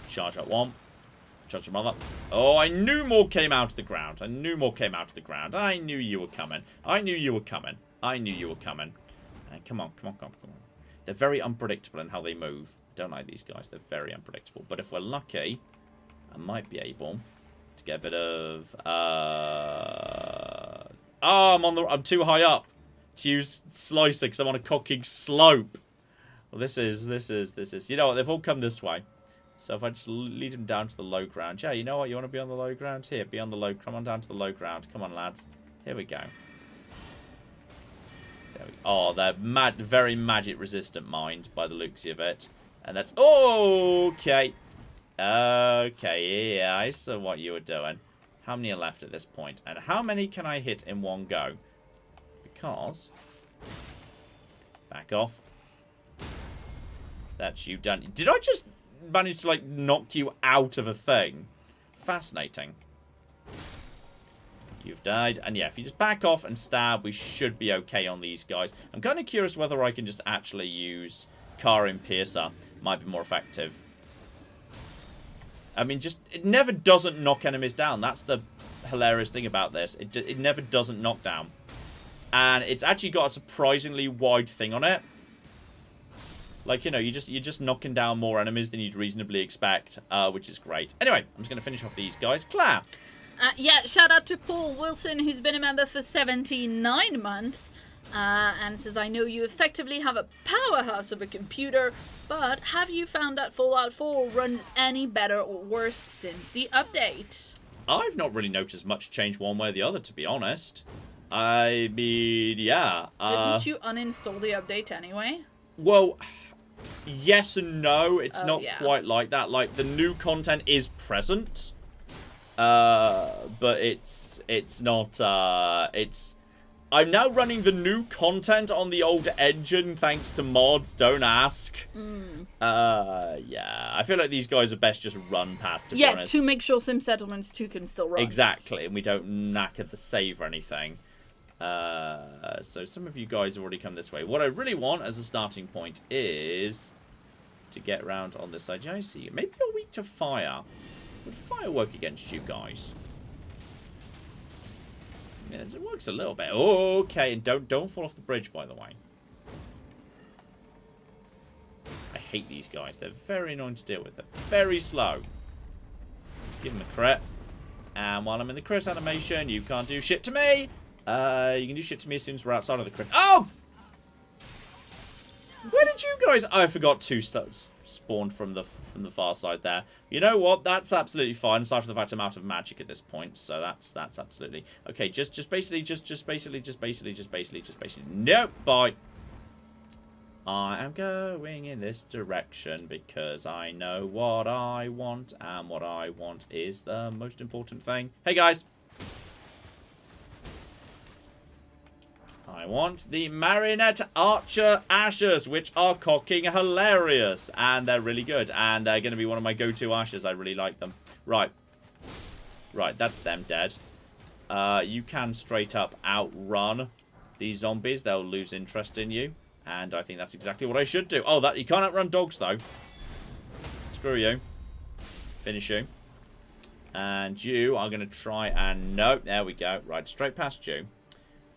Charge up one. Charge your mother. Oh, I knew more came out of the ground. I knew more came out of the ground. I knew you were coming. I knew you were coming. I knew you were coming. Come on, come on, come on, come on. They're very unpredictable in how they move. I don't like these guys. They're very unpredictable. But if we're lucky, I might be able to get a bit of... Oh, I'm too high up to use Slicer because I'm on a cocking slope. Well, this is... You know what? They've all come this way. So if I just lead them down to the low ground. Yeah, you know what? You want to be on the low ground? Here, be on the low... Come on down to the low ground. Come on, lads. Here we go. Oh, they're very magic resistant mind by the looks of it. And that's... Okay. Okay, yeah, I saw what you were doing. How many are left at this point? And how many can I hit in one go? Because... Back off. That's you done. Did I just manage to, like, knock you out of a thing? Fascinating. You've died. And yeah, if you just back off and stab, we should be okay on these guys. I'm kind of curious whether I can just actually use Carian Piercer. Might be more effective. I mean, just... It never doesn't knock enemies down. That's the hilarious thing about this. It never doesn't knock down. And it's actually got a surprisingly wide thing on it. Like, you know, you're just knocking down more enemies than you'd reasonably expect, which is great. Anyway, I'm just going to finish off these guys. Claire! Yeah, shout out to Paul Wilson, who's been a member for 79 months, and says, I know you effectively have a powerhouse of a computer, but have you found that Fallout 4 runs any better or worse since the update? I've not really noticed much change one way or the other, to be honest. I mean, yeah. Didn't you uninstall the update anyway? Well, yes and no. It's not quite like that. Like, the new content is present. But it's not, I'm now running the new content on the old engine thanks to mods, don't ask. Yeah, I feel like these guys are best just run past, to be honest. To make sure Sim Settlements 2 can still run. Exactly, and we don't knacker the save or anything. So some of you guys have already come this way. What I really want as a starting point is to get around on this side. I see. Maybe you're weak to fire. Would fire work against you guys? Yeah, it works a little bit. Okay, and don't fall off the bridge, by the way. I hate these guys. They're very annoying to deal with. They're very slow. Give them a crit. And while I'm in the crit animation, you can't do shit to me. You can do shit to me as soon as we're outside of the crit. Oh! Where did you guys... I forgot 2 spawned from the far side there. You know what? That's absolutely fine. Aside from the fact I'm out of magic at this point, so that's absolutely okay. Just basically. Nope. Bye. I am going in this direction because I know what I want, and what I want is the most important thing. Hey, guys. I want the Marionette Archer Ashes, which are cocking hilarious. And they're really good. And they're going to be one of my go-to Ashes. I really like them. Right. Right, that's them dead. You can straight up outrun these zombies. They'll lose interest in you. And I think that's exactly what I should do. Oh, that you can't outrun dogs, though. Screw you. Finish you. And you are going to try and... Nope, there we go. Right, straight past you.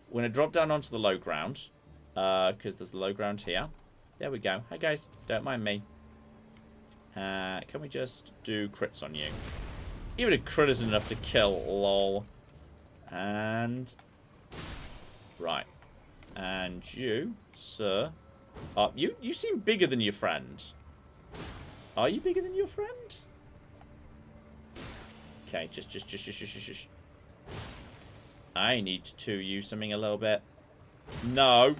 We're going to drop down onto the low ground. Because there's the low ground here. There we go. Hey, guys. Don't mind me. Can we just do crits on you? Even a crit isn't enough to kill. Lol. And... Right. And you, sir. You seem bigger than your friend. Are you bigger than your friend? Okay, just. I need to use something a little bit. No.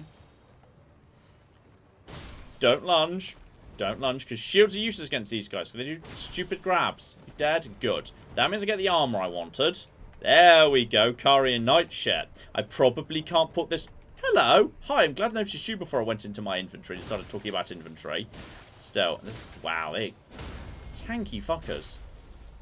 Don't lunge. Don't lunge, because shields are useless against these guys. So they do stupid grabs. You dead? Good. That means I get the armor I wanted. There we go. Carian Knight shit. I probably can't put this... Hello. Hi, I'm glad I noticed you before I went into my inventory and started talking about inventory. Still, this... Wow, they... Tanky fuckers.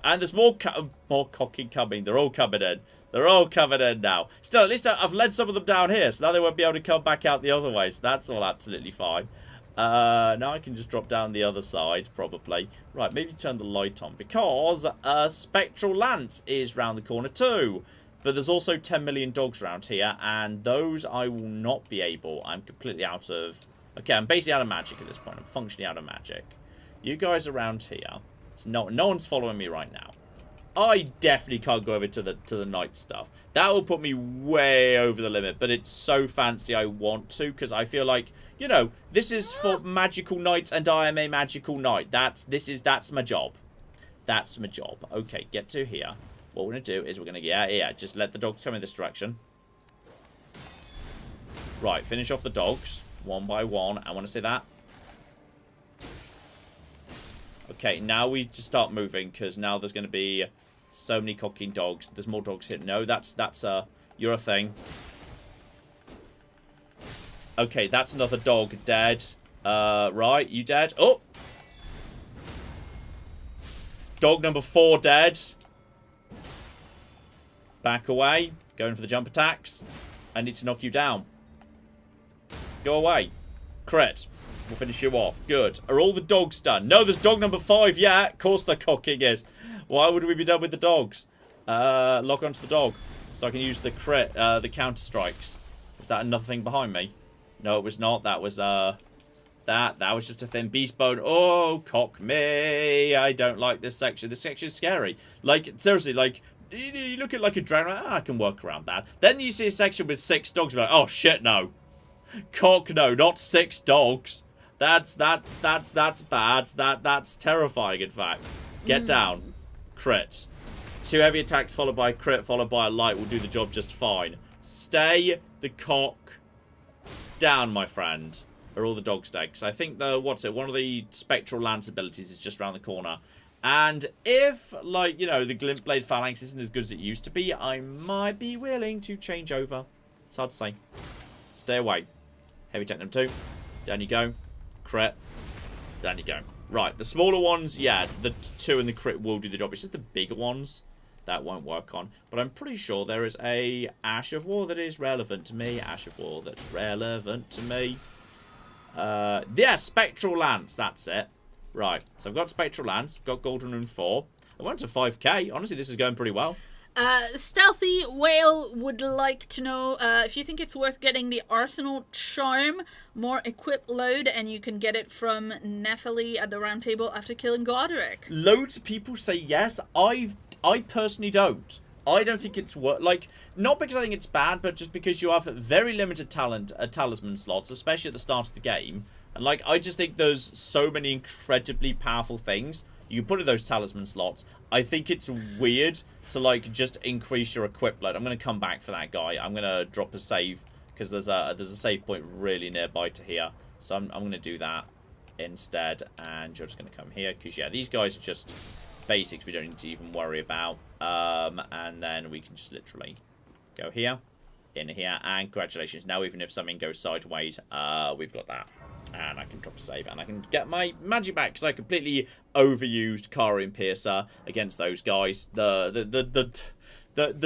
And there's more cocking coming. They're all coming in. They're all coming in now. Still, at least I've led some of them down here, so now they won't be able to come back out the other way. So that's all absolutely fine. Now I can just drop down the other side, probably. Right, maybe turn the light on, because Spectral Lance is round the corner too. But there's also 10 million dogs around here, and those I will not be able. I'm completely out of... Okay, I'm basically out of magic at this point. I'm functionally out of magic. You guys around here. So no one's following me right now. I definitely can't go over to the night stuff. That will put me way over the limit, but it's so fancy I want to, because I feel like, you know, this is for magical knights, and I am a magical knight. That's my job. That's my job. Okay, get to here. What we're going to do is we're going to get out here. Just let the dogs come in this direction. Right, finish off the dogs. One by one. I want to say that. Okay, now we just start moving, because now there's going to be so many cocking dogs. There's more dogs here. No, that's you're a thing. Okay, that's another dog dead. Right, you dead? Oh! Dog number 4 dead. Back away. Going for the jump attacks. I need to knock you down. Go away. Crit. We'll finish you off. Good. Are all the dogs done? No, there's dog number 5. Yeah, of course the cocking is. Why would we be done with the dogs? Lock onto the dog. So I can use the crit, the counter strikes. Was that another thing behind me? No, it was not. That was, that was just a thin beast bone. Oh, cock me. I don't like this section. This section is scary. Like, seriously, like, you look at like a dragon, I can work around that. Then you see a section with 6 dogs, like, oh shit, no. Cock, no, not 6 dogs. That's bad. That's terrifying, in fact. Get down. Crit. 2 heavy attacks followed by a crit followed by a light will do the job just fine. Stay the cock down, my friend. Are all the dogs dead? Because I think one of the Spectral Lance abilities is just around the corner. And if, like, you know, the Glint Blade Phalanx isn't as good as it used to be, I might be willing to change over. It's hard to say. Stay away. Heavy attack number 2. Down you go. Crit. Down you go. Right, the smaller ones, yeah, the 2 and the crit will do the job. It's just the bigger ones that won't work on. But I'm pretty sure there is a Ash of War that is relevant to me. Ash of War that's relevant to me. Yeah, Spectral Lance, that's it. Right, so I've got Spectral Lance, got Golden Rune 4. I went to 5k. Honestly, this is going pretty well. Stealthy Whale would like to know if you think it's worth getting the Arsenal Charm, more equip load, and you can get it from Nephili at the round table after killing Godric. Loads of people say yes. I personally don't. I don't think it's worth, like, not because I think it's bad, but just because you have very limited talisman slots, especially at the start of the game. And, like, I just think there's so many incredibly powerful things you can put in those talisman slots. I think it's weird to, like, just increase your equip load. I'm going to come back for that guy. I'm going to drop a save because there's a save point really nearby to here. So I'm going to do that instead. And you're just going to come here. Because, yeah, these guys are just basics we don't need to even worry about. And then we can just literally go here, in here. And congratulations. Now, even if something goes sideways, we've got that. And I can drop a save, and I can get my magic back, because I completely overused Carian Piercer against those guys. The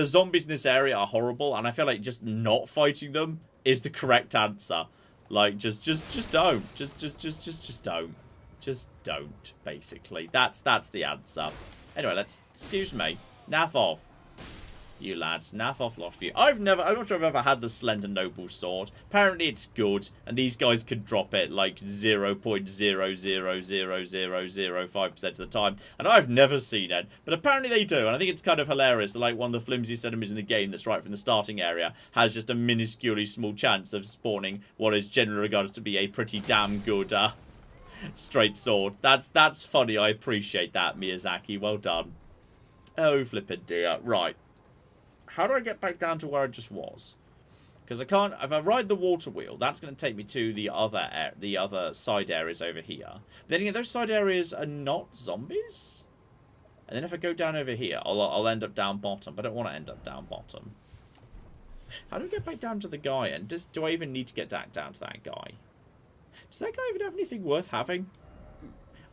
zombies in this area are horrible, and I feel like just not fighting them is the correct answer. Like, just don't. Just don't. Just don't, basically. That's the answer. Anyway, excuse me. Naff off. You lads, naff off lot of you. I'm not sure I've ever had the Slender Noble sword. Apparently it's good, and these guys can drop it like 0.0000005% of the time. And I've never seen it, but apparently they do. And I think it's kind of hilarious that like one of the flimsiest enemies in the game that's right from the starting area has just a minusculely small chance of spawning what is generally regarded to be a pretty damn good straight sword. That's funny. I appreciate that, Miyazaki. Well done. Oh, flippin' dear. Right. How do I get back down to where I just was? Because I can't. If I ride the water wheel, that's going to take me to the other side areas over here. But then again, those side areas are not zombies. And then if I go down over here, I'll end up down bottom. But I don't want to end up down bottom. How do I get back down to the guy? And do I even need to get back down to that guy? Does that guy even have anything worth having?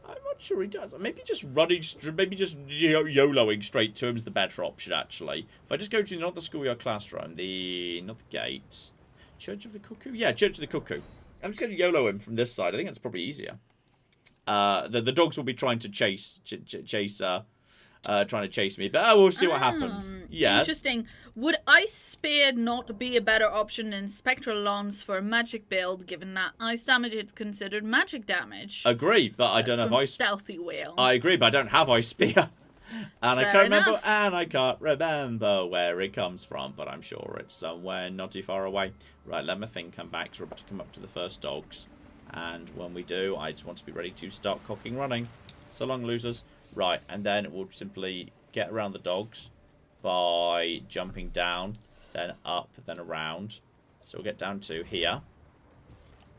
I'm not sure he does. Maybe just YOLOing straight to him is the better option, actually. If I just go to not the schoolyard classroom, not the gate. Church of the Cuckoo? Yeah, Church of the Cuckoo. I'm just going to YOLO him from this side. I think that's probably easier. The dogs will be trying to chase me, but we'll see what happens. Yes. Interesting. Would Ice Spear not be a better option than Spectral Lance for a magic build, given that ice damage is considered magic damage? Agree, but I don't have ice. Stealthy Whale. I agree, but I don't have Ice Spear. And Fair I can't enough. remember where it comes from, but I'm sure it's somewhere not too far away. Right, let my thing come back, so we're about to come up to the first dogs. And when we do, I just want to be ready to start cocking running. So long, losers. Right, and then we'll simply get around the dogs by jumping down, then up, then around. So we'll get down to here.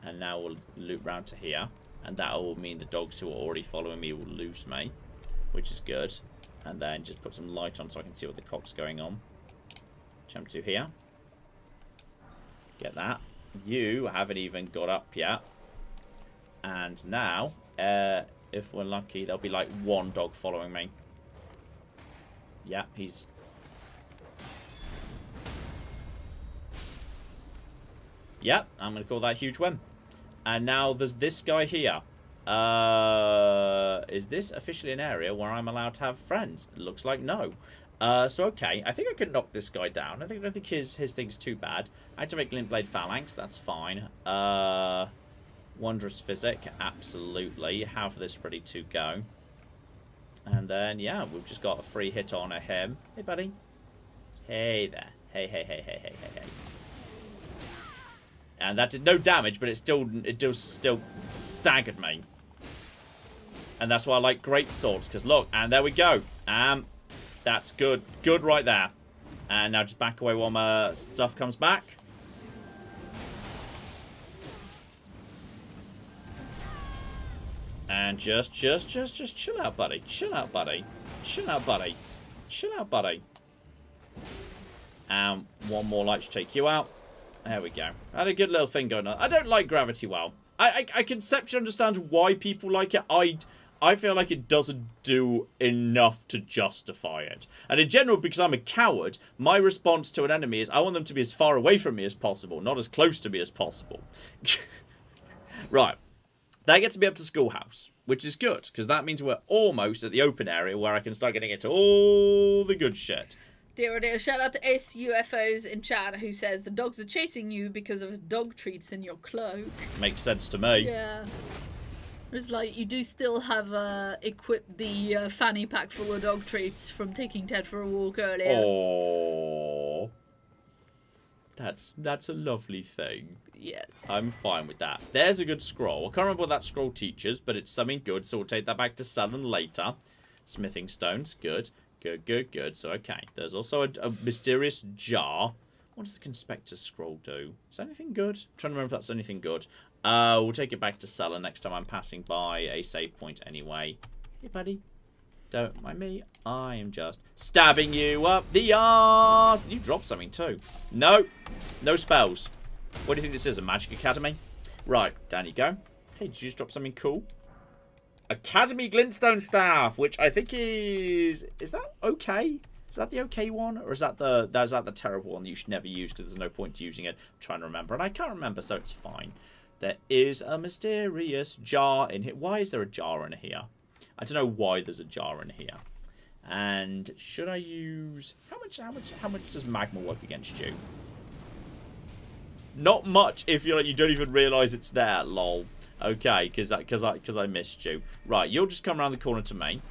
And now we'll loop round to here. And that will mean the dogs who are already following me will lose me, which is good. And then just put some light on so I can see what the cock's going on. Jump to here. Get that. You haven't even got up yet. And now, if we're lucky, there'll be like one dog following me. Yeah, he's... Yeah, I'm going to call that a huge win. And now there's this guy here. Is this officially an area where I'm allowed to have friends? It looks like no. So okay, I think I can knock this guy down. I don't think his thing's too bad. I had to make Glint Blade Phalanx, that's fine. Wondrous Physic, absolutely. Have this ready to go. And then, yeah, we've just got a free hit on him. Hey, buddy. Hey there. Hey, hey, hey, hey, hey, hey, hey. And that did no damage, but it still staggered me. And that's why I like great swords, because look, and there we go. That's good. Good right there. And now just back away while my stuff comes back. And just chill out, buddy. Chill out, buddy. Chill out, buddy. Chill out, buddy. And one more light to take you out. There we go. I had a good little thing going on. I don't like Gravity Well. I conceptually understand why people like it. I feel like it doesn't do enough to justify it. And in general, because I'm a coward, my response to an enemy is I want them to be as far away from me as possible, not as close to me as possible. Right. That gets me up to Schoolhouse, which is good, because that means we're almost at the open area where I can start getting into all the good shit. Dear, dear, shout out to Ace UFOs in chat who says the dogs are chasing you because of dog treats in your cloak. Makes sense to me. Yeah. It's like, you do still have equipped the fanny pack full of dog treats from taking Ted for a walk earlier. Oh, that's a lovely thing. Yes. I'm fine with that. There's a good scroll. I can't remember what that scroll teaches, but it's something good, so we'll take that back to Salon later. Smithing stones, good. Good. So, okay. There's also a mysterious jar. What does the Conspector scroll do? Is that anything good? I'm trying to remember if that's anything good. We'll take it back to cellar next time I'm passing by a save point anyway. Hey, buddy. Don't mind me. I am just stabbing you up the arse. You dropped something too. No. No spells. What do you think this is? A magic academy? Right. Down you go. Hey, did you just drop something cool? Academy Glintstone Staff, which I think is that okay? Is that the okay one, or is that the terrible one that you should never use because there's no point using it? I'm trying to remember, and I can't remember, so it's fine. There is a mysterious jar in here. Why is there a jar in here? I don't know why there's a jar in here. And should I use how much does magma work against you? Not much if you don't even realise it's there. Lol. Okay, because I missed you. Right, you'll just come around the corner to me.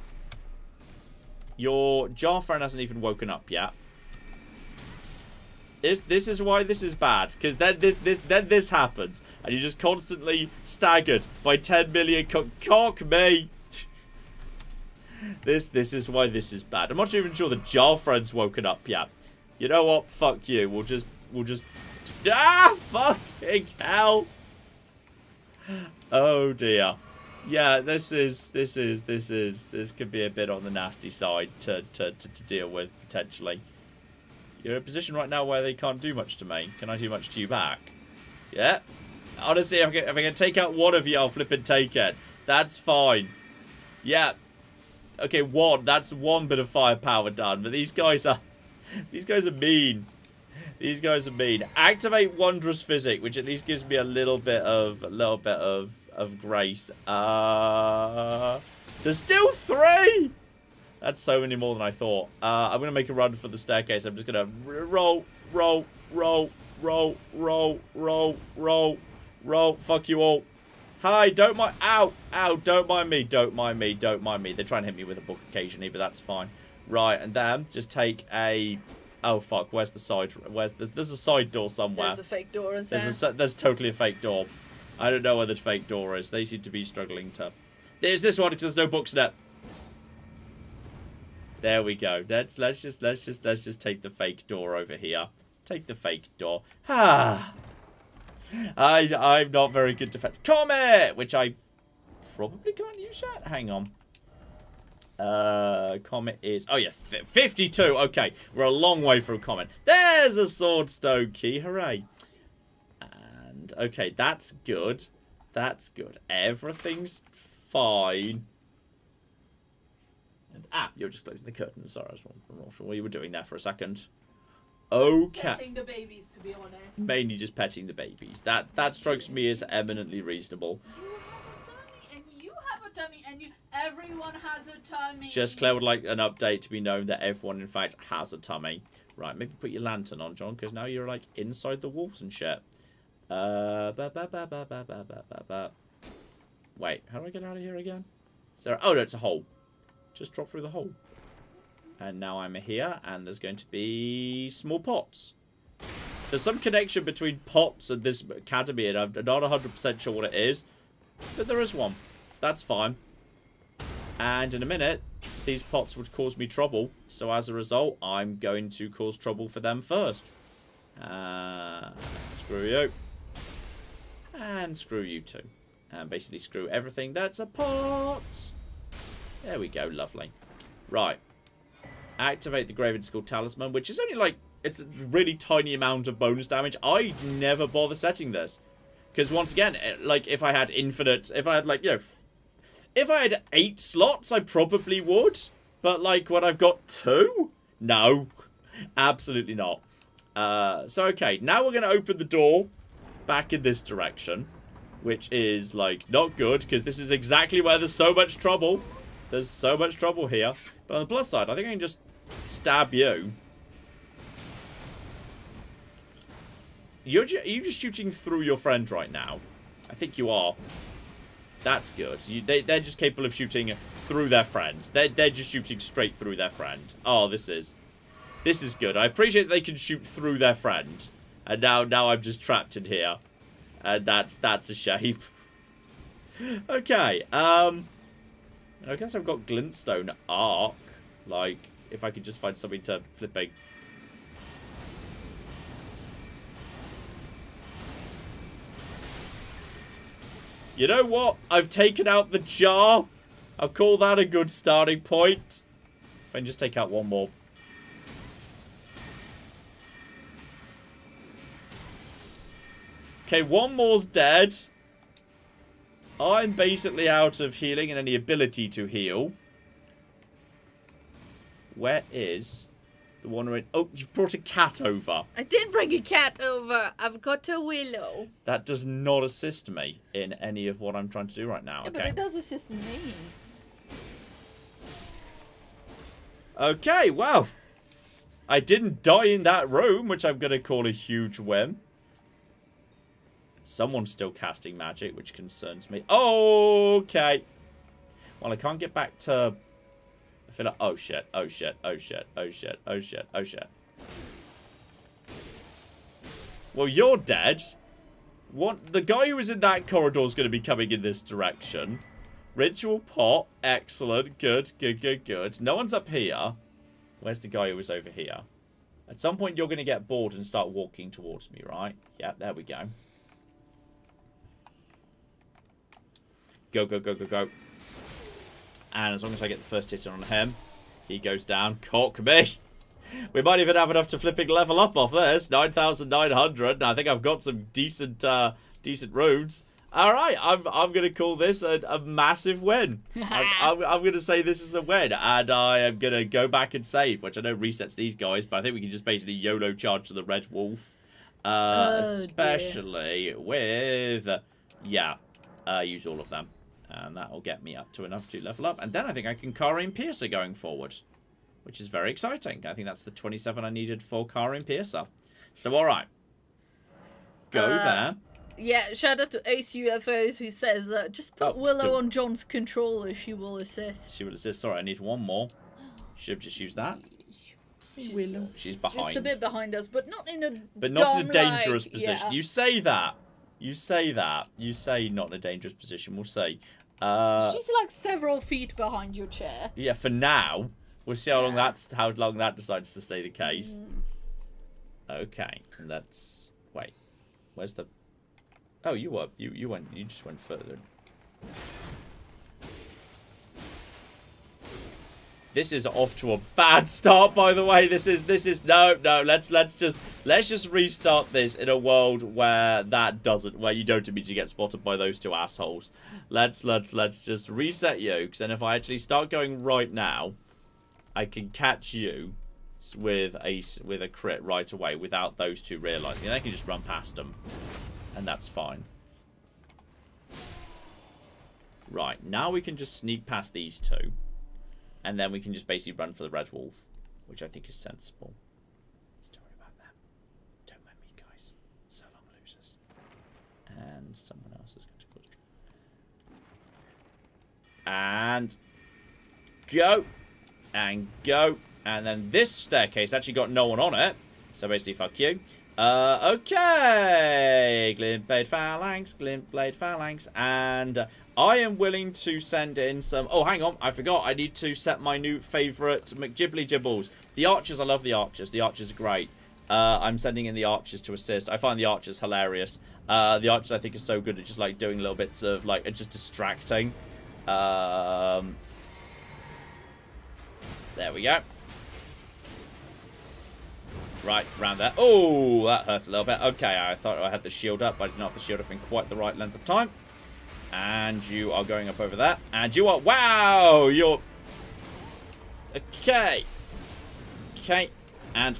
Your jar friend hasn't even woken up yet. This is why this is bad, because then this happens, and you're just constantly staggered by 10 million cock me. This is why this is bad. I'm not even sure the jar friend's woken up yet. You know what? Fuck you. We'll just fucking hell. Oh dear. Yeah, this could be a bit on the nasty side to deal with, potentially. You're in a position right now where they can't do much to me. Can I do much to you back? Yeah. Honestly, if I can take out one of you, I'll flip and take it. That's fine. Yeah. Okay, that's one bit of firepower done, but these guys are mean. These guys are mean. Activate Wondrous Physic, which at least gives me a little bit of grace. There's still 3. That's so many more than I thought. I'm gonna make a run for the staircase. I'm just gonna roll. Fuck you all. Hi, don't mind. Ow, don't mind me. They're trying to hit me with a book occasionally, but that's fine. Right, and then just take a. Oh fuck! Where's the side? There's a side door somewhere. There's a fake door, is there? There's totally a fake door. I don't know where the fake door is. They seem to be struggling to. There's this one because there's no books in it. There we go. Let's just take the fake door over here. Take the fake door. I'm not very good defense. Comet, which I probably can't use yet. Hang on. Comet is... Oh, yeah, 52. Okay, we're a long way from Comet. There's a swordstone key. Hooray. And, okay, that's good. That's good. Everything's fine. And, you're just closing the curtains. Sorry, I was not sure what you were doing there for a second. Okay. Petting the babies, to be honest. Mainly just petting the babies. That strikes me as eminently reasonable. Everyone has a tummy. Just Claire would like an update to be known that everyone, in fact, has a tummy. Right, maybe put your lantern on, John, because now you're, like, inside the walls and shit. Wait, how do I get out of here again? Is there... Oh, no, it's a hole. Just drop through the hole. And now I'm here, and there's going to be small pots. There's some connection between pots and this academy, and I'm not 100% sure what it is. But there is one. So that's fine. And in a minute, these pots would cause me trouble. So as a result, I'm going to cause trouble for them first. Screw you. And screw you too. And basically screw everything that's a pot. There we go. Lovely. Right. Activate the Graven Skull Talisman, which is only like... It's a really tiny amount of bonus damage. I never bother setting this. Because once again, like, if I had infinite... If I had, like, you know... If I had 8 slots, I probably would. But, like, when I've got 2? No. Absolutely not. So, okay. Now we're going to open the door back in this direction. Which is, like, not good. Because this is exactly where there's so much trouble. There's so much trouble here. But on the plus side, I think I can just stab you. Are you just shooting through your friend right now? I think you are. That's good. They're just capable of shooting through their friend. They're just shooting straight through their friend. Oh, this is good. I appreciate they can shoot through their friend. And now I'm just trapped in here. And that's a shame. Okay. I guess I've got glintstone arc. Like, if I could just find something to flipping. You know what? I've taken out the jar. I'll call that a good starting point. If I can just take out one more. Okay, one more's dead. I'm basically out of healing and any ability to heal. Where is the one in... Oh, you've brought a cat over. I did bring a cat over. I've got a willow. That does not assist me in any of what I'm trying to do right now. Yeah, Okay. but it does assist me. Okay, well. I didn't die in that room, which I'm going to call a huge win. Someone's still casting magic, which concerns me. Okay. Well, I can't get back to... I feel like... Oh, shit. Oh, shit. Oh, shit. Oh, shit. Oh, shit. Oh, shit. Well, you're dead. What? The guy who was in that corridor is going to be coming in this direction. Ritual pot. Excellent. Good, good, good, good. No one's up here. Where's the guy who was over here? At some point, you're going to get bored and start walking towards me, right? Yeah, there we go. Go, go, go, go, go. And as long as I get the first hit on him, he goes down. Cock me. We might even have enough to flipping level up off this. 9,900. I think I've got some decent runes. All right, I'm going to call this a massive win. I'm going to say this is a win. And I am going to go back and save, which I know resets these guys, but I think we can just basically YOLO charge to the Red Wolf. Especially with... yeah, use all of them. And that will get me up to enough to level up. And then I think I can Carian Piercer going forward. Which is very exciting. I think that's the 27 I needed for Carian Piercer. So, alright. Go there. Yeah, shout out to Ace UFOs who says, just put Willow on John's controller. She will assist. She will assist. Sorry, I need one more. Should have just used that. Willow. She's behind. Just a bit behind us, but not in a dangerous position. Yeah. You say that. You say that. You say not in a dangerous position. We'll say. She's like several feet behind your chair. Yeah, for now. We'll see how long that decides to stay the case. Okay, and that's... Wait, where's the... Oh, you just went further. This is off to a bad start, by the way. This is no. Let's just restart this in a world where where you don't immediately get spotted by those two assholes. Let's just reset you, because then if I actually start going right now, I can catch you with a crit right away without those two realizing. And I can just run past them, and that's fine. Right, now we can just sneak past these two. And then we can just basically run for the Red Wolf, which I think is sensible. Don't worry about them. Don't mind me, guys. So long, losers. And someone else is going to cause trouble. And go. And go. And then this staircase actually got no one on it. So basically, fuck you. Okay. Glint Blade Phalanx. Glint Blade Phalanx. And... I am willing to send in some... Oh, hang on. I forgot. I need to set my new favourite McGibbly Gibbles. The Archers. I love the Archers. The Archers are great. I'm sending in the Archers to assist. I find the Archers hilarious. The Archers, I think, is so good at just, like, doing little bits of, like, just distracting. There we go. Right, round there. Oh, that hurts a little bit. Okay, I thought I had the shield up, but I did not have the shield up in quite the right length of time. And you are going up over that. And you are... Wow! You're... Okay. Okay. And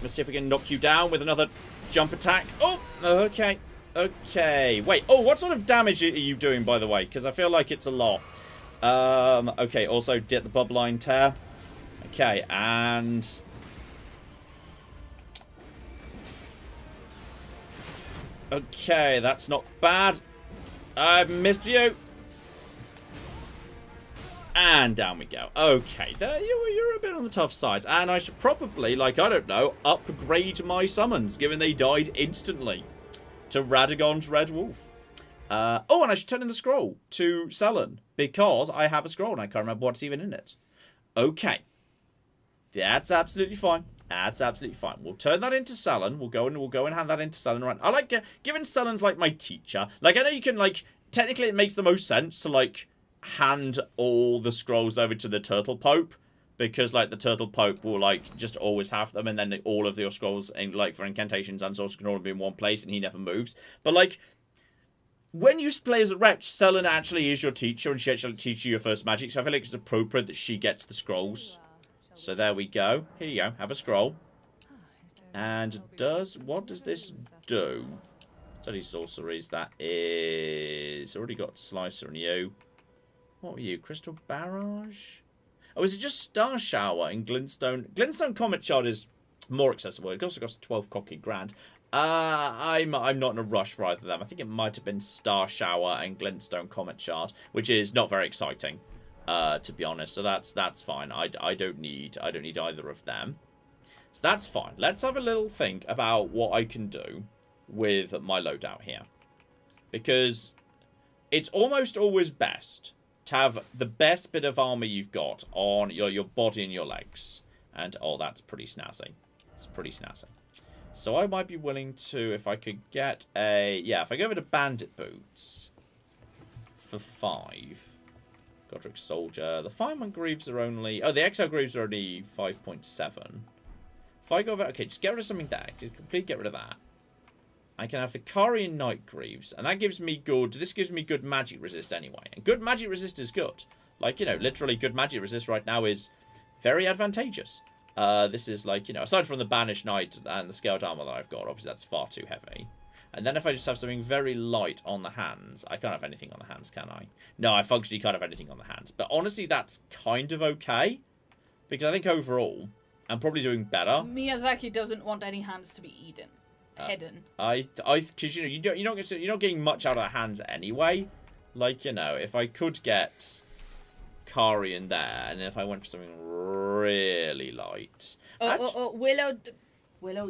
let's see if we can knock you down with another jump attack. Oh! Okay. Okay. Wait. Oh, what sort of damage are you doing, by the way? Because I feel like it's a lot. Okay. Also, get the bub line tear. Okay. And... Okay. That's not bad. I missed you. And down we go. Okay, there you're a bit on the tough side. And I should probably, like, I don't know, upgrade my summons, given they died instantly, to Radagon's Red Wolf. Oh, and I should turn in the scroll to Sullen, because I have a scroll and I can't remember what's even in it. Okay. That's absolutely fine. That's absolutely fine. We'll turn that into Sullen. We'll go and hand that into Sullen. Right. I like giving Sullen's like my teacher. Like, I know you can, like, technically it makes the most sense to, like, hand all the scrolls over to the Turtle Pope. Because, like, the Turtle Pope will, like, just always have them. And then all of your scrolls, like, for incantations and sorts can all be in one place. And he never moves. But, like, when you play as a wretch, Selene actually is your teacher. And she actually teaches you your first magic. So I feel like it's appropriate that she gets the scrolls. So there we go. Here you go. Have a scroll. And what does this do? Study sorceries. That is... Already got Slicer and you. What were you? Crystal Barrage? Oh, is it just Star Shower in Glintstone? Glintstone Comet Shard is more accessible. It also costs 12 cocky grand. I'm not in a rush for either of them. I think it might have been Star Shower and Glintstone Comet Shard, which is not very exciting, to be honest. So that's fine. I don't need either of them. So that's fine. Let's have a little think about what I can do with my loadout here, because it's almost always best to have the best bit of armor you've got on your body and your legs. And, oh, that's pretty snazzy. It's pretty snazzy. So I might be willing to, if I could get a... Yeah, if I go over to Bandit Boots for 5. Godric Soldier. The Fireman Greaves are only... Oh, the Exile Greaves are only 5.7. If I go over... Okay, just get rid of something there. Just completely get rid of that. I can have the Carian Night Greaves, and that gives me good... This gives me good magic resist anyway. And good magic resist is good. Like, you know, literally good magic resist right now is very advantageous. This is like, you know, aside from the Banished Knight and the Scaled Armor that I've got, obviously that's far too heavy. And then if I just have something very light on the hands, I can't have anything on the hands, can I? No, I functionally can't have anything on the hands. But honestly, that's kind of okay. Because I think overall, I'm probably doing better. Miyazaki doesn't want any hands to be eaten. Hidden. Because you know, you're not getting much out of the hands anyway. Like, you know, if I could get Carian there, and if I went for something really light. Willow,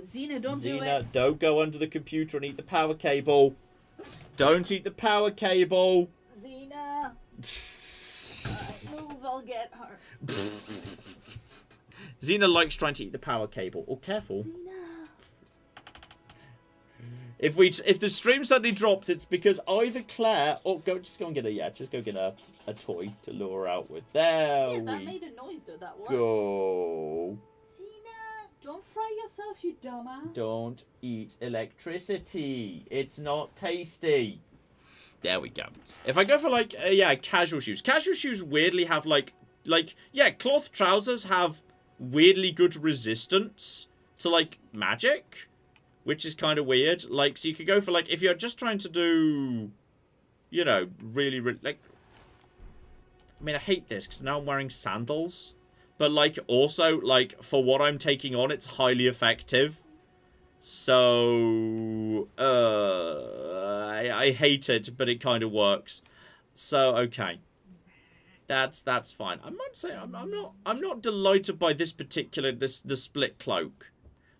Xena, don't do it. Xena, don't go under the computer and eat the power cable. Don't eat the power cable. Xena. Move, I'll get her. Xena likes trying to eat the power cable. Oh, careful. Xena. If the stream suddenly drops, it's because either Claire or just go and get a toy to lure her out with. There yeah, that made a noise though. That worked. Go. Xena, don't fry yourself, you dumbass. Don't eat electricity. It's not tasty. There we go. If I go for like casual shoes. Casual shoes weirdly have cloth trousers have weirdly good resistance to like magic. Which is kind of weird. Like, so you could go for, like, if you're just trying to do, you know, really, like... I mean, I hate this, because now I'm wearing sandals. But, like, also, like, for what I'm taking on, it's highly effective. So, I hate it, but it kind of works. So, okay. That's fine. I might say I'm not delighted by this particular, the split cloak.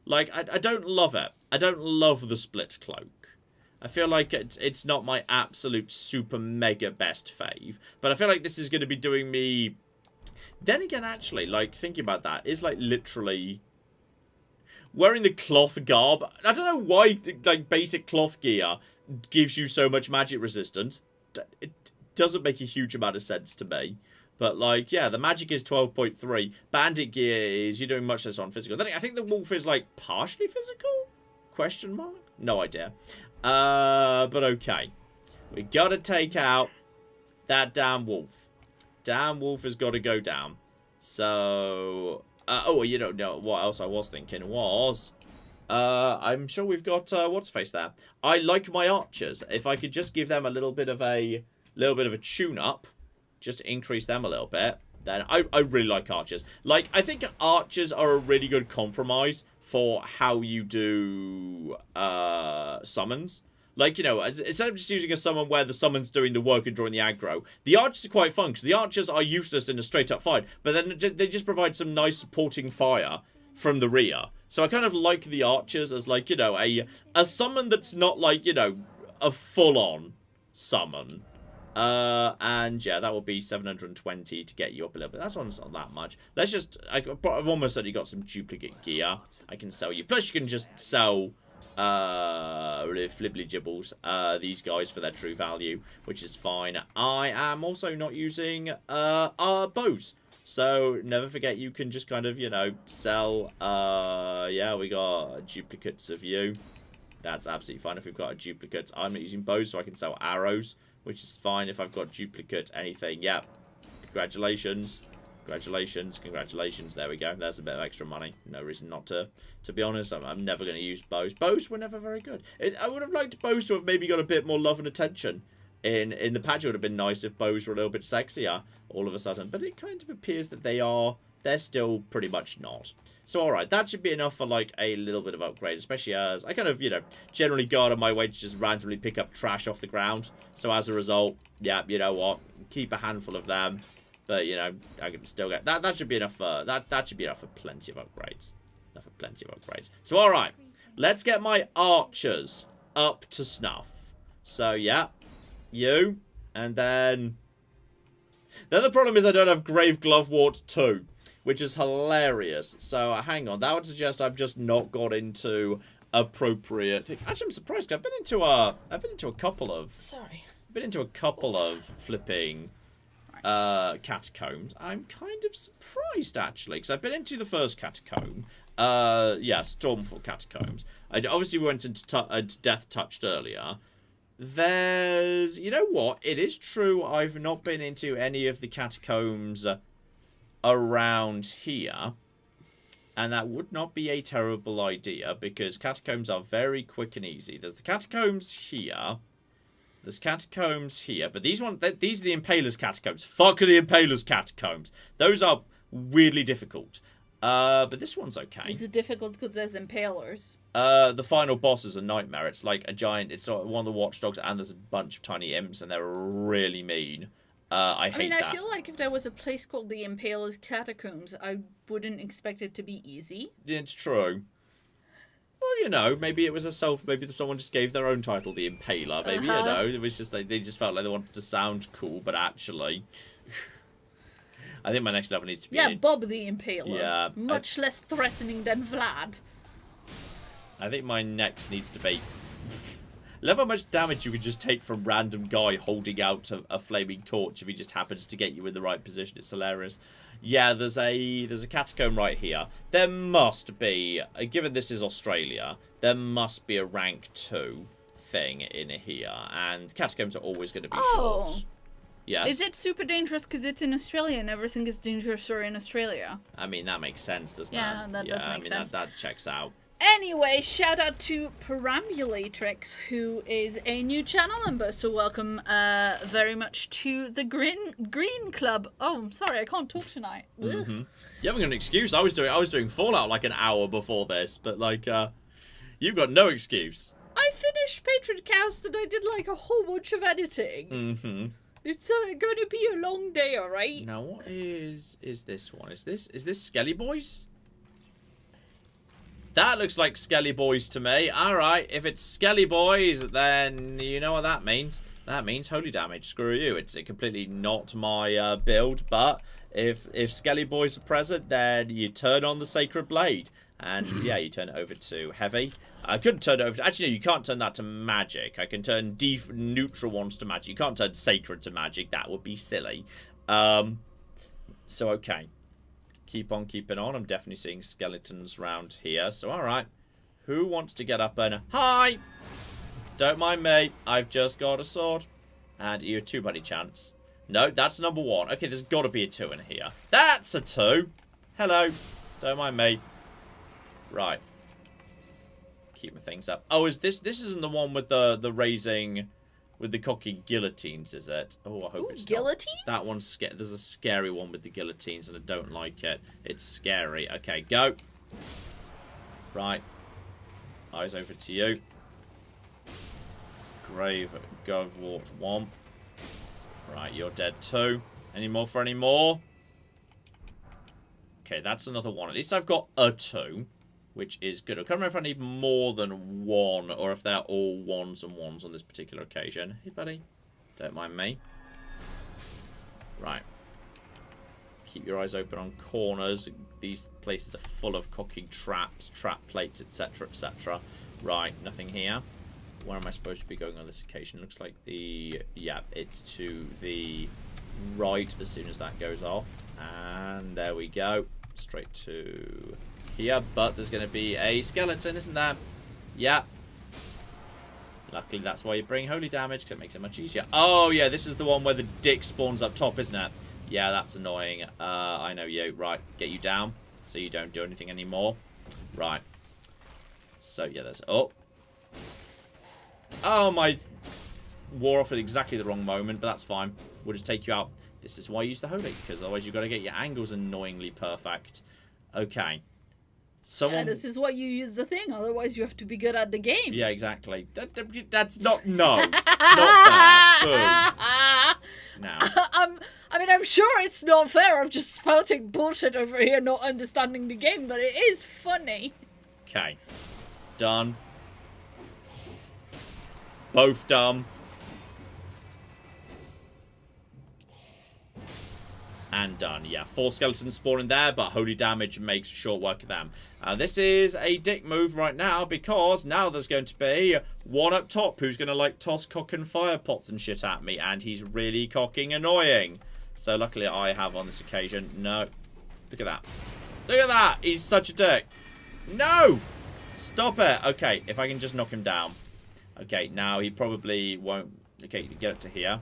Like, I don't love it. I don't love the split cloak. I feel like it's not my absolute super mega best fave. But I feel like this is going to be doing me... Then again, actually, like, thinking about that is, like, literally... Wearing the cloth garb. I don't know why, like, basic cloth gear gives you so much magic resistance. It doesn't make a huge amount of sense to me. But, like, yeah, the magic is 12.3. Bandit gear is, you're doing much less on physical. Then I think the wolf is, like, partially physical? Question mark? No idea. But okay. We gotta take out that damn wolf. Damn wolf has got to go down. So, oh, you don't know what else I was thinking was... I'm sure we've got, what's-face there. I like my archers. If I could just give them a little bit of a tune-up, just to increase them a little bit, then I really like archers. Like, I think archers are a really good compromise for how you do summons. Like, you know, instead of just using a summon where the summon's doing the work and drawing the aggro, the archers are quite fun, because the archers are useless in a straight-up fight, but then they just provide some nice supporting fire from the rear. So I kind of like the archers as, like, you know, a summon that's not, like, you know, a full-on summon. And yeah, that will be 720 to get you up a little bit. That's not that much. Let's just, I've almost certainly got some duplicate gear I can sell you. Plus you can just sell flibbly gibbles, these guys for their true value, which is fine. I am also not using our bows. So never forget you can just kind of, you know, sell, yeah, we got duplicates of you. That's absolutely fine if we've got a duplicate. I'm not using bows, so I can sell arrows, which is fine if I've got duplicate anything. Yep. Congratulations. Congratulations. Congratulations. There we go. There's a bit of extra money. No reason not to. To be honest, I'm never going to use bows. Bows were never very good. I would have liked bows to have maybe got a bit more love and attention. In the patch, it would have been nice if bows were a little bit sexier all of a sudden. But it kind of appears that they're still pretty much not. So, alright, that should be enough for, like, a little bit of upgrade, especially as I kind of, you know, generally go out of my way to just randomly pick up trash off the ground. So, as a result, yeah, you know what, keep a handful of them, but, you know, I can still get, that should be enough for, that should be enough for plenty of upgrades. Enough for plenty of upgrades. So, alright, let's get my archers up to snuff. So, yeah, you, and then the problem is I don't have Grave Glovewort 2. Which is hilarious. So, hang on. That would suggest I've just not got into appropriate... Actually, I'm surprised. I've been into a couple of... Sorry. I've been into a couple of flipping catacombs. I'm kind of surprised, actually. Because I've been into the first catacomb. Yeah, Stormful Catacombs. Obviously, we went into Death Touched earlier. There's... You know what? It is true I've not been into any of the catacombs... around here, and that would not be a terrible idea because catacombs are very quick and easy. There's the catacombs here, there's catacombs here, but these are the Impaler's catacombs. Fuck the Impaler's catacombs. Those are weirdly difficult. But this one's okay. Is it difficult because there's impalers? The final boss is a nightmare. It's like a giant. It's one of the watchdogs, and there's a bunch of tiny imps, and they're really mean. I hate that. I feel like if there was a place called the Impaler's Catacombs, I wouldn't expect it to be easy. It's true. Well, you know, maybe it was maybe someone just gave their own title, the Impaler. Maybe, you know, it was just like, they just felt like they wanted to sound cool, but actually... I think my next level needs to be... Yeah, Bob the Impaler. Yeah. Much less threatening than Vlad. I think my next needs to be... Love how much damage you can just take from random guy holding out a flaming torch if he just happens to get you in the right position. It's hilarious. Yeah, there's a catacomb right here. There must be, given this is Australia, there must be a rank 2 thing in here. And catacombs are always going to be short. Yes. Is it super dangerous because it's in Australia and everything is dangerous in Australia? I mean, that makes sense, doesn't it? Yeah, that does make sense. That checks out. Anyway, shout out to Perambulatrix, who is a new channel member. So welcome very much to the Green Club. Oh, I'm sorry, I can't talk tonight. Mm-hmm. You haven't got an excuse. I was doing Fallout like an hour before this, but like you've got no excuse. I finished Patroncast and I did like a whole bunch of editing. Mm-hmm. It's going to be a long day, all right? Now, what is this one? Is this Skelly Boys? That looks like Skelly Boys to me. Alright, if it's Skelly Boys, then you know what that means. That means holy damage. Screw you. It's completely not my build, but if Skelly Boys are present, then you turn on the Sacred Blade. And yeah, you turn it over to Heavy. I couldn't turn it over to... Actually, no, you can't turn that to Magic. I can turn neutral ones to Magic. You can't turn Sacred to Magic. That would be silly. So, okay. Keep on keeping on. I'm definitely seeing skeletons around here. So, alright. Who wants to get up and... Hi! Don't mind me. I've just got a sword. And you a 2-buddy chance. No, that's number 1. Okay, there's got to be a 2 in here. That's a 2. Hello. Don't mind me. Right. Keep my things up. Oh, this isn't the one with the raising... With the cocky guillotines, is it? Oh, I hope it's guillotines? Not. That one's scary. There's a scary one with the guillotines, and I don't like it. It's scary. Okay, go. Right. Eyes over to you. Grave Govwart Womp. Right, you're dead too. Any more for any more? Okay, that's another one. At least I've got a 2. Which is good. I can't remember if I need more than 1 or if they're all 1s and 1s on this particular occasion. Hey, buddy. Don't mind me. Right. Keep your eyes open on corners. These places are full of cocking traps, trap plates, etc., etc. Right, nothing here. Where am I supposed to be going on this occasion? Looks like yeah, it's to the right as soon as that goes off. And there we go. Straight to here. But there's going to be a skeleton, isn't there? Yeah. Luckily, that's why you bring holy damage, because it makes it much easier. Oh, yeah, this is the one where the dick spawns up top, isn't it? Yeah, that's annoying. I know you. Right, get you down so you don't do anything anymore. Right. So, yeah, there's... Oh, my... Wore off at exactly the wrong moment, but that's fine. We'll just take you out. This is why I use the holy, because otherwise you've got to get your angles annoyingly perfect. Okay. Someone... Yeah, this is why you use the thing, otherwise you have to be good at the game. Yeah, exactly. That's not... No. Not fair. Boom. Now. I'm sure it's not fair. I'm just spouting bullshit over here, not understanding the game, but it is funny. Okay. Done. Both done. And done. Yeah, 4 skeletons spawning there, but holy damage makes short work of them. This is a dick move right now, because now there's going to be one up top who's going to, like, toss cock and fire pots and shit at me, and he's really cocking annoying. So luckily I have on this occasion. No. Look at that. Look at that. He's such a dick. No. Stop it. Okay, if I can just knock him down. Okay, now he probably won't... Okay, get up to here.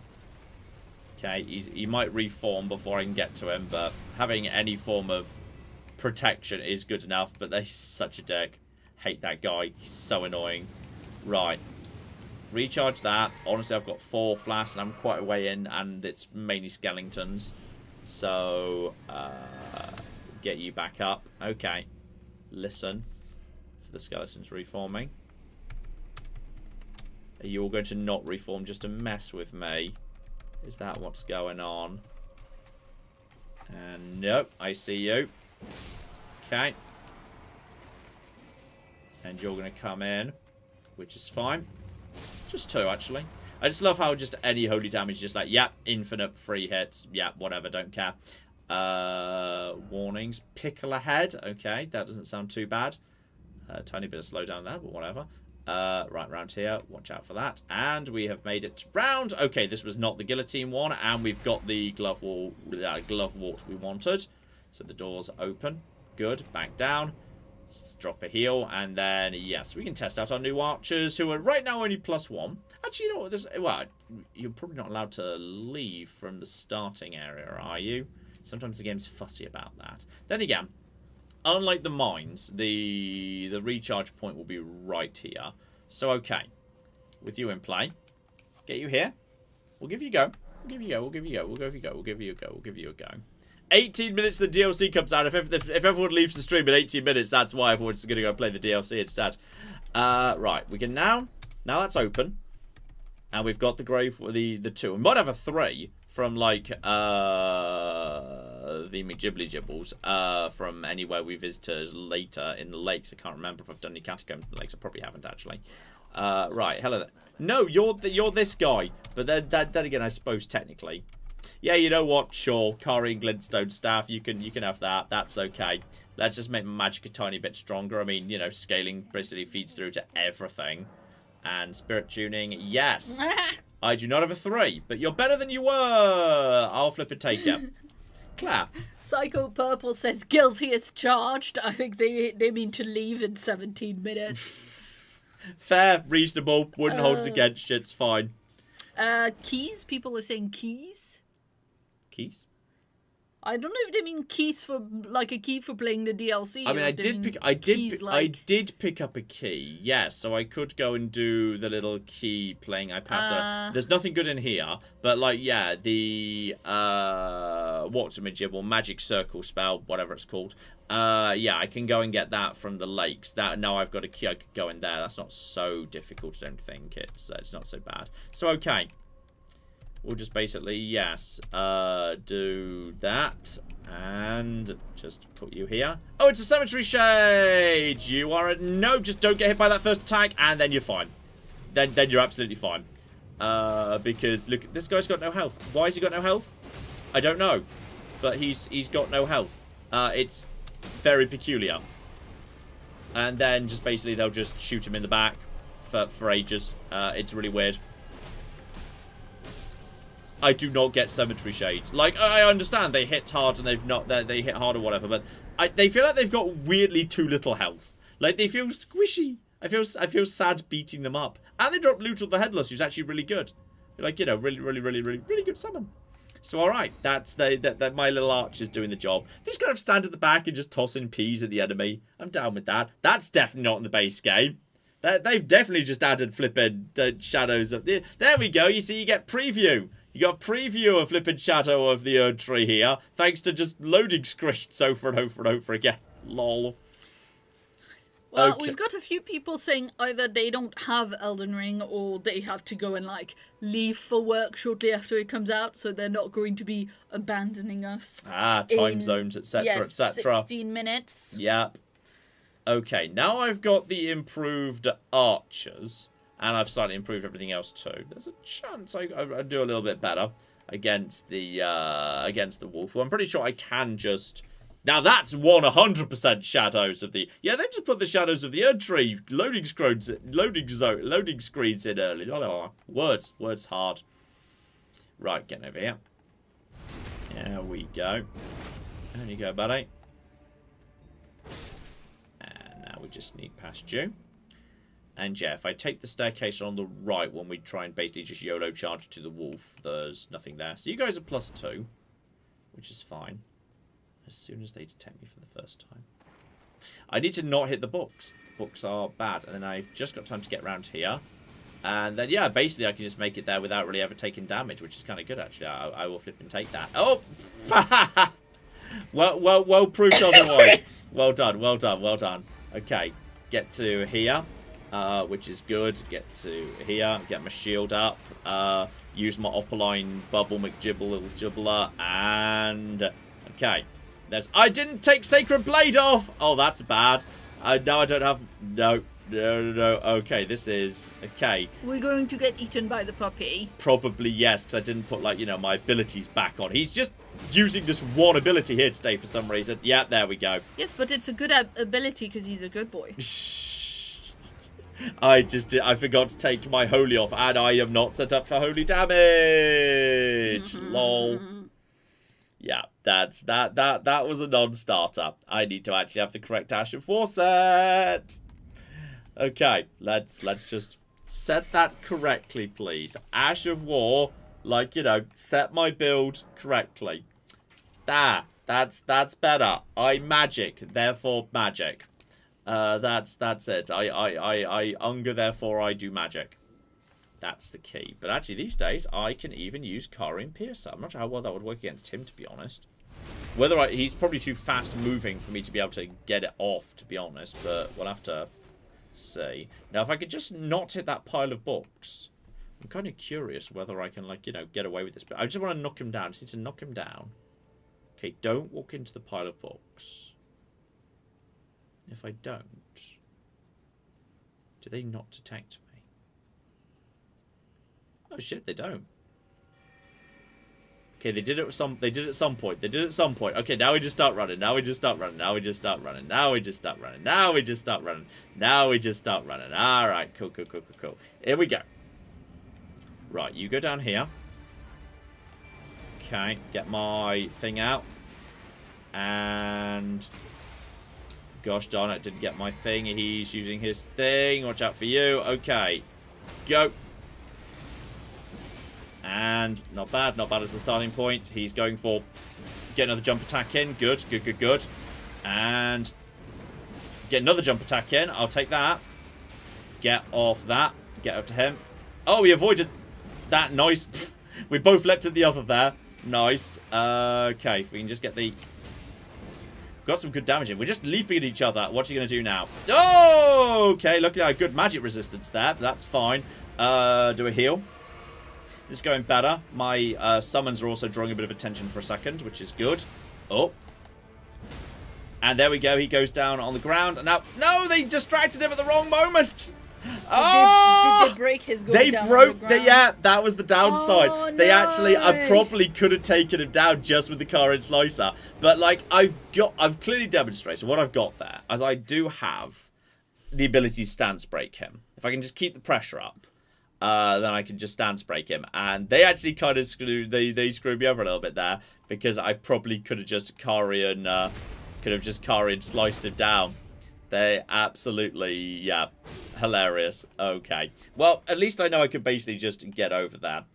Okay, he might reform before I can get to him, but having any form of protection is good enough. But they're such a dick. Hate that guy. He's so annoying. Right. Recharge that. Honestly, I've got 4 flasks and I'm quite a way in, and it's mainly skeletons. So, get you back up. Okay. Listen for the skeletons reforming. Are you all going to not reform just to mess with me? Is that what's going on? And nope, I see you. Okay. And you're going to come in, which is fine. Just 2, actually. I just love how just any holy damage, just like, yep, infinite free hits. Yep, whatever, don't care. Warnings. Pickle ahead. Okay, that doesn't sound too bad. Tiny bit of slowdown there, but whatever. Right round here. Watch out for that. And we have made it round. Okay, this was not the guillotine one. And we've got the glove wart we wanted. So the door's open. Good. Back down. Drop a heal. And then, yes, we can test out our new archers, who are right now only +1. Actually, you know what? Well, you're probably not allowed to leave from the starting area, are you? Sometimes the game's fussy about that. Then again, unlike the mines, the recharge point will be right here. So, okay. With you in play. Get you here. We'll give you a go. We'll give you a go. We'll give you a go. We'll give you a go. We'll give you a go. We'll give you a go. 18 minutes the DLC comes out. If everyone leaves the stream in 18 minutes, that's why everyone's going to go play the DLC instead. Right. We can now that's open. And we've got the grave for the 2. We might have a 3 from, like, the McGibbly Gibbles, from anywhere we visited later in the lakes. I can't remember if I've done any catacombs in the lakes. I probably haven't, actually. Right, hello there. No, you're this guy. But then again, I suppose, technically. Yeah, you know what? Sure, Carian Glintstone staff, you can have that. That's okay. Let's just make my magic a tiny bit stronger. I mean, you know, scaling basically feeds through to everything. And spirit tuning, yes. I do not have a 3, but you're better than you were. I'll flip and take you. Clap. Psycho Purple says guilty as charged. I think they mean to leave in 17 minutes. Fair, reasonable. Wouldn't hold it against you. It's fine. Keys. People are saying keys. Keys? I don't know if they mean keys for, like, a key for playing the DLC. I mean, I did pick up a key. Yes, so I could go and do the little key playing. I passed out. There's nothing good in here, but, like, yeah, the what's a Magibble magic circle spell, whatever it's called. Yeah, I can go and get that from the lakes. That now I've got a key. I could go in there. That's not so difficult. I don't think it's not so bad. So okay. We'll just basically, yes, do that, and just put you here. Oh, it's a cemetery shade! You are no, just don't get hit by that first attack, and then you're fine. Then you're absolutely fine. Because, look, this guy's got no health. Why has he got no health? I don't know. But he's got no health. It's very peculiar. And then just basically they'll just shoot him in the back for ages. It's really weird. I do not get cemetery shades. Like, I understand they hit hard and they hit hard or whatever, but they feel like they've got weirdly too little health. Like, they feel squishy. I feel sad beating them up. And they drop loot on the Headless, who's actually really good. Like, you know, really good summon. So, alright, that's that my little arch is doing the job. They just kind of stand at the back and just toss in peas at the enemy. I'm down with that. That's definitely not in the base game. They've definitely just added flipping shadows up there. There we go. You see, you get preview. You got a preview of flipping shadow of the Erdtree here, thanks to just loading screens over and over and over again. Lol. Well, Okay. we've got a few people saying either they don't have Elden Ring or they have to go and, like, leave for work shortly after it comes out, so they're not going to be abandoning us. Time zones, etc., yes, etc. 16 minutes. Yep. Okay, now I've got the improved archers, and I've slightly improved everything else too. There's a chance I do a little bit better against the wolf. Well, I'm pretty sure I can just... Now that's 100% shadows of the... Yeah, they just put the shadows of the Erdtree loading screens in early. Words hard. Right, getting over here. There we go. There you go, buddy. And now we just sneak past you. And yeah, if I take the staircase on the right when we try and basically just YOLO charge to the wolf, there's nothing there. So you guys are +2, which is fine. As soon as they detect me for the first time. I need to not hit the books. The books are bad. And then I've just got time to get around here. And then, yeah, basically I can just make it there without really ever taking damage, which is kind of good, actually. I will flip and take that. Oh! well proved otherwise. Well done. Okay, get to here, which is good. Get to here, get my shield up. Use my Opaline Bubble McGibble, little Gibbler, and... Okay. I didn't take Sacred Blade off! Oh, that's bad. Now I don't have... No. Okay, this is... Okay. We're going to get eaten by the puppy. Probably yes, because I didn't put, like, you know, my abilities back on. He's just using this one ability here today for some reason. Yeah, there we go. Yes, but it's a good ability because he's a good boy. I forgot to take my holy off, and I am not set up for holy damage. Lol. Yeah, that was a non-starter. I need to actually have the correct Ash of War set. Okay, let's just set that correctly, please. Ash of War, like, you know, set my build correctly. That's better. I magic, therefore magic. That's it. I hunger, therefore I do magic. That's the key. But actually, these days, I can even use Carian Piercer. I'm not sure how well that would work against him, to be honest. He's probably too fast moving for me to be able to get it off, to be honest. But we'll have to see. Now, if I could just not hit that pile of books, I'm kind of curious whether I can, like, you know, get away with this. But I just want to knock him down. I just need to knock him down. Okay, don't walk into the pile of books. If I don't, do they not detect me? Oh shit, they don't. Okay, they did it at some point. Okay, now we just start running. Now we just start running. Alright, cool. Here we go. Right, you go down here. Okay, get my thing out. And... Gosh darn it, didn't get my thing. He's using his thing. Watch out for you. Okay, go. And not bad as a starting point. He's going for get another jump attack in. Good. And get another jump attack in. I'll take that. Get off that. Get up to him. Oh, we avoided that. Nice. We both leapt at the other there. Nice. Okay, if we can just get the... Got some good damage in. We're just leaping at each other. What are you going to do now? Oh, okay. Luckily, I had good magic resistance there, but that's fine. Do a heal. This is going better. My summons are also drawing a bit of attention for a second, which is good. Oh. And there we go. He goes down on the ground. And now... No, they distracted him at the wrong moment. Oh! Did they break his going down on the ground? Yeah, that was the downside. Oh, They no. actually... I probably could have taken him down just with the Carian Sorcerer. But, like, I've clearly demonstrated what I've got there. As I do have the ability to stance break him. If I can just keep the pressure up, then I can just stance break him. And they actually kind of screwed me over a little bit there, because I probably could have just Carian sliced him down. They absolutely, yeah, hilarious. Okay. Well, at least I know I could basically just get over that,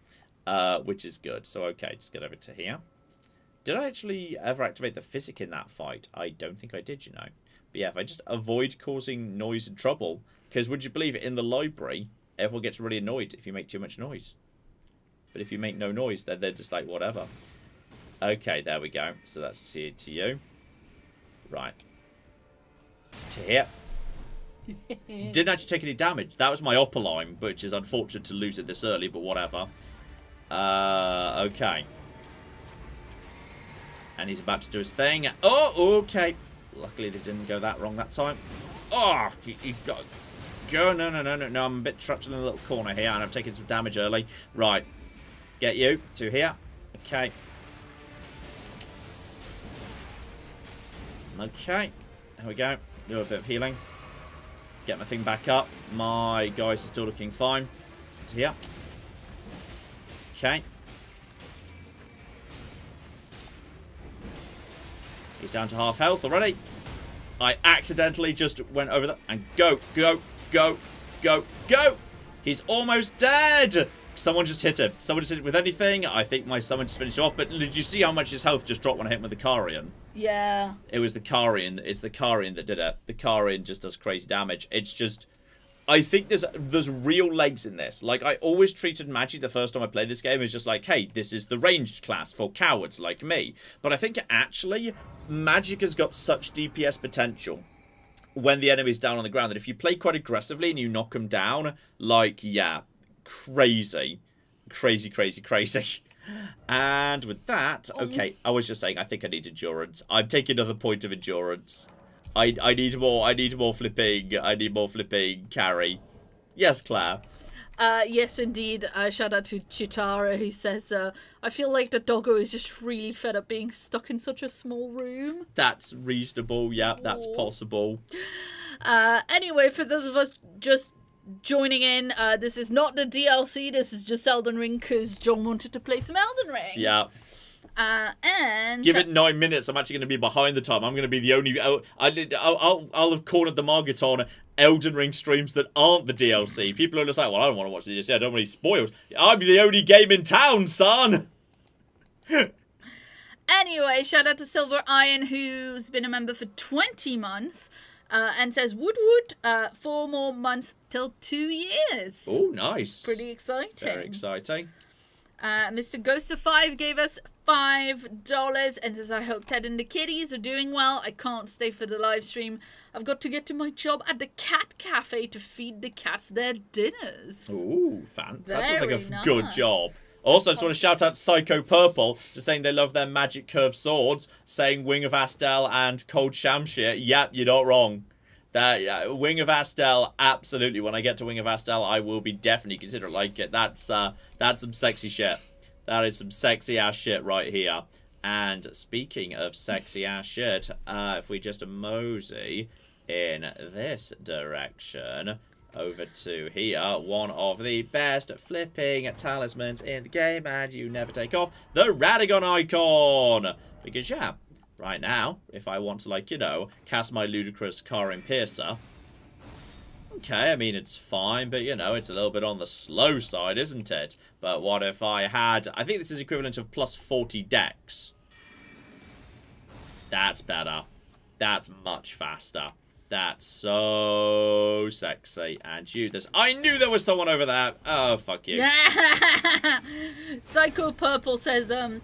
which is good. So, okay, just get over to here. Did I actually ever activate the physic in that fight? I don't think I did, you know. But yeah, if I just avoid causing noise and trouble, because would you believe it, in the library, everyone gets really annoyed if you make too much noise. But if you make no noise, then they're just like, whatever. Okay, there we go. So that's to you. Right. To here. Didn't actually take any damage. That was my upper line, which is unfortunate to lose it this early, but whatever. Okay. And he's about to do his thing. Oh, okay. Luckily, they didn't go that wrong that time. Oh, you got to go. No. I'm a bit trapped in a little corner here, and I've taken some damage early. Right. Get you to here. Okay. Okay. There we go. Do a bit of healing. Get my thing back up. My guys are still looking fine. To here. Okay. He's down to half health already. I accidentally just went over that. And go. He's almost dead. Someone just hit him. Someone just hit him with anything. I think my summon just finished off. But did you see how much his health just dropped when I hit him with the Carian? Yeah. It was the Carian. It's the Carian that did it. The Carian just does crazy damage. It's just... I think there's real legs in this. Like, I always treated magic the first time I played this game as just like, hey, this is the ranged class for cowards like me. But I think actually, magic has got such DPS potential when the enemy's down on the ground that if you play quite aggressively and you knock them down, like, yeah, crazy. And with that, okay, I was just saying, I think I need endurance. I'm taking another point of endurance. I need more flipping carry. Yes, Claire. Yes, indeed. Shout out to Chitara, who says, I feel like the doggo is just really fed up being stuck in such a small room. That's reasonable. Yeah, that's possible. Anyway, for those of us just joining in, this is not the DLC. This is just Elden Ring because John wanted to play some Elden Ring. Yeah. And give it 9 minutes. I'm actually going to be behind the time. I'm going to be the only. I'll have cornered the market on Elden Ring streams that aren't the DLC. People are just like, well, I don't want to watch the DLC. I don't want to be spoiled. I'm the only game in town, son. Anyway, shout out to Silver Iron, who's been a member for 20 months. And says, woot, 4 more months till 2 years. Oh, nice. Pretty exciting. Very exciting. Mr. Ghost of 5 gave us $5 and says, I hope Ted and the kitties are doing well. I can't stay for the live stream. I've got to get to my job at the cat cafe to feed the cats their dinners. Ooh, fan. That sounds like a nice. good job. Also, I just want to shout out Psycho Purple, just saying they love their magic curved swords, saying Wing of Astel and Cold Shamshir. Yep, you're not wrong. Wing of Astel, absolutely. When I get to Wing of Astel, I will be definitely consider it. Like it. That's some sexy shit. That is some sexy ass shit right here. And speaking of sexy ass shit, if we just mosey in this direction over to here, one of the best flipping talismans in the game, and you never take off the Radagon icon. Because yeah, right now, if I want to, like, you know, cast my ludicrous Carian Piercer, okay, I mean, it's fine, but, you know, it's a little bit on the slow side, isn't it? But what if I had... I think this is equivalent of plus 40 dex. That's better. That's much faster. That's so sexy. And you, there's... I knew there was someone over there. Oh, fuck you. Psycho Purple says, I'm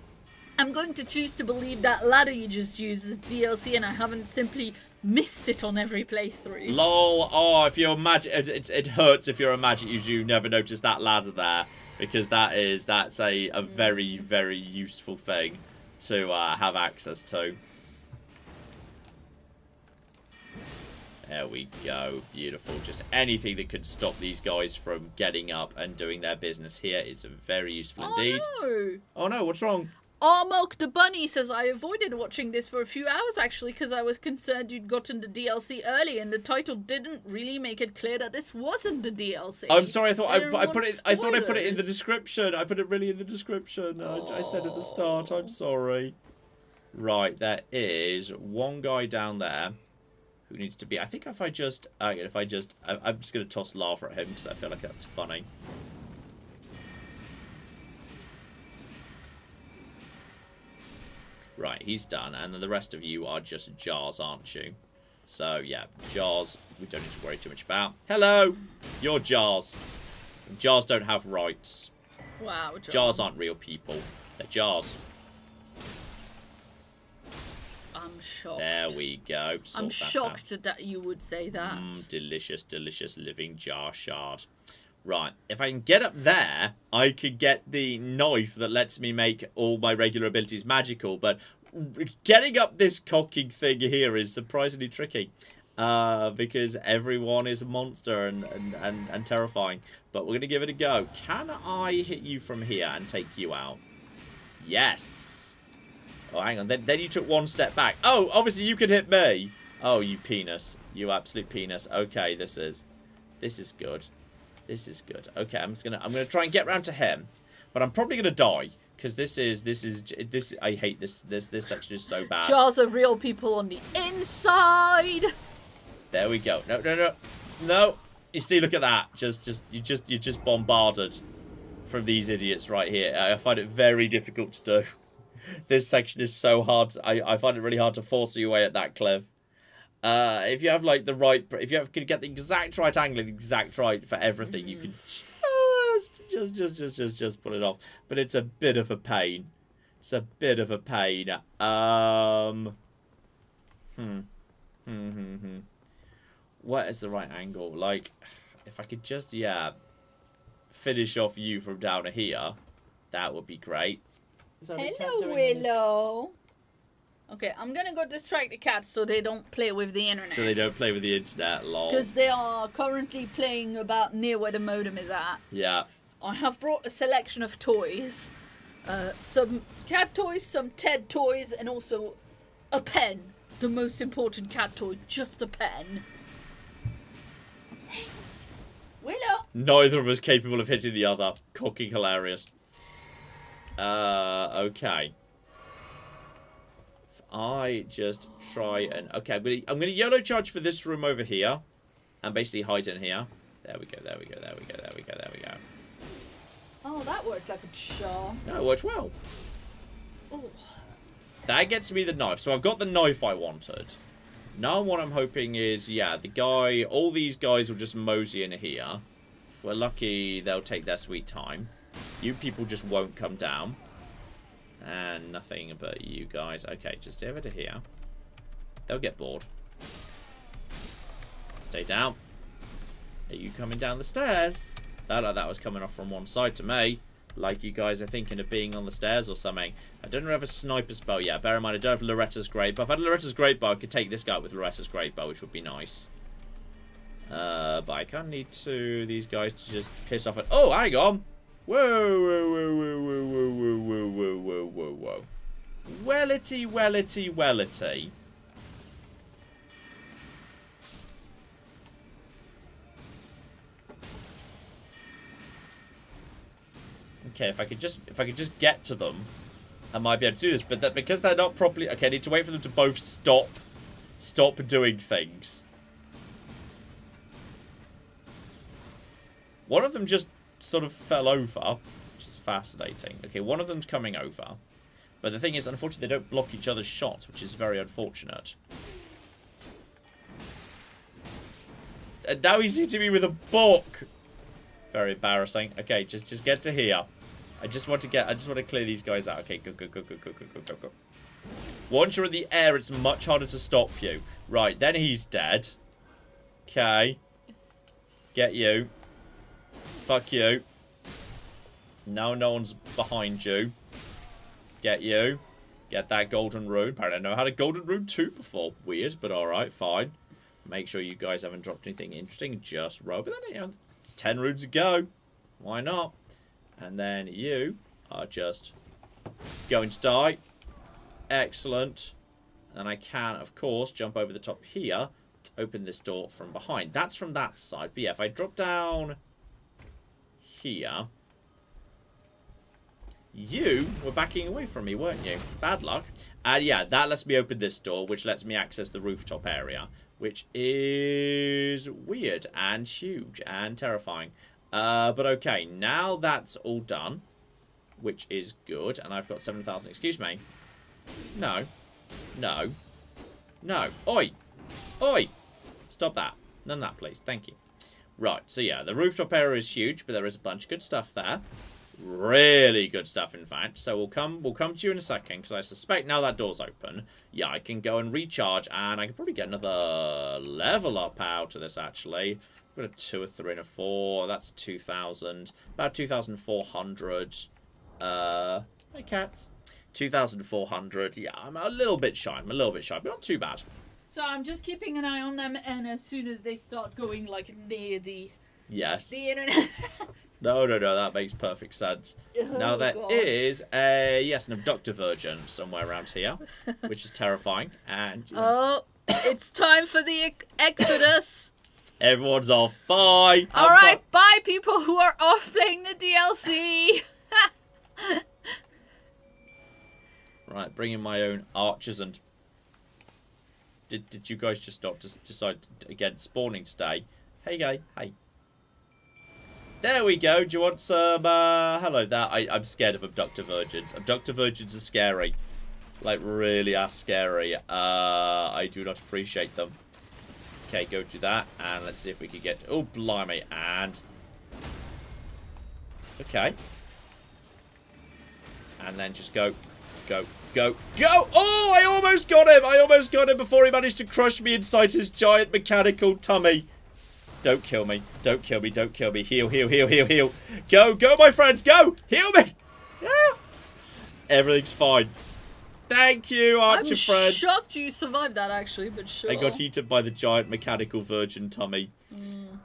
going to choose to believe that ladder you just used is DLC and I haven't simply missed it on every playthrough. Lol. Oh, if you're magic, it hurts if you're a magic user, you never notice that ladder there, because that's a very, very useful thing to have access to. There we go. Beautiful. Just anything that could stop these guys from getting up and doing their business here is very useful indeed. No. Oh no, what's wrong? Armok the Bunny says, I avoided watching this for a few hours actually because I was concerned you'd gotten the DLC early and the title didn't really make it clear that this wasn't the DLC. I'm sorry, I thought I put it. Spoilers. I thought I put it in the description. I put it really in the description. I said at the start. I'm sorry. Right, there is one guy down there who needs to be. I think if I just, I'm just gonna toss lava at him because I feel like that's funny. Right, he's done, and then the rest of you are just jars, aren't you? So, yeah, jars, we don't need to worry too much about. Hello! You're jars. Jars don't have rights. Wow, Jars aren't real people. They're jars. I'm shocked. There we go. I'm shocked that you would say that. Delicious, delicious living jar shard. Right, if I can get up there, I could get the knife that lets me make all my regular abilities magical, but getting up this cocking thing here is surprisingly tricky, because everyone is a monster and terrifying, but we're going to give it a go. Can I hit you from here and take you out? Yes. Oh, hang on, then you took one step back. Oh, obviously you can hit me. Oh, you penis. You absolute penis. Okay, this is good. This is good. Okay, I'm gonna try and get round to him, but I'm probably gonna die because this. I hate this. This section is so bad. Jars are real people on the inside. There we go. No. You see, look at that. You're just bombarded from these idiots right here. I find it very difficult to do. This section is so hard. I find it really hard to force your way at that cliff. If you have like the right, if you can get the exact right angle, the exact right for everything, you can just pull it off. But it's a bit of a pain. It's a bit of a pain. What is the right angle? Like, if I could just finish off you from down here, that would be great. Hello, Willow. Okay, I'm gonna go distract the cats so they don't play with the internet. So they don't play with the internet, lol. Because they are currently playing about near where the modem is at. Yeah. I have brought a selection of toys. Some cat toys, some Ted toys, and also a pen. The most important cat toy, just a pen. Hey, Willow! Neither of us capable of hitting the other. Cocking hilarious. Okay. I just try and... Okay, I'm gonna yellow charge for this room over here. And basically hide in here. There we go. Oh, that worked like a charm. No, it worked well. Oh. That gets me the knife. So I've got the knife I wanted. Now what I'm hoping is, all these guys will just mosey in here. If we're lucky, they'll take their sweet time. You people just won't come down. And nothing but you guys. Okay, just over to here. They'll get bored. Stay down. Are you coming down the stairs? That was coming off from one side to me. Like you guys are thinking of being on the stairs or something. I don't have a sniper's bow. Yeah, bear in mind I don't have Loretta's great bow. If I had Loretta's great bow, I could take this guy with Loretta's great bow, which would be nice. But I kind of need these guys to just piss off at... Oh, hang on. Whoa. Wellity. Okay, if I could just get to them, I might be able to do this. But because they're not properly... Okay, I need to wait for them to both stop doing things. One of them just sort of fell over, which is fascinating. Okay, one of them's coming over. But the thing is, unfortunately, they don't block each other's shots, which is very unfortunate. And now he's hitting me with a book. Very embarrassing. Okay, just get to here. I just want to clear these guys out. Okay, go. Once you're in the air, it's much harder to stop you. Right, then he's dead. Okay. Get you. Fuck you. Now no one's behind you. Get you. Get that golden rune. Apparently I know how to golden rune 2 before. Weird, but alright, fine. Make sure you guys haven't dropped anything interesting. Just roll. But then, it's 10 runes to go. Why not? And then you are just Going to die. Excellent. And I can, of course, jump over the top here to open this door from behind. That's from that side. But yeah, if I drop down here... You were backing away from me, weren't you? Bad luck. And yeah, that lets me open this door, which lets me access the rooftop area, which is weird and huge and terrifying. But okay, now that's all done, which is good. And I've got 7,000. Excuse me. No. No. No. Oi. Oi. Stop that. None of that, please. Thank you. Right, so yeah, the rooftop area is huge, but there is a bunch of good stuff there. Really good stuff, in fact. So we'll come to you in a second, because I suspect now that door's open, yeah, I can go and recharge, and I can probably get another level up out of this, actually. I've got a 2, a 3, and a 4. That's 2,000. About 2,400. Hey, cats. 2,400. Yeah, I'm a little bit shy, but not too bad. So I'm just keeping an eye on them, and as soon as they start going, like, near the... Yes. The internet... No, that makes perfect sense. Oh, now there God. is an abductor virgin somewhere around here, which is terrifying. And Oh, it's time for the exodus. everyone's off. Bye. All right, bye, people who are off playing the DLC. Right, bring in my own archers and. Did you guys just not decide against spawning today? Hey, guy. Hey. There we go. Do you want some... hello there. I'm scared of abductor virgins. Abductor virgins are scary. Like, really are scary. I do not appreciate them. Okay, go do that. And let's see if we can get... Oh, blimey. And... Okay. And then just go. Go. Go. Go! Oh, I almost got him! I almost got him before he managed to crush me inside his giant mechanical tummy. Don't kill me. Don't kill me. Don't kill me. Heal, heal, heal, heal, heal. Go, go, my friends. Go. Heal me. Yeah. Everything's fine. Thank you, Archer friends. I'm shocked you survived that, actually, but sure. I got eaten by the giant mechanical virgin tummy.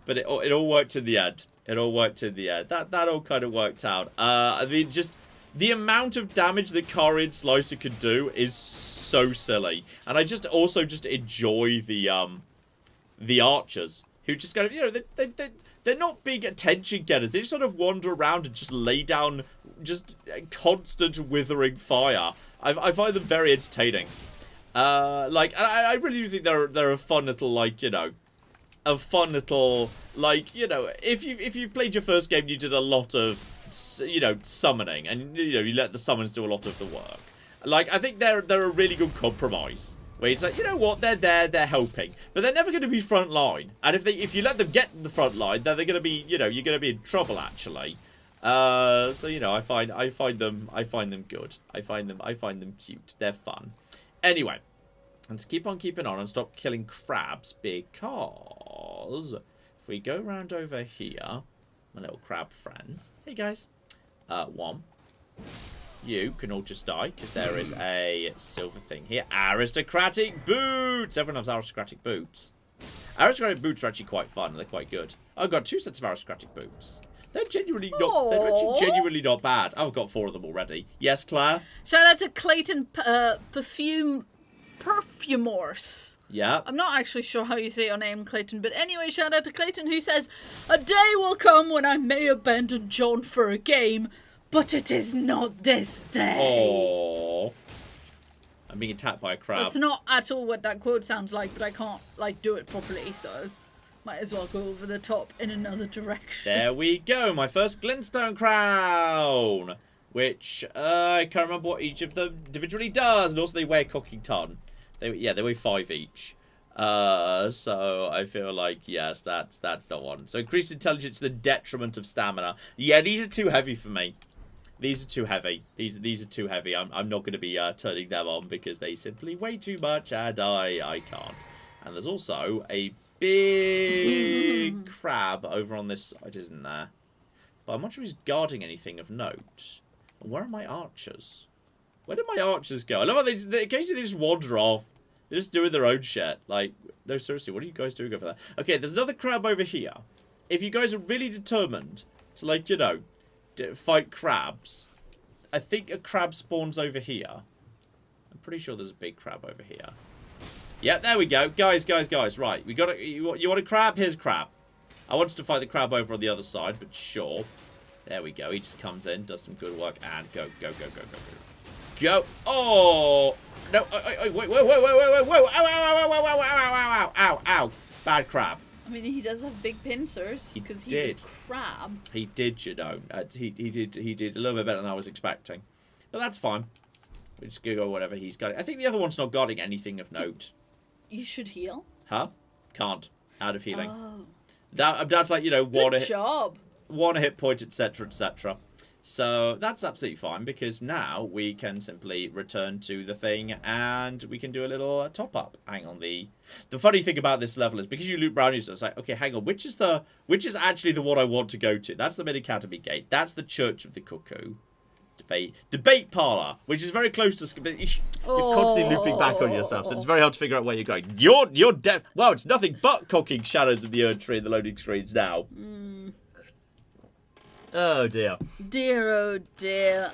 But it all worked in the end. It all worked in the end. That all kind of worked out. I mean, just the amount of damage that Carian Sorcerer could do is so silly. And I just enjoy the archers. Who just kind of, you know, they're not big attention getters. They just sort of wander around and just lay down just constant withering fire. I find them very entertaining. Like, I really do think they're a fun little, like, you know, like, you know, if you played your first game, you did a lot of, you know, summoning, and you know, you let the summons do a lot of the work. Like, I think they're a really good compromise. Where it's like, you know what, they're there, they're helping, but they're never going to be front line. And if you let them get the front line, then they're going to be, you know, you're going to be in trouble actually. So you know, I find them good. I find them cute. They're fun. Anyway, let's keep on keeping on and stop killing crabs, because if we go around over here, my little crab friends. Hey guys, one. You can all just die, because there is a silver thing here. Aristocratic boots! Everyone loves aristocratic boots. Aristocratic boots are actually quite fun. They're quite good. I've got 2 sets of aristocratic boots. They're genuinely not... They're actually genuinely not bad. I've got 4 of them already. Yes, Claire? Shout out to Clayton Perfumors. Yeah. I'm not actually sure how you say your name, Clayton, but anyway, shout out to Clayton, who says, "A day will come when I may abandon John for a game, but it is not this day." Aww. I'm being attacked by a crab. That's not at all what that quote sounds like, but I can't, like, do it properly, so might as well go over the top in another direction. There we go, my first glintstone crown, which I can't remember what each of them individually does, and also they weigh a cooking ton. They weigh 5 each. So I feel like, yes, that's the one. So increased intelligence to the detriment of stamina. Yeah, these are too heavy for me. These are too heavy. These are too heavy. I'm not going to be turning them on because they simply weigh too much, and I can't. And there's also a big crab over on this side, isn't there? But I'm not sure he's guarding anything of note. And where are my archers? Where did my archers go? I love how they occasionally just wander off. They're just doing their own shit. Like, no, seriously, what are you guys doing over there? Okay, there's another crab over here. If you guys are really determined to, like, you know, fight crabs, I think a crab spawns over here. I'm pretty sure there's a big crab over here. Yeah, there we go. Guys. Right, we got a, you want a crab? Here's a crab. I wanted to fight the crab over on the other side, but sure. There we go. He just comes in, does some good work, and go. Go. Oh! No, wait. Ow. Bad crab. I mean, he does have big pincers because he's a crab. He did, you know. He did a little bit better than I was expecting. But that's fine. We're just going to go whatever he's got. I think the other one's not guarding anything of note. You should heal. Huh? Can't. Out of healing. Oh. That's like, you know, Good job. one hit point, etc., etc. So that's absolutely fine because now we can simply return to the thing and we can do a little top up. Hang on, the funny thing about this level is because you loot brownies, it's like, okay, hang on, which is actually the one I want to go to? That's the Mid Academy Gate. That's the Church of the Cuckoo. Debate parlor, which is very close to. You're constantly looping back on yourself, so it's very hard to figure out where you're going. You're dead. Well, it's nothing but cocking shadows of the Erdtree in the loading screens now. Oh dear. Oh dear.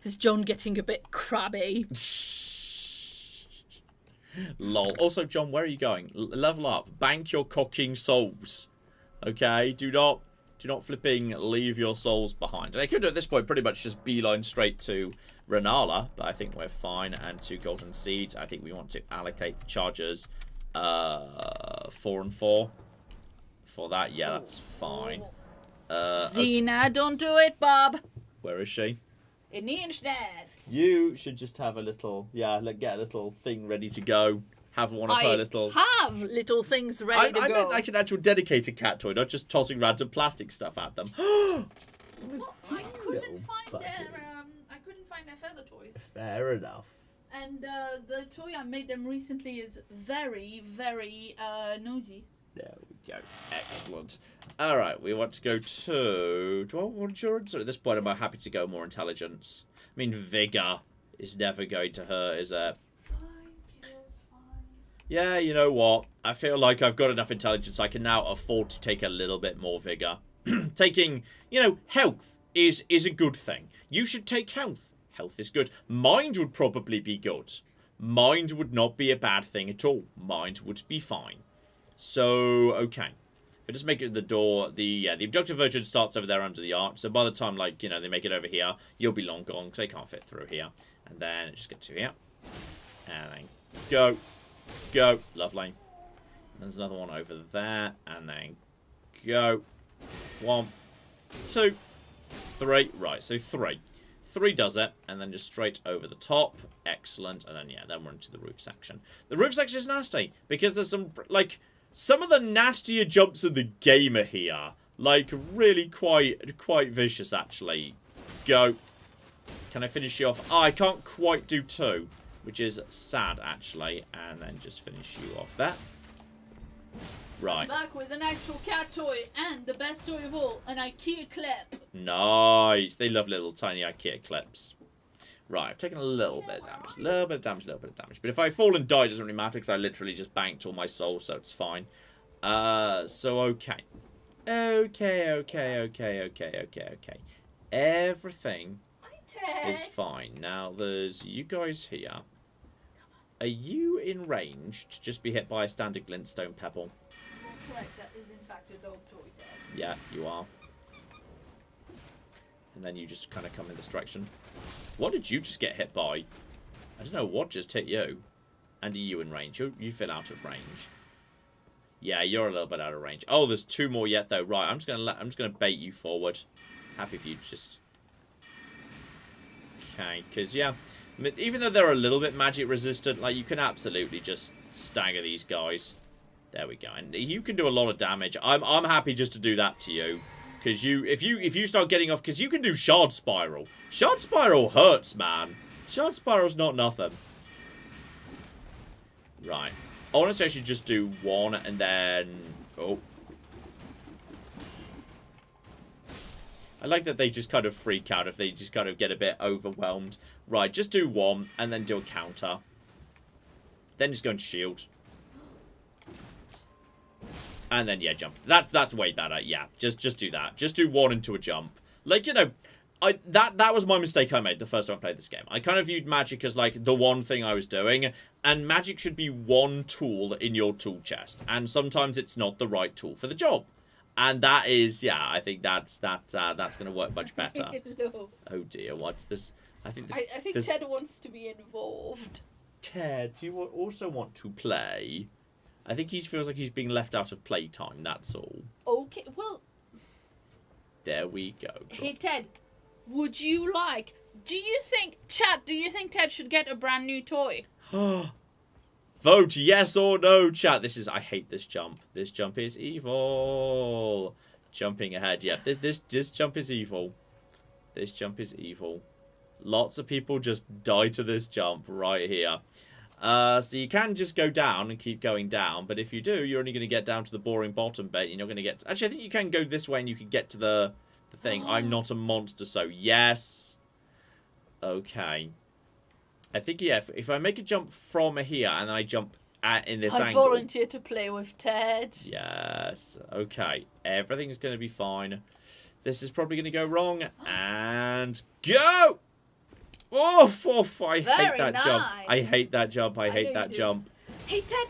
Is John getting a bit crabby? Lol. Also, John, where are you going? Level up. Bank your cocking souls. Okay? Do not flipping leave your souls behind. And I could at this point pretty much just beeline straight to Renala, but I think we're fine. And 2 golden seeds. I think we want to allocate the chargers 4 and 4 for that. Yeah, that's fine. Xena, don't do it, Bob. Where is she? In the internet. You should just have a little, get a little thing ready to go. Have one of her little... have little things ready to go. I meant like an actual dedicated cat toy, not just tossing random plastic stuff at them. Well, I couldn't find their feather toys. Fair enough. And the toy I made them recently is very, very nosy. There we go. Excellent. All right, we want to go to... Do I want endurance? Or at this point, am I happy to go more intelligence? I mean, vigor is never going to hurt, is it? Yeah, you know what? I feel like I've got enough intelligence. I can now afford to take a little bit more vigor. Taking, health is a good thing. You should take health. Health is good. Mind would probably be good. Mind would not be a bad thing at all. Mind would be fine. So, okay. If I just make it to the door, the abducted virgin starts over there under the arch. So by the time, they make it over here, you'll be long gone because they can't fit through here. And then just get to here. And then go. Go. Lovely. There's another one over there. And then go. 1, 2, 3. Right, so 3. 3 does it. And then just straight over the top. Excellent. And then, then we're into the roof section. The roof section is nasty. Because there's some of the nastier jumps in the game are here. Really quite vicious, actually. Go. Can I finish you off? Oh, I can't quite do 2. Which is sad, actually. And then just finish you off there. Right. Back with an actual cat toy and the best toy of all, an IKEA clip. Nice. They love little tiny IKEA clips. Right, I've taken a little bit of damage. A little bit of damage. But if I fall and die, it doesn't really matter because I literally just banked all my souls, so it's fine. So, okay. Okay. Everything is fine. Now, there's you guys here. Are you in range to just be hit by a standard glintstone pebble? Correct, that is in fact a dog toy tag. Yeah, you are. And then you just kind of come in this direction. What did you just get hit by? I don't know what just hit you. And are you in range? You feel out of range. Yeah, you're a little bit out of range. Oh, there's 2 more yet though. Right, I'm just gonna bait you forward. Happy if you just. Okay, because even though they're a little bit magic resistant, you can absolutely just stagger these guys. There we go. And you can do a lot of damage. I'm happy just to do that to you. Because if you start getting off, because you can do Shard Spiral. Shard Spiral hurts, man. Shard Spiral's not nothing. Right. Honestly, I should just do 1 and then... Oh. I like that they just kind of freak out if they just kind of get a bit overwhelmed. Right, just do 1 and then do a counter. Then just go into shield. And then, jump. That's way better. Yeah, just do that. Just do 1 into a jump. That was my mistake I made the first time I played this game. I kind of viewed magic as like the one thing I was doing, and magic should be one tool in your tool chest, and sometimes it's not the right tool for the job. And that is, yeah, I think that's going to work much better. No. Oh dear, what's this? I think Ted wants to be involved. Ted, do you also want to play? I think he feels like he's being left out of playtime, that's all. Okay, well... There we go. Hey, Ted, would you like... do you think Ted should get a brand new toy? Vote yes or no, chat. I hate this jump. This jump is evil. Jumping ahead, yeah. This jump is evil. This jump is evil. Lots of people just die to this jump right here. So you can just go down and keep going down, but if you do, you're only going to get down to the boring bottom bit. You're not going to get... actually, I think you can go this way and you can get to the thing. I'm not a monster, so yes. Okay. I think, yeah, if I make a jump from here and then I jump in this angle... I volunteer to play with Ted. Yes. Okay. Everything's going to be fine. This is probably going to go wrong. And go! Oh, I hate that jump. I hate that jump. I hate that jump. Hey, Ted,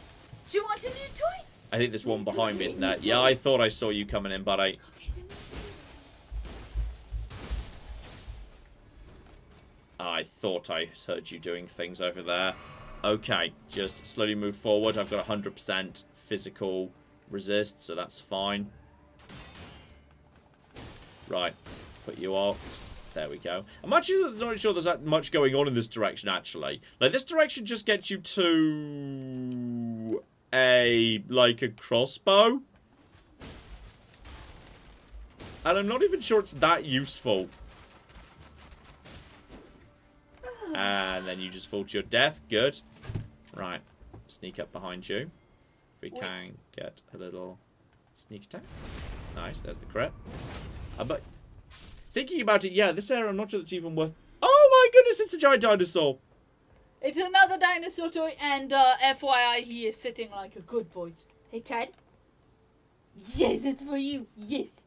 do you want a new toy? I think there's one behind me, isn't there? Yeah, I thought I saw you coming in, buddy. I thought I heard you doing things over there. Okay, just slowly move forward. I've got 100% physical resist, so that's fine. Right, put you off. There we go. I'm actually not sure there's that much going on in this direction, actually. Like, this direction just gets you to a crossbow. And I'm not even sure it's that useful. And then you just fall to your death. Good. Right. Sneak up behind you. If we can get a little sneak attack. Nice. There's the crit. But... thinking about it, yeah, this area, I'm not sure it's even worth... oh my goodness, it's a giant dinosaur. It's another dinosaur toy, and FYI, he is sitting like a good boy. Hey, Ted? Yes, it's for you. Yes.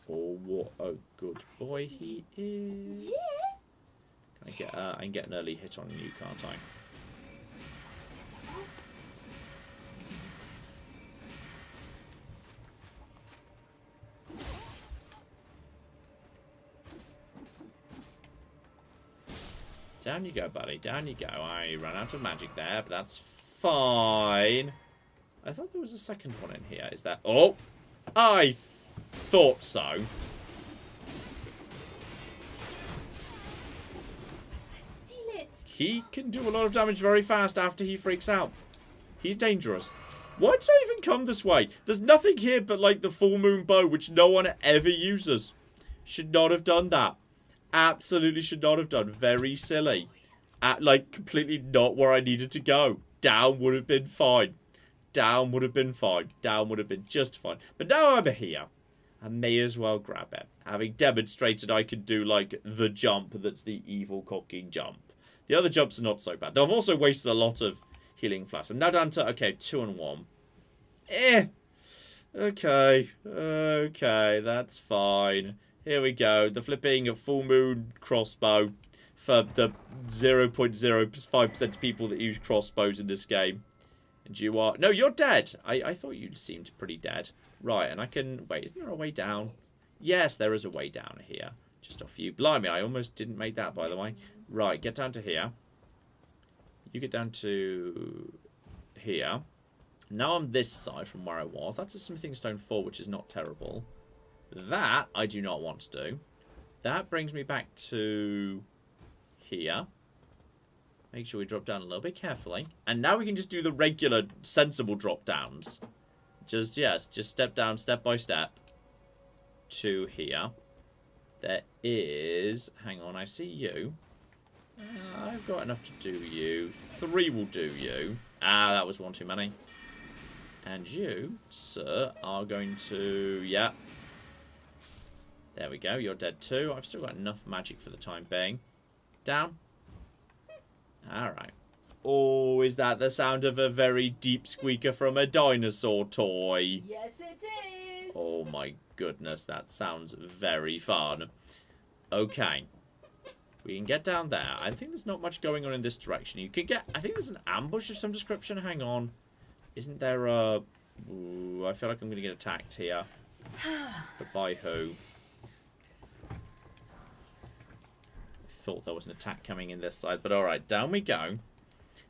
Oh, what a good boy he is. Yeah. I can get an early hit on you, can't I? Down you go, buddy. Down you go. I ran out of magic there, but that's fine. I thought there was a second one in here. Is that... oh! I thought so. Steal it. He can do a lot of damage very fast after he freaks out. He's dangerous. Why did I even come this way? There's nothing here but, like, the full moon bow, which no one ever uses. Should not have done that. Absolutely should not have done. Very silly. Like, completely not where I needed to go. Down would have been fine. Down would have been fine. Down would have been just fine. But now I'm here. I may as well grab it. Having demonstrated I could do, like, the jump that's the evil cocking jump. The other jumps are not so bad. They've also wasted a lot of healing flasks. I'm now down to, okay, 2 and 1. Okay. Okay, that's fine. Here we go. The flipping of full moon crossbow for the 0.05% of people that use crossbows in this game. And you are... no, you're dead. I thought you seemed pretty dead. Right, and I can... wait, isn't there a way down? Yes, there is a way down here. Just off you. Blimey, I almost didn't make that, by the way. Right, get down to here. You get down to here. Now I'm this side from where I was. That's a smithing stone 4, which is not terrible. That I do not want to do. That brings me back to here. Make sure we drop down a little bit carefully. And now we can just do the regular, sensible drop downs. Just step down step by step to here. There is... hang on, I see you. I've got enough to do you. 3 will do you. Ah, that was one too many. And you, sir, are going to... yeah. There we go. You're dead too. I've still got enough magic for the time being. Down. Alright. Oh, is that the sound of a very deep squeaker from a dinosaur toy? Yes, it is. Oh my goodness, that sounds very fun. Okay. We can get down there. I think there's not much going on in this direction. You could get... I think there's an ambush of some description. Hang on. Isn't there a... Ooh, I feel like I'm going to get attacked here. But by who? I thought there was an attack coming in this side. But alright, down we go.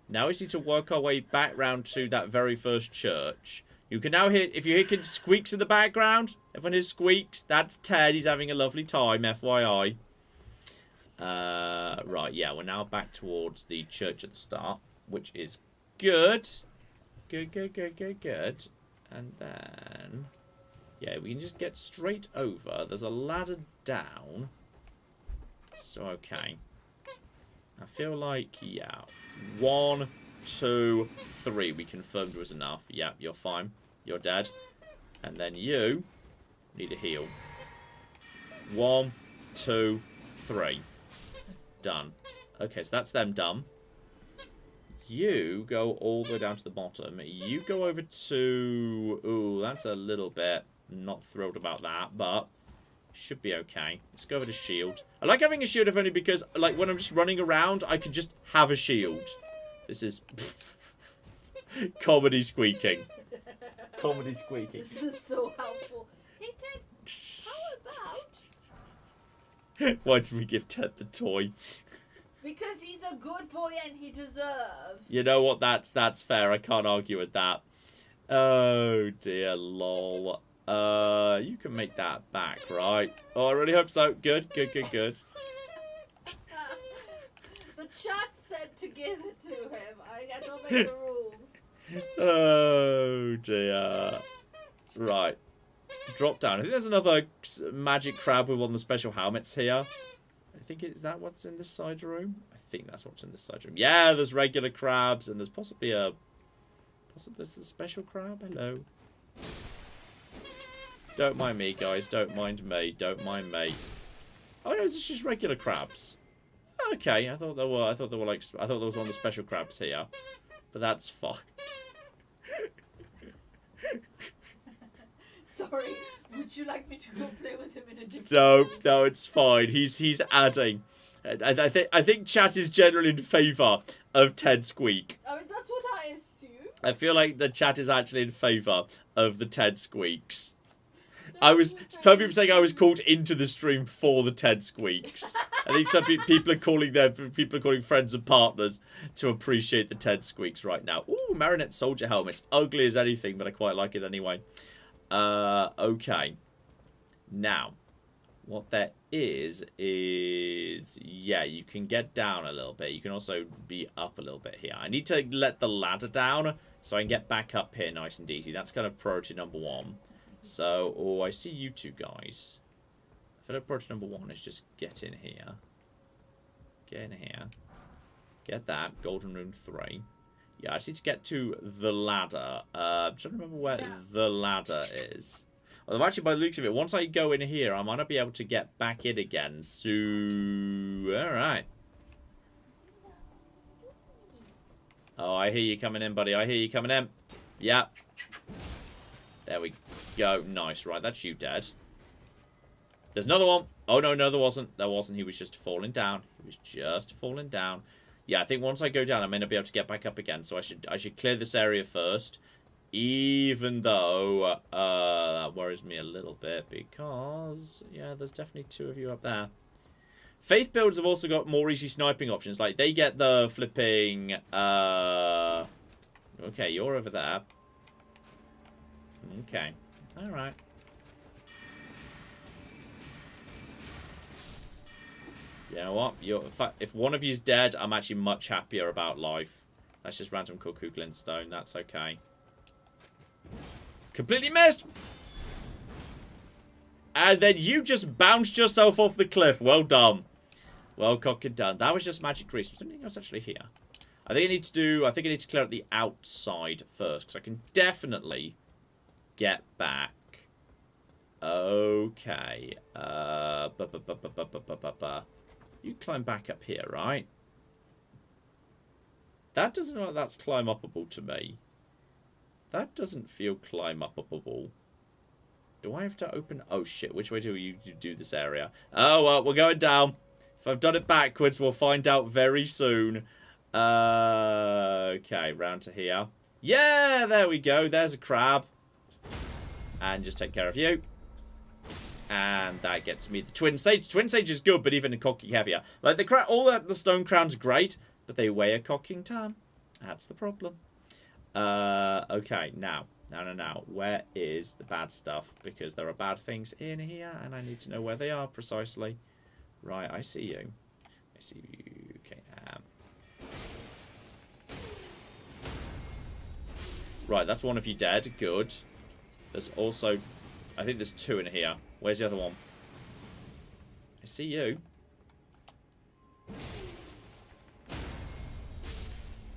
Now we just need to work our way back round to that very first church. You can now hear... If you hear squeaks in the background, everyone hears squeaks, that's Ted. He's having a lovely time, FYI. Right, yeah, we're now back towards the church at the start, which is good. Good. And then, yeah, we can just get straight over. There's a ladder down. So, okay. I feel like, yeah, 1, 2, 3 we confirmed was enough. Yeah, you're fine. You're dead. And then you need a heal. 1, 2, 3. Done. Okay, so that's them done. You go all the way down to the bottom. You go over to... Ooh, that's a little bit... Not thrilled about that, but... Should be okay. Let's go over to shield. I like having a shield if only because, like, when I'm just running around, I can just have a shield. This is... comedy squeaking. Comedy squeaking. This is so helpful. Hey, Ted, how about... Why did we give Ted the toy? Because he's a good boy and he deserves. You know what? That's fair. I can't argue with that. Oh dear, lol. You can make that back, right? Oh, I really hope so. Good. The chat said to give it to him. I don't make the rules. Oh dear. Right. Drop down. I think there's another magic crab with one of the special helmets here. I think is that what's in this side room? I think that's what's in this side room. Yeah, there's regular crabs and there's possibly there's a special crab. Hello. Don't mind me, guys. Don't mind me. Don't mind me. Oh no, it's just regular crabs. Okay, I thought there was one of the special crabs here, but that's fine. Sorry, would you like me to go play with him in a different... No, it's fine. He's adding. I think chat is generally in favour of Ted Squeak. I mean, that's what I assume. I feel like the chat is actually in favour of the Ted Squeaks. Some people saying I was called into the stream for the Ted Squeaks. I think some people are calling friends and partners to appreciate the Ted Squeaks right now. Ooh, Marionette soldier helmets. Ugly as anything, but I quite like it anyway. Okay. Now, what there is, yeah, you can get down a little bit. You can also be up a little bit here. I need to let the ladder down so I can get back up here nice and easy. That's kind of priority number 1. So, oh, I see you two guys. I feel like priority number 1 is just get in here. Get in here. Get that. Golden Rune 3. Yeah, I just need to get to the ladder. I'm trying to remember where the ladder is. Although actually, by the looks of it, once I go in here, I might not be able to get back in again. So, alright. Oh, I hear you coming in, buddy. I hear you coming in. Yep. There we go. Nice. Right, that's you dead. There's another one. Oh, no, there wasn't. There wasn't. He was just falling down. He was just falling down. Yeah, I think once I go down, I may not be able to get back up again. So I should clear this area first. Even though that worries me a little bit because, yeah, there's definitely 2 of you up there. Faith builds have also got more easy sniping options. Like, they get the flipping... Okay, you're over there. Okay. Alright. You know what? If one of you's dead, I'm actually much happier about life. That's just random cuckoo glintstone. That's okay. Completely missed! And then you just bounced yourself off the cliff. Well done. Well cocked done. That was just magic grease. Was anything else actually here? I think I need to clear out the outside first. Because I can definitely get back. Okay. You climb back up here, right? That doesn't look like that's climb-upable to me. That doesn't feel climb-upable. Do I have to open... Oh, shit. Which way do you do this area? Oh, well, we're going down. If I've done it backwards, we'll find out very soon. Okay, round to here. Yeah, there we go. There's a crab. And just take care of you. And that gets me the Twin Sage. Twin Sage is good, but even a cocking heavier. Like, all the stone crowns are great, but they weigh a cocking ton. That's the problem. Okay, now. Now. Where is the bad stuff? Because there are bad things in here, and I need to know where they are precisely. Right, I see you. I see you. Okay, right, that's one of you dead. Good. There's also... I think there's 2 in here. Where's the other one? I see you.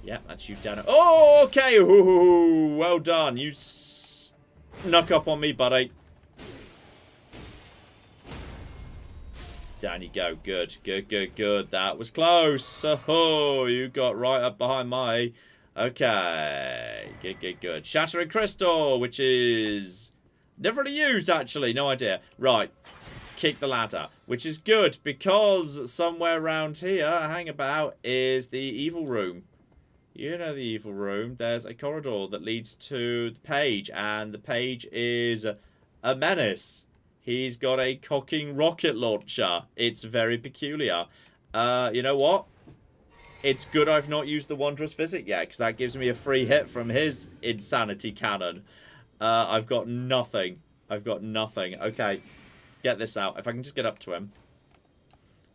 Yeah, that's you down. Oh, okay. Ooh, well done. You snuck up on me, buddy. Down you go. Good. That was close. Oh, you got right up behind my... Okay. Good. Shattering Crystal, which is... never really used, actually. No idea. Right. Kick the ladder, which is good because somewhere around here, hang about, is the evil room. You know the evil room. There's a corridor that leads to the page, and the page is a menace. He's got a cocking rocket launcher. It's very peculiar. You know what? It's good I've not used the Wondrous Physic yet, because that gives me a free hit from his insanity cannon. I've got nothing. Okay, get this out. If I can just get up to him.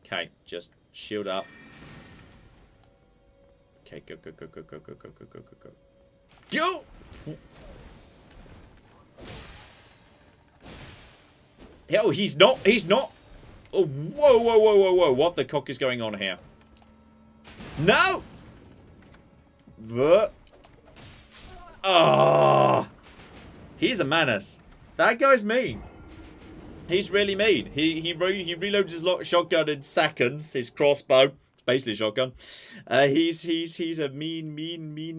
Okay, just shield up. Okay, go. Go! Oh, he's not. Oh, whoa. What the cock is going on here? No! Ah! He's a menace. That guy's mean. He's really mean. He reloads his shotgun in seconds. His crossbow. It's basically a shotgun. He's a mean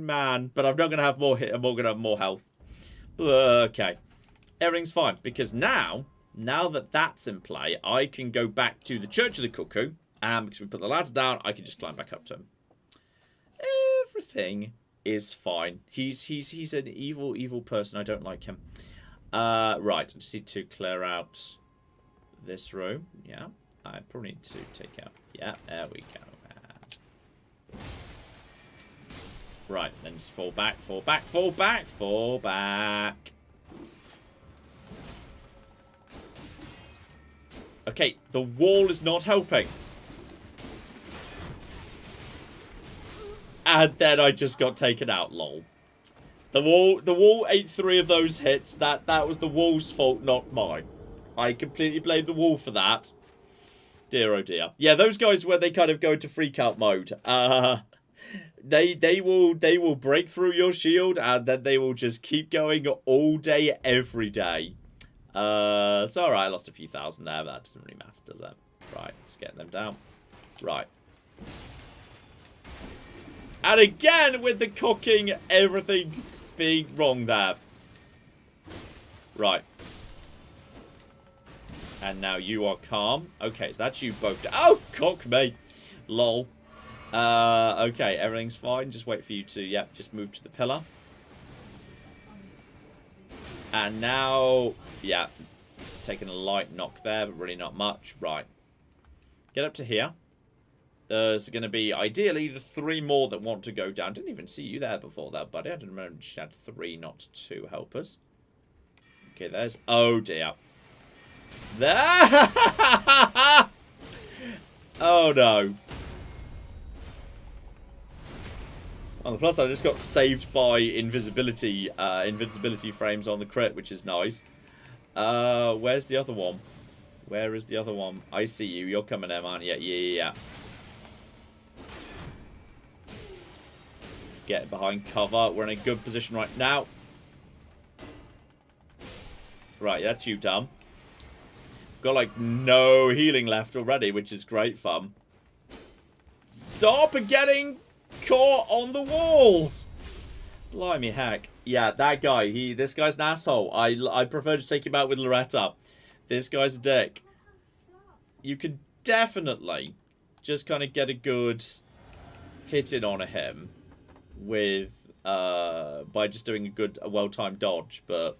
man. But I'm not gonna have more hit. I'm not gonna have more health. Okay. Everything's fine. Because now that that's in play, I can go back to the Church of the Cuckoo. And because we put the ladder down, I can just climb back up to him. Everything is fine. He's an evil person. I don't like him. Right, I just need to clear out this room. Yeah, I probably need to take out... Yeah, there we go. Right, then just fall back. Okay, the wall is not helping. And then I just got taken out, lol. The wall ate 3 of those hits. That was the wall's fault, not mine. I completely blame the wall for that. Dear oh dear. Yeah, those guys where they kind of go into freak out mode. They will break through your shield and then they will just keep going all day, every day. It's alright, I lost a few thousand there, but that doesn't really matter, does it? Right, let's get them down. Right. And again with the cocking, everything being wrong there. Right. And now you are calm. Okay, so that's you both. Oh, cock me. Lol. Okay, everything's fine. Just wait for you to, yep, just move to the pillar. And now, yeah, taking a light knock there, but really not much. Right. Get up to here. There's going to be, ideally, the 3 more that want to go down. Didn't even see you there before that, buddy. I didn't remember you had 3, not 2 helpers. Okay, there's... Oh, dear. There! Oh, no. On the plus side, I just got saved by invincibility frames on the crit, which is nice. Where's the other one? Where is the other one? I see you. You're coming in, aren't you? Yeah. Get behind cover. We're in a good position right now. Right, that's you, Tom. Got, like, no healing left already, which is great fun. Stop getting caught on the walls! Blimey heck. Yeah, that guy. This guy's an asshole. I prefer to take him out with Loretta. This guy's a dick. You can definitely just kind of get a good hit in on him with by just doing a well-timed dodge. But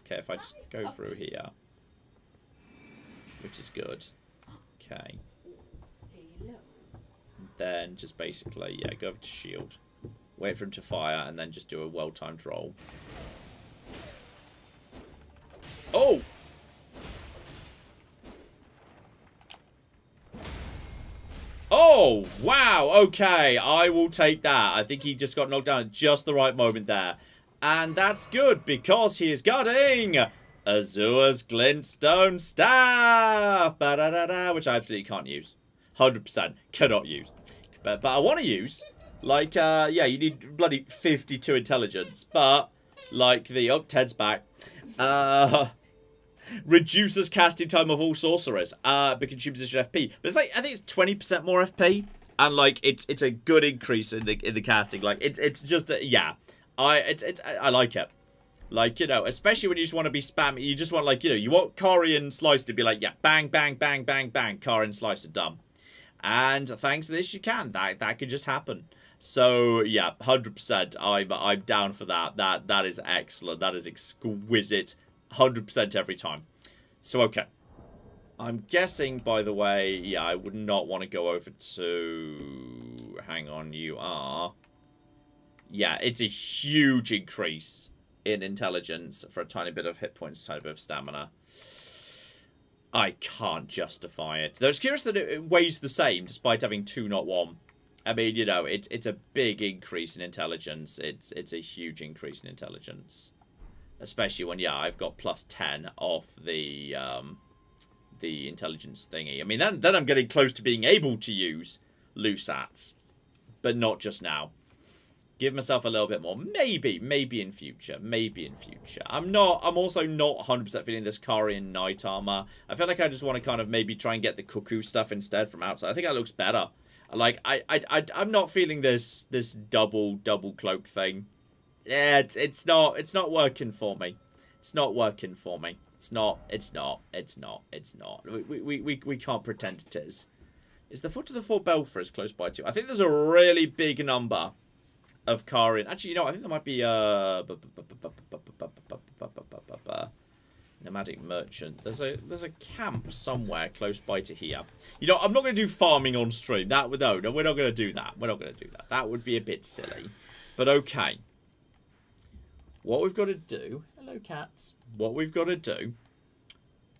okay, if I just go through here, which is good. Okay. Then just basically, yeah, go over to shield. Wait for him to fire, and then just do a well-timed roll. Oh! Oh, wow, okay, I will take that. I think he just got knocked down at just the right moment there. And that's good, because he is guarding Azur's Glintstone Staff, which I absolutely can't use. 100% cannot use. But I want to use... Like, yeah, you need bloody 52 intelligence, but, like, Ted's back, reduces casting time of all sorcerers, but consumes additional FP, but it's like, I think it's 20% more FP, and, like, it's a good increase in the casting, like, it's just, yeah, I like it, like, you know, especially when you just want to be spammy, you just want, like, you know, you want Carian Slicer to be like, yeah, bang, bang, bang, bang, bang, Carian Slicer, done, and thanks to this, you can, that could just happen. So yeah, 100%. I'm down for that. That is excellent. That is exquisite. 100% every time. So okay, I'm guessing. By the way, yeah, I would not want to go over to. Hang on, you are. Yeah, it's a huge increase in intelligence for a tiny bit of hit points, a tiny bit of stamina. I can't justify it. Though it's curious that it weighs the same despite having 2, not 1. I mean, you know, it's a big increase in intelligence. It's a huge increase in intelligence, especially when I've got plus 10 off the intelligence thingy. I mean, then I'm getting close to being able to use Lusats, but not just now. Give myself a little bit more, maybe in future, I'm also not 100% feeling this Carian Knight armor. I feel like I just want to kind of maybe try and get the cuckoo stuff instead from outside. I think that looks better. Like, I'm not feeling this double cloak thing. Yeah, it's not working for me. It's not working for me. It's not. We can't pretend it is. Is the foot of the 4 Belfries close by too? I think there's a really big number of Carian. Actually, you know, I think there might be nomadic merchant. There's a camp somewhere close by to here. You know, I'm not going to do farming on stream. No, we're not going to do that. We're not going to do that. That would be a bit silly. But okay. What we've got to do... Hello, cats. What we've got to do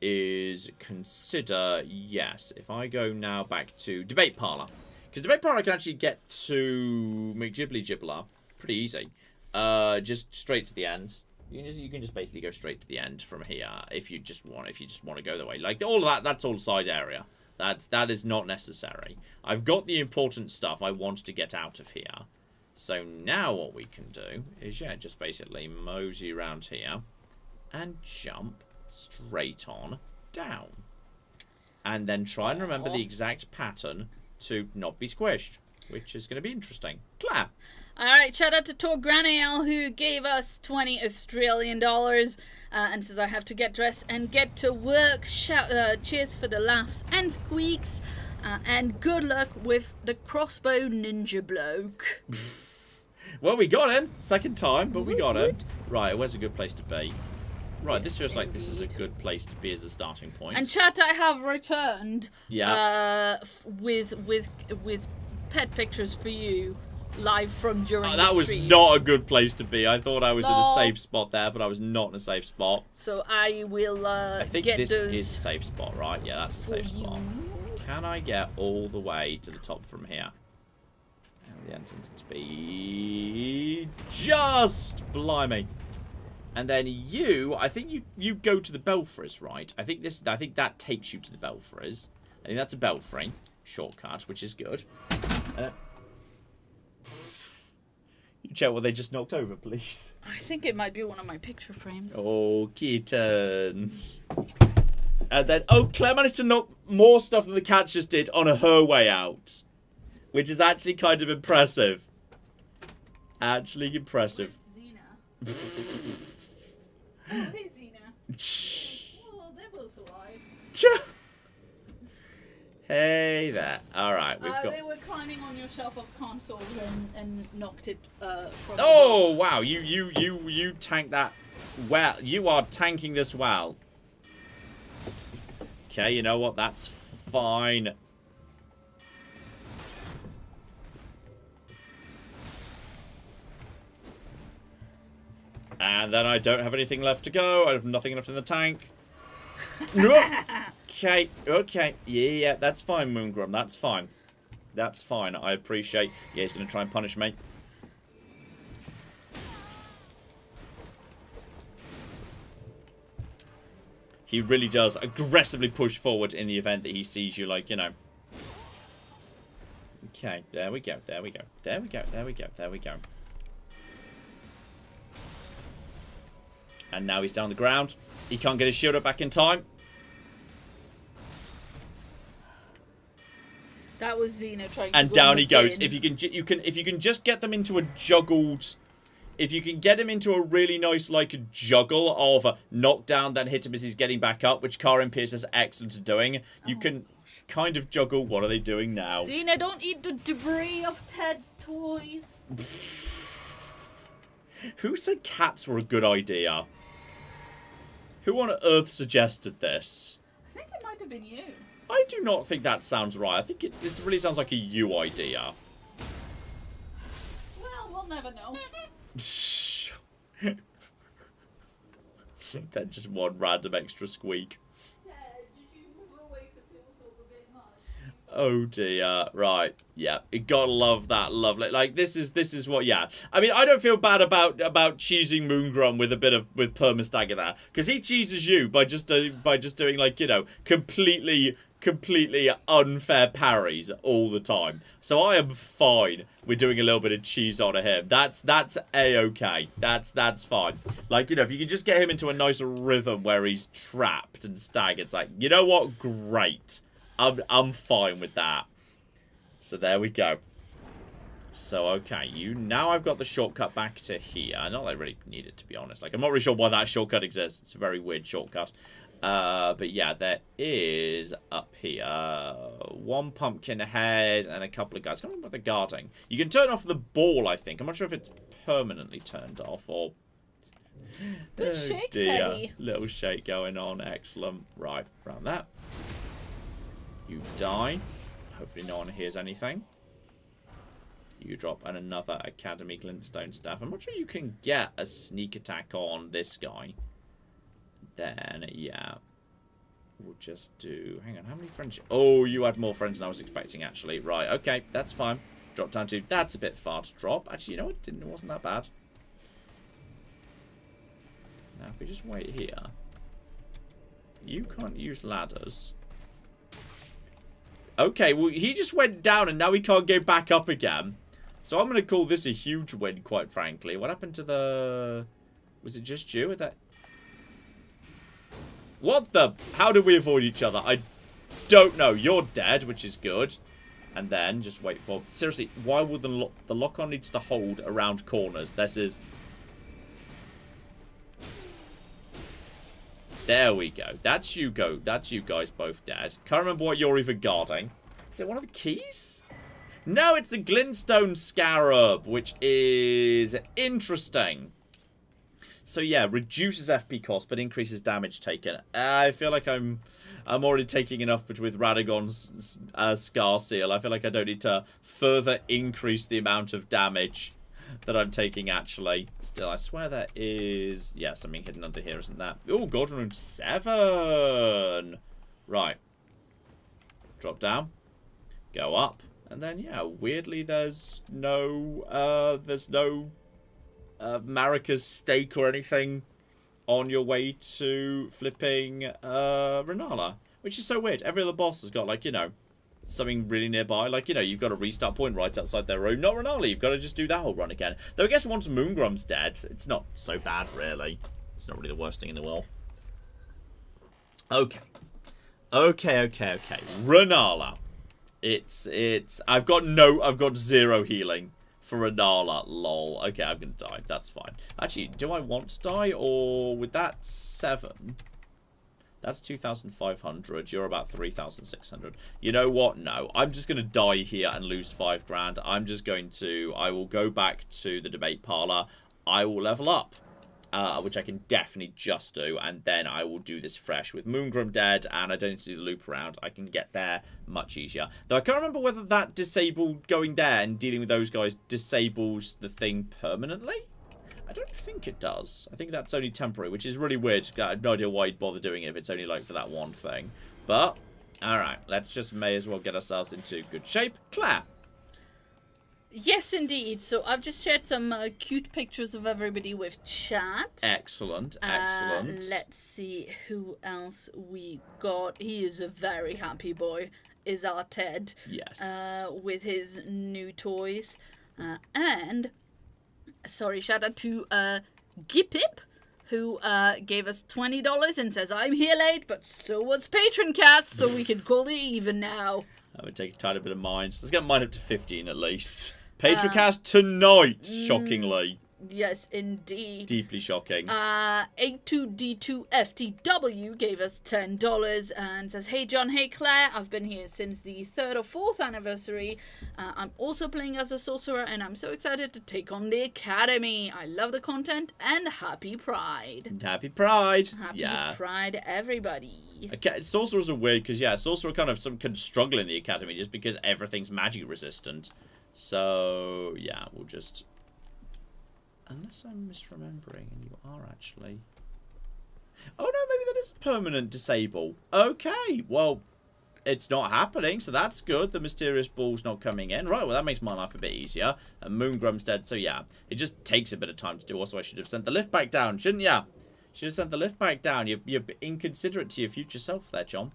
is consider... Yes, if I go now back to Debate Parlour. Because Debate Parlour I can actually get to McGibbly Gibbler pretty easy. Just straight to the end. You can just basically go straight to the end from here if you just want to go the way. Like all of that's all side area. That is not necessary. I've got the important stuff I want to get out of here. So now what we can do is just basically mosey around here and jump straight on down. And then try and remember the exact pattern to not be squished, which is going to be interesting. Claire. Alright, shout out to Tor Granael who gave us 20 Australian dollars and says I have to get dressed and get to work. Cheers for the laughs and squeaks and good luck with the crossbow ninja bloke. Well, we got him. Second time, but we got him. Right, where's a good place to be? Right, this feels like this is a good place to be as a starting point. And chat, I have returned with pet pictures for you. Live from during the that was stream. Not a good place to be. I thought I was in a safe spot there, but I was not in a safe spot. So I will I think get this those is a safe spot, right? Yeah, that's a safe spot. Can I get all the way to the top from here? The entrance speed. Just blimey. And then I think you go to the Belfries, right? I think that takes you to the Belfries. I think that's a Belfry shortcut, which is good. You check what they just knocked over, please. I think it might be one of my picture frames. Oh, kittens. And then, Claire managed to knock more stuff than the cat just did on her way out. Which is actually kind of impressive. Actually impressive. Oh, hey, Xena. Well, they're both alive. Hey there. Alright, we've got... They were climbing on your shelf of consoles and knocked it from Oh, wow. You tanked that well. You are tanking this well. Okay, you know what? That's fine. And then I don't have anything left to go. I have nothing left in the tank. No. Okay. Yeah, that's fine, Moongrum. That's fine. That's fine. I appreciate... Yeah, he's going to try and punish me. He really does aggressively push forward in the event that he sees you, like, you know. Okay, there we go. There we go. And now he's down the ground. He can't get his shield up back in time. That was Xena trying to and down he goes. If you can just get them into a juggled, if you can get him into a really nice like juggle of a knockdown, then hit him as he's getting back up, which Carian Pierce is excellent at doing. You can kind of juggle. What are they doing now? Xena, don't eat the debris of Ted's toys. Who said cats were a good idea? Who on earth suggested this? I think it might have been you. I do not think that sounds right. I think this really sounds like a you idea. Well, we'll never know. That just one random extra squeak. Ted, did you move away because it was all a bit much? Oh dear. Right. Yeah. You gotta love that. Lovely. Like this is what. Yeah. I mean, I don't feel bad about cheesing Moongrum with a bit of permastagger there, because he cheeses you by just doing like, you know, completely unfair parries all the time. So I am fine with doing a little bit of cheese on him. That's a-okay. That's fine. Like, you know, if you can just get him into a nice rhythm where he's trapped and staggered, it's like, you know what? Great. I'm fine with that. So there we go. So, okay, now I've got the shortcut back to here. Not that I really need it, to be honest. Like, I'm not really sure why that shortcut exists. It's a very weird shortcut. But yeah, there is up here one pumpkin head and a couple of guys. I can't remember what they're guarding. You can turn off the ball, I think. I'm not sure if it's permanently turned off or... Good shake, Teddy. Little shake going on. Excellent. Right, around that. You die. Hopefully no one hears anything. You drop another Academy Glintstone Staff. I'm not sure you can get a sneak attack on this guy. Then, yeah. We'll just do... Hang on, how many friends... Oh, you had more friends than I was expecting, actually. Right, okay, that's fine. Drop down to... That's a bit far to drop. Actually, you know what? It wasn't that bad. Now, if we just wait here... You can't use ladders. Okay, well, he just went down and now he can't go back up again. So I'm going to call this a huge win, quite frankly. What happened to the... Was it just you? That... What the... How did we avoid each other? I don't know. You're dead, which is good. And then, just wait for... Seriously, why would the lock-on needs to hold around corners? This is... There we go. That's you guys both dead. Can't remember what you're even guarding. Is it one of the keys? No, it's the Glintstone Scarab, which is interesting. So yeah, reduces FP cost, but increases damage taken. I feel like I'm already taking enough with Radagon's Scar Seal. I feel like I don't need to further increase the amount of damage that I'm taking, actually. Still, I swear there is... Yeah, something hidden under here, isn't that? Oh, Golden Room 7! Right. Drop down. Go up. And then, yeah, weirdly, there's no Marika's stake or anything on your way to flipping Renala. Which is so weird. Every other boss has got, like, you know, something really nearby. Like, you know, you've got a restart point right outside their room. Not Renala. You've got to just do that whole run again. Though I guess once Moongrum's dead, it's not so bad, really. It's not really the worst thing in the world. Okay. Okay. Renala. I've got 0 healing for Renala. Lol. Okay, I'm going to die. That's fine. Actually, do I want to die? Or with that 7... That's 2,500. You're about 3,600. You know what? No. I'm just going to die here and lose 5 grand. I'm just going to... I will go back to the debate parlor. I will level up. Which I can definitely just do. And then I will do this fresh. With Moongrim dead and I don't need to do the loop around, I can get there much easier. Though I can't remember whether that disabled going there and dealing with those guys disables the thing permanently. I don't think it does. I think that's only temporary, which is really weird. I have no idea why you'd bother doing it if it's only like for that one thing. But, alright, let's just may as well get ourselves into good shape. Claire. Yes, indeed. So I've just shared some cute pictures of everybody with chat. Excellent, excellent. Let's see who else we got. He is a very happy boy, is our Ted. Yes. With his new toys. And... Sorry, shout out to Gipip, who gave us $20 and says, I'm here late, but so was Patron Cast, so we can call it even now. That would take a tiny bit of mine. Let's get mine up to 15 at least. Patron Cast tonight, shockingly. Yes, indeed. Deeply shocking. A2D2FTW gave us $10 and says, hey John, hey Claire, I've been here since the 3rd or 4th anniversary. I'm also playing as a sorcerer and I'm so excited to take on the academy. I love the content and happy Pride. Happy Pride. Happy Pride, everybody. Okay, sorcerers are weird because, yeah, sorcerer kind of can struggle in the academy just because everything's magic resistant. So, yeah, we'll just... Unless I'm misremembering, and you are actually... Oh, no, maybe that is a permanent disable. Okay, well, it's not happening, so that's good. The mysterious ball's not coming in. Right, well, that makes my life a bit easier. And Moongrum's dead, so yeah. It just takes a bit of time to do. Also, I should have sent the lift back down, shouldn't ya? Should have sent the lift back down. You're inconsiderate to your future self there, John.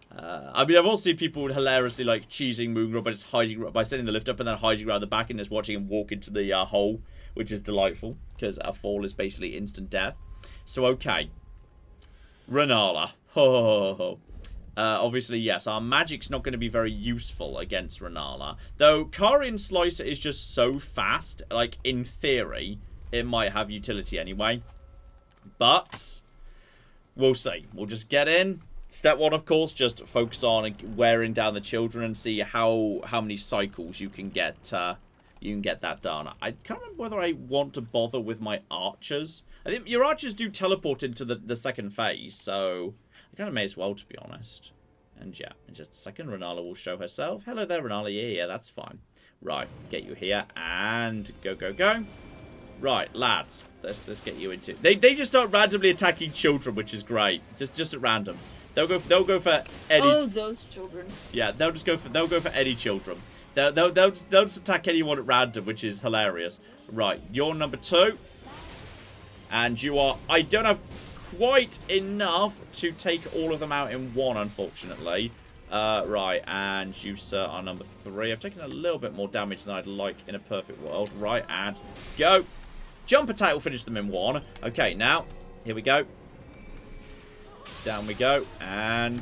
I mean, I've also seen people hilariously, like, cheesing Moongrum by just hiding, by sending the lift up and then hiding around the back and just watching him walk into the hole, which is delightful, because a fall is basically instant death. So, okay. Renala. Ho, ho, ho, ho. Obviously, yes, our magic's not going to be very useful against Renala. Though, Carian Sorcerer is just so fast, like, in theory, it might have utility anyway. But, we'll see. We'll just get in. Step 1, of course, just focus on wearing down the children and see how many cycles you can get that done. I can't remember whether I want to bother with my archers. I think your archers do teleport into the second phase, so I kind of may as well, to be honest. And yeah, in just a second, Renala will show herself. Hello there, Renala. Yeah, that's fine. Right, get you here and go, go, go. Right, lads, let's get you into. They just start randomly attacking children, which is great. Just at random. They'll go for any. Oh, those children. Yeah, they'll go for any children. They'll just attack anyone at random, which is hilarious. Right, you're number 2, and you are. I don't have quite enough to take all of them out in one, unfortunately. Right, and you, sir, are number 3. I've taken a little bit more damage than I'd like in a perfect world. Right, and go. Jump attack will finish them in 1. Okay, now here we go. Down we go, and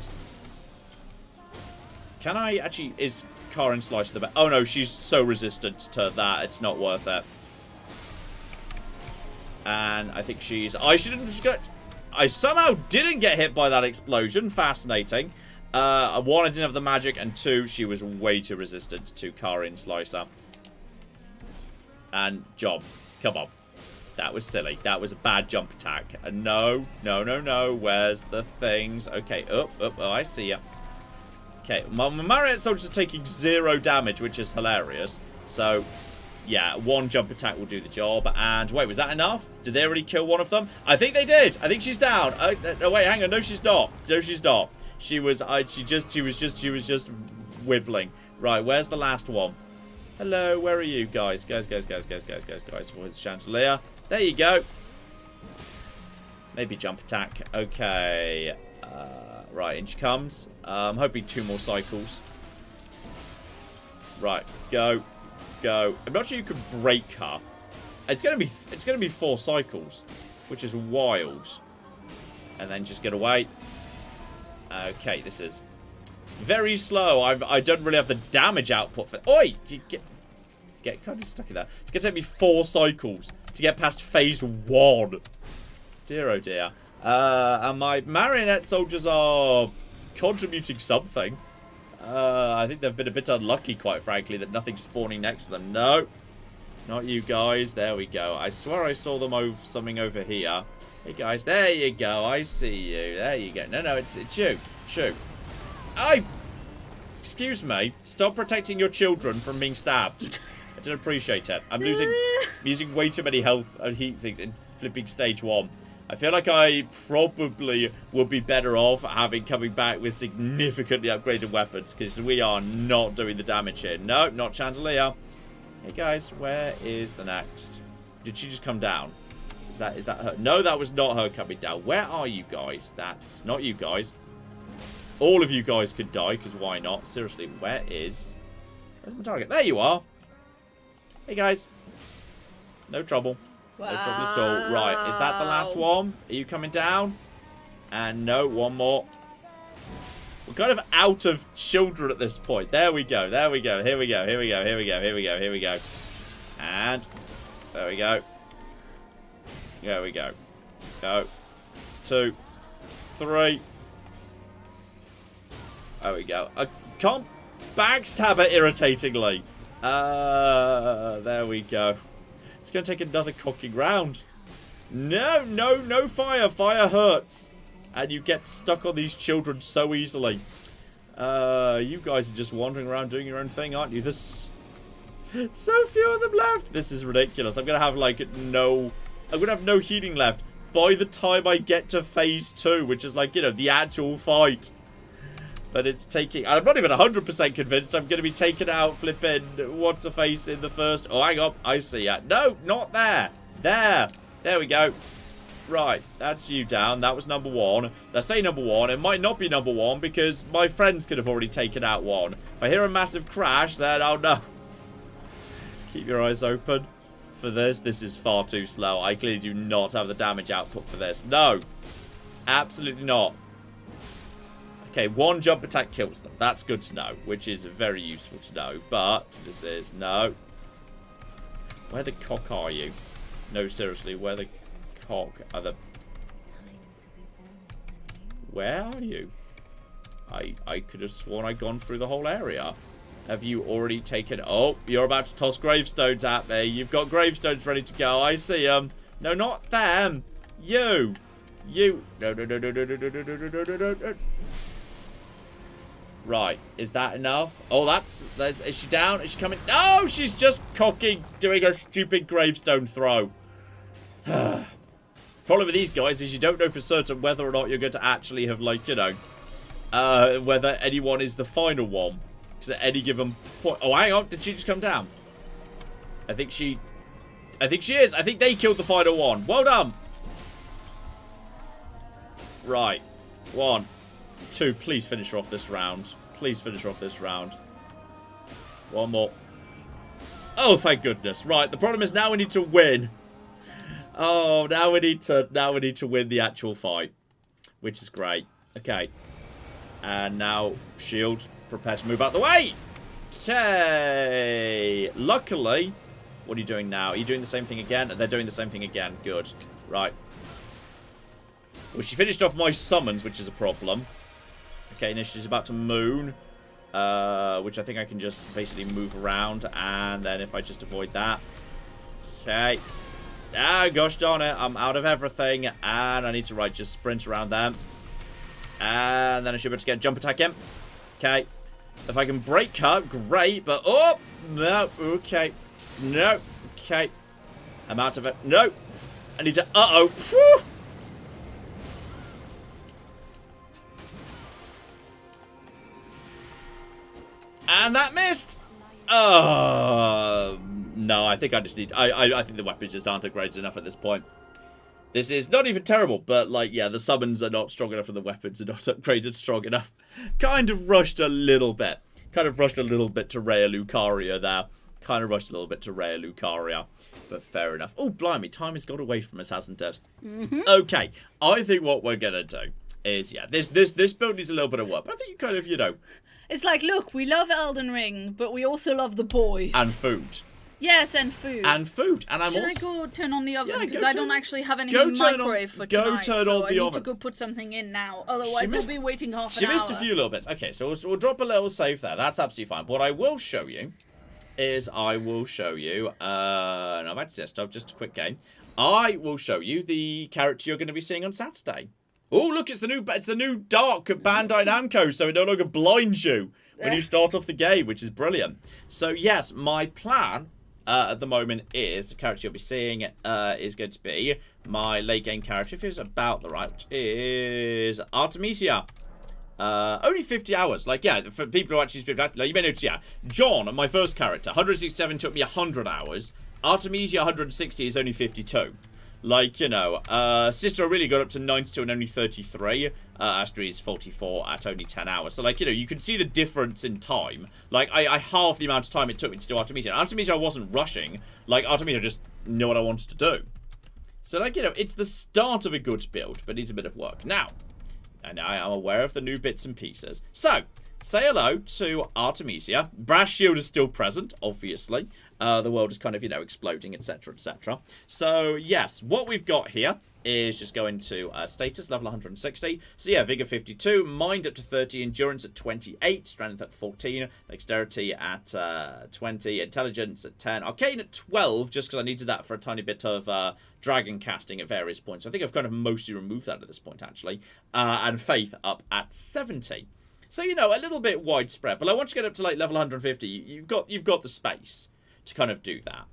can I actually, is Carian Sorcerer the best? Oh no, she's so resistant to that, it's not worth it. And I think she's, I somehow didn't get hit by that explosion, fascinating. 1, I didn't have the magic, and 2, she was way too resistant to Carian Sorcerer. And job, come on. That was silly. That was a bad jump attack. No, no, no, no. Where's the things? Okay, oh, I see ya. Okay, my Marionette soldiers are taking 0 damage, which is hilarious. So, yeah, 1 jump attack will do the job. And, wait, was that enough? Did they already kill one of them? I think they did. I think she's down. Oh, wait, hang on. No, she's not. No, she's not. She was just wibbling. Right, where's the last one? Hello, where are you guys? Guys. Where's Chandelier? There you go. Maybe jump attack. Okay. Right, in she comes. I'm hoping 2 more cycles. Right, go. I'm not sure you can break her. It's gonna be 4 cycles, which is wild. And then just get away. Okay, this is very slow. I don't really have the damage output for. Oi! get kind of stuck in that. It's going to take me 4 cycles to get past phase 1. Dear, oh dear. And my marionette soldiers are contributing something. I think they've been a bit unlucky, quite frankly, that nothing's spawning next to them. No. Not you guys. There we go. I swear I saw them something over here. Hey, guys. There you go. I see you. There you go. No, it's you. Shoot. Excuse me. Stop protecting your children from being stabbed. I don't appreciate it. I'm using way too many health and heat things in flipping stage 1. I feel like I probably would be better off coming back with significantly upgraded weapons, because we are not doing the damage here. No, not Chandelier. Hey guys, where is the next? Did she just come down? Is that her? No, that was not her coming down. Where are you guys? That's not you guys. All of you guys could die, because why not? Seriously, where's my target? There you are. Hey guys. No trouble. Wow. No trouble at all. Right, is that the last one? Are you coming down? And no, one more. We're kind of out of children at this point. There we go. There we go. Here we go. Here we go. Here we go. Here we go. Here we go. And there we go. There we go. Go. 2, 3. There we go. I can't backstab her irritatingly. There we go. It's going to take another cocking round. No fire. Fire hurts. And you get stuck on these children so easily. You guys are just wandering around doing your own thing, aren't you? There's so few of them left. This is ridiculous. I'm going to have, I'm going to have no healing left by the time I get to phase 2, which is, the actual fight. But it's taking... I'm not even 100% convinced I'm going to be taken out flipping what's-a-face in the first... Oh, hang on. I see ya. No, not there. There we go. Right, that's you down. That was number 1. I say number 1. It might not be number 1 because my friends could have already taken out 1. If I hear a massive crash, then oh no. Keep your eyes open for this. This is far too slow. I clearly do not have the damage output for this. No. Absolutely not. Okay, 1 jump attack kills them. That's good to know, which is very useful to know. But this is no. Where the cock are you? No, seriously, where the cock are the... Where are you? I could have sworn I'd gone through the whole area. Have you already taken... Oh, you're about to toss gravestones at me. You've got gravestones ready to go. I see them. No, not them. You. No. Right, is that enough? Oh, is she down? Is she coming? No, she's just doing a stupid gravestone throw. Problem with these guys is you don't know for certain whether or not you're going to actually have, whether anyone is the final one. Because at any given point... Oh, hang on. Did she just come down? I think she is. I think they killed the final one. Well done. Right. 1, 2. Please finish her off this round. Please finish her off this round. 1 more. Oh, thank goodness. Right. The problem is now we need to win. Oh, now we need to win the actual fight, which is great. Okay. And now shield, prepare to move out the way. Okay. Luckily, what are you doing now? Are you doing the same thing again? They're doing the same thing again. Good. Right. Well, she finished off my summons, which is a problem. Okay, now she's about to moon, which I think I can just basically move around, and then if I just avoid that. Okay. Ah, gosh darn it, I'm out of everything, and I need to, just sprint around them. And then I should be able to get a jump attack in. Okay. If I can break her, great, but, oh, no, okay. No, okay. I'm out of it. No. I need to, uh-oh. Whew. And that missed. No, I think I just need... I think the weapons just aren't upgraded enough at this point. This is not even terrible, but, yeah, the summons are not strong enough and the weapons are not upgraded strong enough. Kind of rushed a little bit. To Rhea Lucaria there. But fair enough. Oh, blimey, time has got away from us, hasn't it? Mm-hmm. Okay, I think what we're going to do is, yeah, this build needs a little bit of work. But I think you kind of, It's like, look, we love Elden Ring, but we also love the boys. And food. Yes, and food. And food. And I'm Should also... I go turn on the oven? Yeah, Because go I turn- don't actually have anything go in the turn on- microwave for go tonight, turn so on I the need oven. to go put something in now. Otherwise, missed- we'll be waiting half an She hour. missed a few little bits. Okay, so we'll drop a little save there. That's absolutely fine. What I will show you is I will show you... no, back to desktop. Just a quick game. I will show you the character you're going to be seeing on Saturday. Oh, look, it's the new dark at Bandai Namco, so it no longer blinds you when you start off the game, which is brilliant. So, yes, my plan at the moment is the character you'll be seeing is going to be my late game character, if it's about the right, which is Artemisia. Only 50 hours. Like, yeah, for people who actually speak, like, you may notice, yeah, John, my first character, 167 took me 100 hours. Artemisia 160 is only 52. Like, you know, Sister really got up to 92 and only 33. Astrid is 44 at only 10 hours. So, like, you know, you can see the difference in time. Like, I halved the amount of time it took me to do Artemisia. Artemisia, I wasn't rushing. Like, Artemisia just knew what I wanted to do. So, like, you know, it's the start of a good build, but needs a bit of work. Now, and I am aware of the new bits and pieces. So, say hello to Artemisia. Brass Shield is still present, obviously. The world is kind of, you know, exploding, etc., etc. So, yes, what we've got here is just going to status, level 160. So, yeah, Vigor 52, Mind up to 30, Endurance at 28, Strength at 14, Dexterity at 20, Intelligence at 10, Arcane at 12, just because I needed that for a tiny bit of dragon casting at various points. I think I've kind of mostly removed that at this point, actually. And Faith up at 70. So, you know, a little bit widespread, but I want to get up to, like, level 150. You've got the space to kind of do that.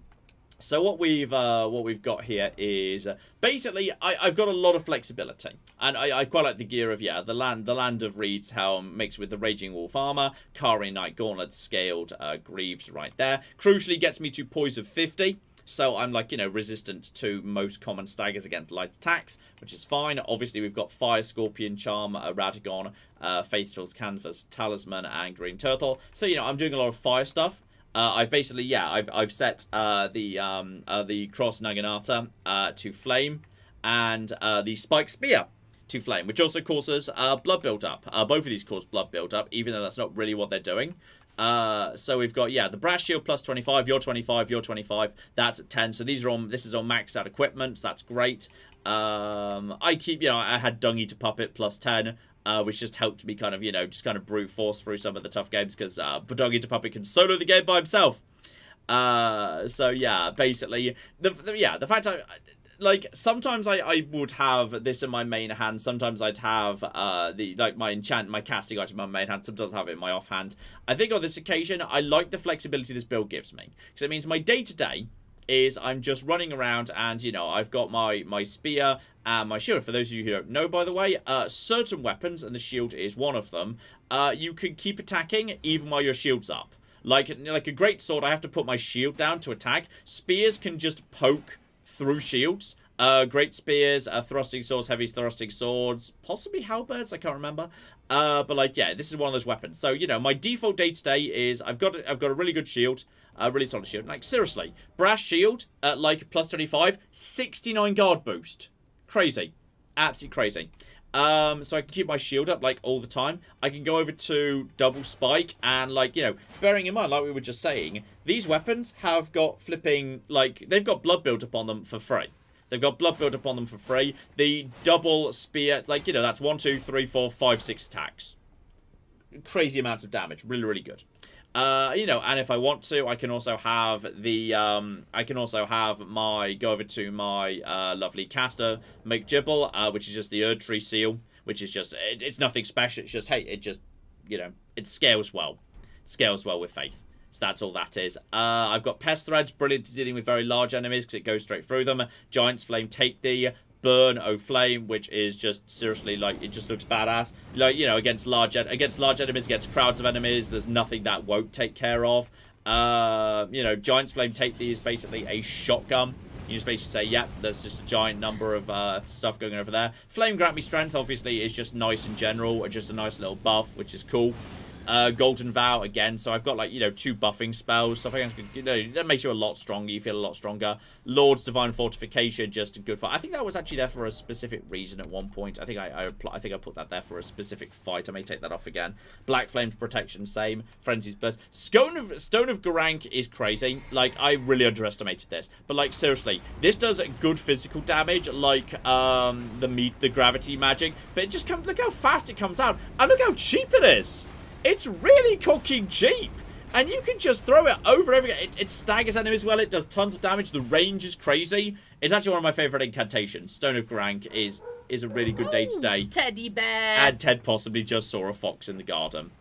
So what we've got here is basically I've got a lot of flexibility, and I quite like the gear of the land of Reed's Helm mixed with the Raging Wolf armor, Carian Knight Gauntlet scaled greaves right there. Crucially gets me to poise of 50. So I'm, like, you know, resistant to most common staggers against light attacks, which is fine. Obviously, we've got Fire, Scorpion, Charm, Radagon, Faithful's Canvas, Talisman, and Green Turtle. So, you know, I'm doing a lot of fire stuff. I've basically, I've set the Cross Naginata to Flame, and the Spike Spear to Flame, which also causes blood build-up. Both of these cause blood build-up, even though that's not really what they're doing. So we've got, the Brass Shield plus 25, you're 25, you're 25, that's at 10. So these are on, this is on maxed out equipment, so that's great. I keep, I had Dung Eater Puppet plus 10, which just helped me kind of, just kind of brute force through some of the tough games, because Dung Eater Puppet can solo the game by himself. So yeah, basically, the fact like, sometimes I would have this in my main hand. Sometimes I'd have my casting item in my main hand. Sometimes I have it in my offhand. I think on this occasion, I like the flexibility this build gives me, because it means my day-to-day is I'm just running around, and I've got my spear and my shield. For those of you who don't know, by the way, certain weapons, and the shield is one of them, you can keep attacking even while your shield's up. Like a greatsword, I have to put my shield down to attack. Spears can just poke through shields. Great spears, thrusting swords, heavy thrusting swords, possibly halberds, I can't remember. But this is one of those weapons. So, my default day-to-day is I've got a really good shield, a really solid shield. Like, seriously, Brass Shield at, plus 25, 69 guard boost. Crazy. Absolutely crazy. So I can keep my shield up, all the time. I can go over to double spike, and, bearing in mind, like we were just saying, these weapons have got flipping, they've got blood built up on them for free. They've got blood built up on them for free. The double spear, that's 1, 2, 3, 4, 5, 6 attacks. Crazy amounts of damage. Really, really good. And if I want to, I can also have the, go over to my, lovely caster, make Gibble, which is just the Erdtree seal, which is just, it's nothing special, it's just, hey, it just, it scales well. It scales well with Faith. So that's all that is. I've got Pest Threads, brilliant to dealing with very large enemies, because it goes straight through them. Giant's Flame, take the Burn O Flame, which is just seriously it just looks badass. Against large enemies, against crowds of enemies, there's nothing that won't take care of. Giant's Flame, take the is basically a shotgun. You just basically say, yep, there's just a giant number of stuff going over there. Flame Grant Me Strength, obviously, is just nice in general, just a nice little buff, which is cool. Golden Vow again, so I've got like, 2 buffing spells, stuff like that. That makes you a lot stronger. You feel a lot stronger. Lord's Divine Fortification, just a good fight. I think that was actually there for a specific reason at one point. I think I put that there for a specific fight. I may take that off again. Black Flames Protection, same. Frenzy's Burst. Stone of Garank is crazy. Like, I really underestimated this, but like, seriously, this does good physical damage, like the gravity magic. But it just comes. Look how fast it comes out, and look how cheap it is. It's really cooking cheap. And you can just throw it over everything. It staggers enemies well. It does tons of damage. The range is crazy. It's actually one of my favourite incantations. Stone of Garank is a really good day-to-day. Teddy bear. And Ted possibly just saw a fox in the garden.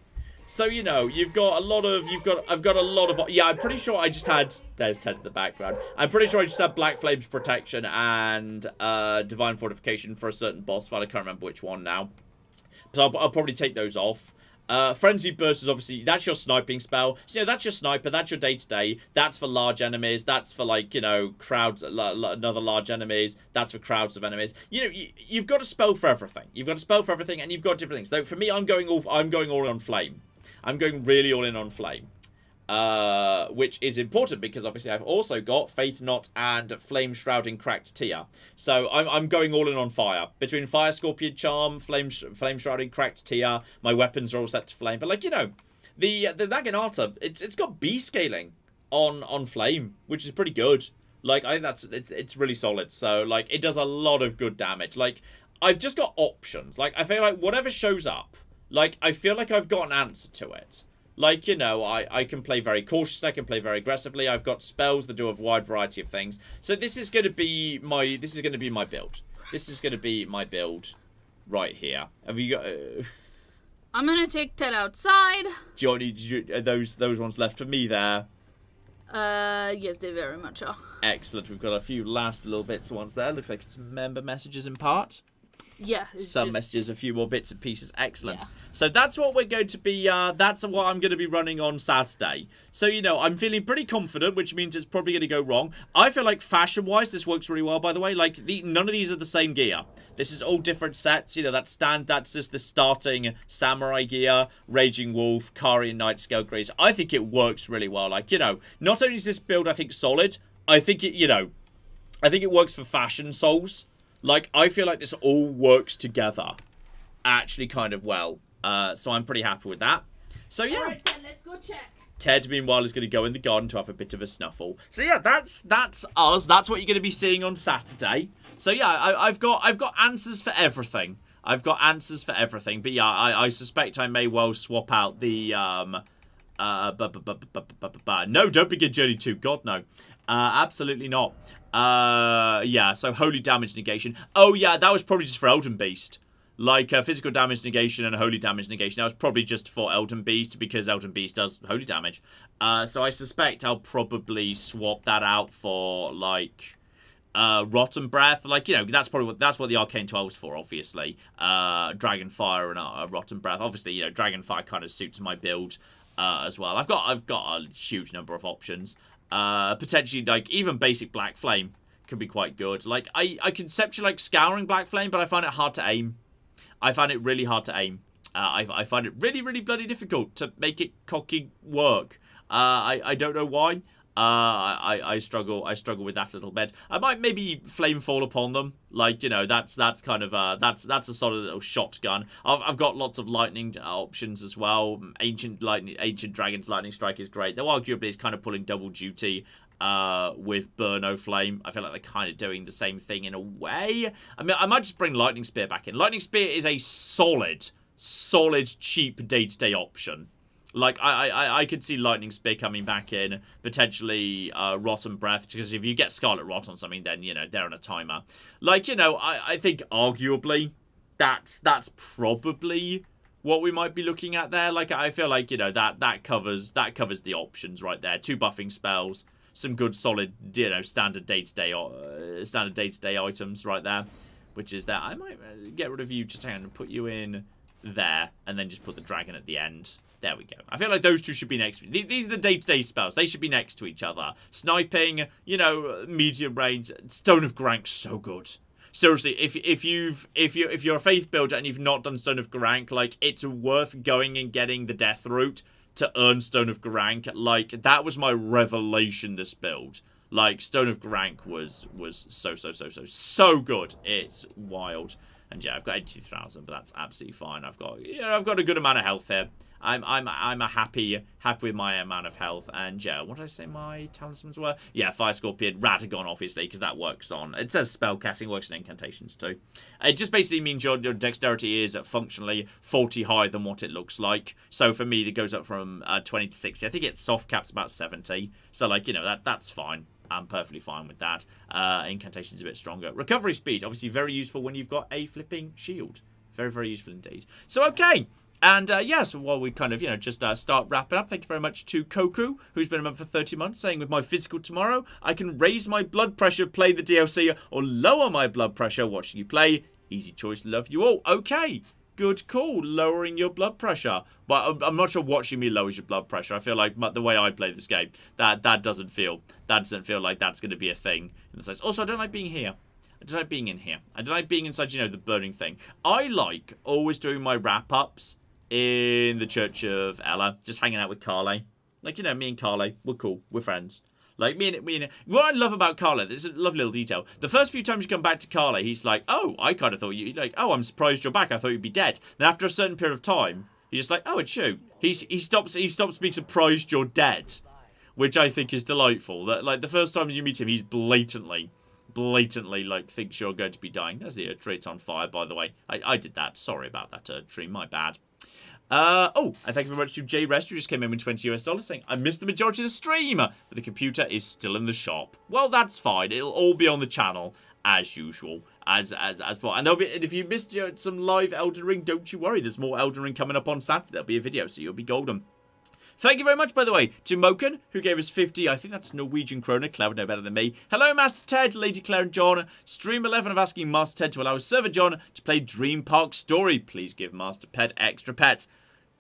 So, you've got a lot of... I've got a lot of... Yeah, I'm pretty sure I just had... There's Ted in the background. I'm pretty sure I just had Black Flames Protection and Divine Fortification for a certain boss fight. I can't remember which one now. So I'll probably take those off. Frenzy Burst is obviously, that's your sniping spell. So, that's your sniper, that's your day-to-day. That's for large enemies. That's for, like, crowds, another large enemies. That's for crowds of enemies. You've got a spell for everything. You've got a spell for everything, and you've got different things. So, for me, I'm going all in on Flame. I'm going really all in on Flame. Which is important because obviously I've also got Faith Knot and Flame Shrouding Cracked Tear. So I'm going all in on fire. Between Fire Scorpion Charm, Flame Shrouding Cracked Tear, my weapons are all set to flame. But like, the Naginata, it's got B scaling on flame, which is pretty good. Like, I think it's really solid. So like, it does a lot of good damage. Like, I've just got options. Like, I feel like whatever shows up, like, I feel like I've got an answer to it. Like, I can play very cautiously, I can play very aggressively. I've got spells that do a wide variety of things. So this is going to be my build. This is going to be my build right here. Have you got I'm going to take Ted outside. Do you want those ones left for me there? Yes, they very much are. Excellent. We've got a few last little bits ones there. Looks like it's member messages in part. Yeah. Some messages, a few more bits and pieces. Excellent. Yeah. So that's what we're going to be, that's what I'm going to be running on Saturday. So, I'm feeling pretty confident, which means it's probably going to go wrong. I feel like fashion-wise, this works really well, by the way. Like, none of these are the same gear. This is all different sets. That's just the starting Samurai gear, Raging Wolf, Carian Knight, Scale Grace. I think it works really well. Like, not only is this build, I think, solid, I think it works for fashion souls. Like, I feel like this all works together actually kind of well. So I'm pretty happy with that. So, yeah. Alright, then let's go check. Ted, meanwhile, is going to go in the garden to have a bit of a snuffle. So, yeah, that's us. That's what you're going to be seeing on Saturday. So, yeah, I've got answers for everything. But, yeah, I suspect I may well swap out the, no, don't begin Journey 2. God, no. Absolutely not. Yeah, so Holy Damage Negation. Oh, yeah, that was probably just for Elden Beast. Like, Physical Damage Negation and Holy Damage Negation. That was probably just for Elden Beast, because Elden Beast does Holy Damage. So I suspect I'll probably swap that out for, like, Rotten Breath. Like, that's what the Arcane 12 is for, obviously. Dragonfire and Rotten Breath. Obviously, Dragonfire kind of suits my build as well. I've got a huge number of options. Potentially, like, even basic Black Flame can be quite good. Like, I conceptually like Scouring Black Flame, but I find it hard to aim. I find it really hard to aim. I find it really, really bloody difficult to make it cocky work. I don't know why. I struggle with that a little bit. I might maybe Flame Fall upon them. Like, that's kind of that's a solid little shotgun. I've got lots of lightning options as well. Ancient Dragon's Lightning Strike is great. Though arguably it's kind of pulling double duty with Burno Flame. I feel like they're kind of doing the same thing in a way. I mean, I might just bring Lightning Spear back in. Lightning Spear is a solid, cheap day-to-day option. Like, I could see Lightning Spear coming back in, potentially Rotten Breath, because if you get Scarlet Rot on something, then, they're on a timer. Like, I think arguably that's probably what we might be looking at there. Like, I feel like, that covers the options right there. 2 buffing spells, some good solid, standard day-to-day items right there, which is that. I might get rid of you, just hang on, and put you in there, and then just put the dragon at the end. There we go. I feel like those two should be next. These are the day-to-day spells. They should be next to each other. Sniping, medium range. Stone of Garank, so good. seriously, if you're a faith builder and you've not done Stone of Garank, like, it's worth going and getting the death route to earn Stone of Garank. Like, that was my revelation, this build. Like, Stone of Garank was so good. It's wild. And yeah, I've got 82,000, but that's absolutely fine. I've got a good amount of health here. I'm happy with my amount of health. And yeah, what did I say my talismans were? Yeah, Fire Scorpion, Ratagon, obviously, because that works on. It says spellcasting, works in incantations too. It just basically means your dexterity is functionally 40 higher than what it looks like. So for me, it goes up from 20 to 60. I think its soft cap's about 70. So like, you know, that's fine. I'm perfectly fine with that. Incantation's a bit stronger. Recovery speed, obviously very useful when you've got a flipping shield. Very, very useful indeed. So, okay. And, yeah, so while we kind of, you know, just start wrapping up, thank you very much to Koku, who's been a member for 30 months, saying with my physical tomorrow, I can raise my blood pressure, play the DLC, or lower my blood pressure watching you play. Easy choice, love you all. Okay. Good call, lowering your blood pressure. But I'm not sure watching me lowers your blood pressure. I feel like the way I play this game, that doesn't feel like that's going to be a thing in the sense. Also, I don't like being here. I don't like being in here. I don't like being inside, you know, the burning thing. I like always doing my wrap-ups in the Church of Ella, just hanging out with Carle. Like, you know, me and Carle, we're cool. We're friends. Like, me and what I love about Carla, this is a lovely little detail. The first few times you come back to Carla, he's like, oh, I kind of thought you, like, oh, I'm surprised you're back. I thought you'd be dead. Then after a certain period of time, he's just like, oh, it's you. He stops being surprised you're dead, which I think is delightful. That, like, the first time you meet him, he's blatantly, like, thinks you're going to be dying. There's the Erdtree. It's on fire, by the way. I did that. Sorry about that, Erdtree. My bad. And thank you very much to Jay Rest, who just came in with $20 saying, I missed the majority of the stream, but the computer is still in the shop. Well, that's fine. It'll all be on the channel, as usual, as well. And if you missed some live Elden Ring, don't you worry. There's more Elden Ring coming up on Saturday. There'll be a video, so you'll be golden. Thank you very much, by the way, to Moken, who gave us 50, I think that's Norwegian krona. Claire would know better than me. Hello, Master Ted, Lady Claire and John. Stream 11 of asking Master Ted to allow his server John to play Dream Park Story. Please give Master Pet extra pets.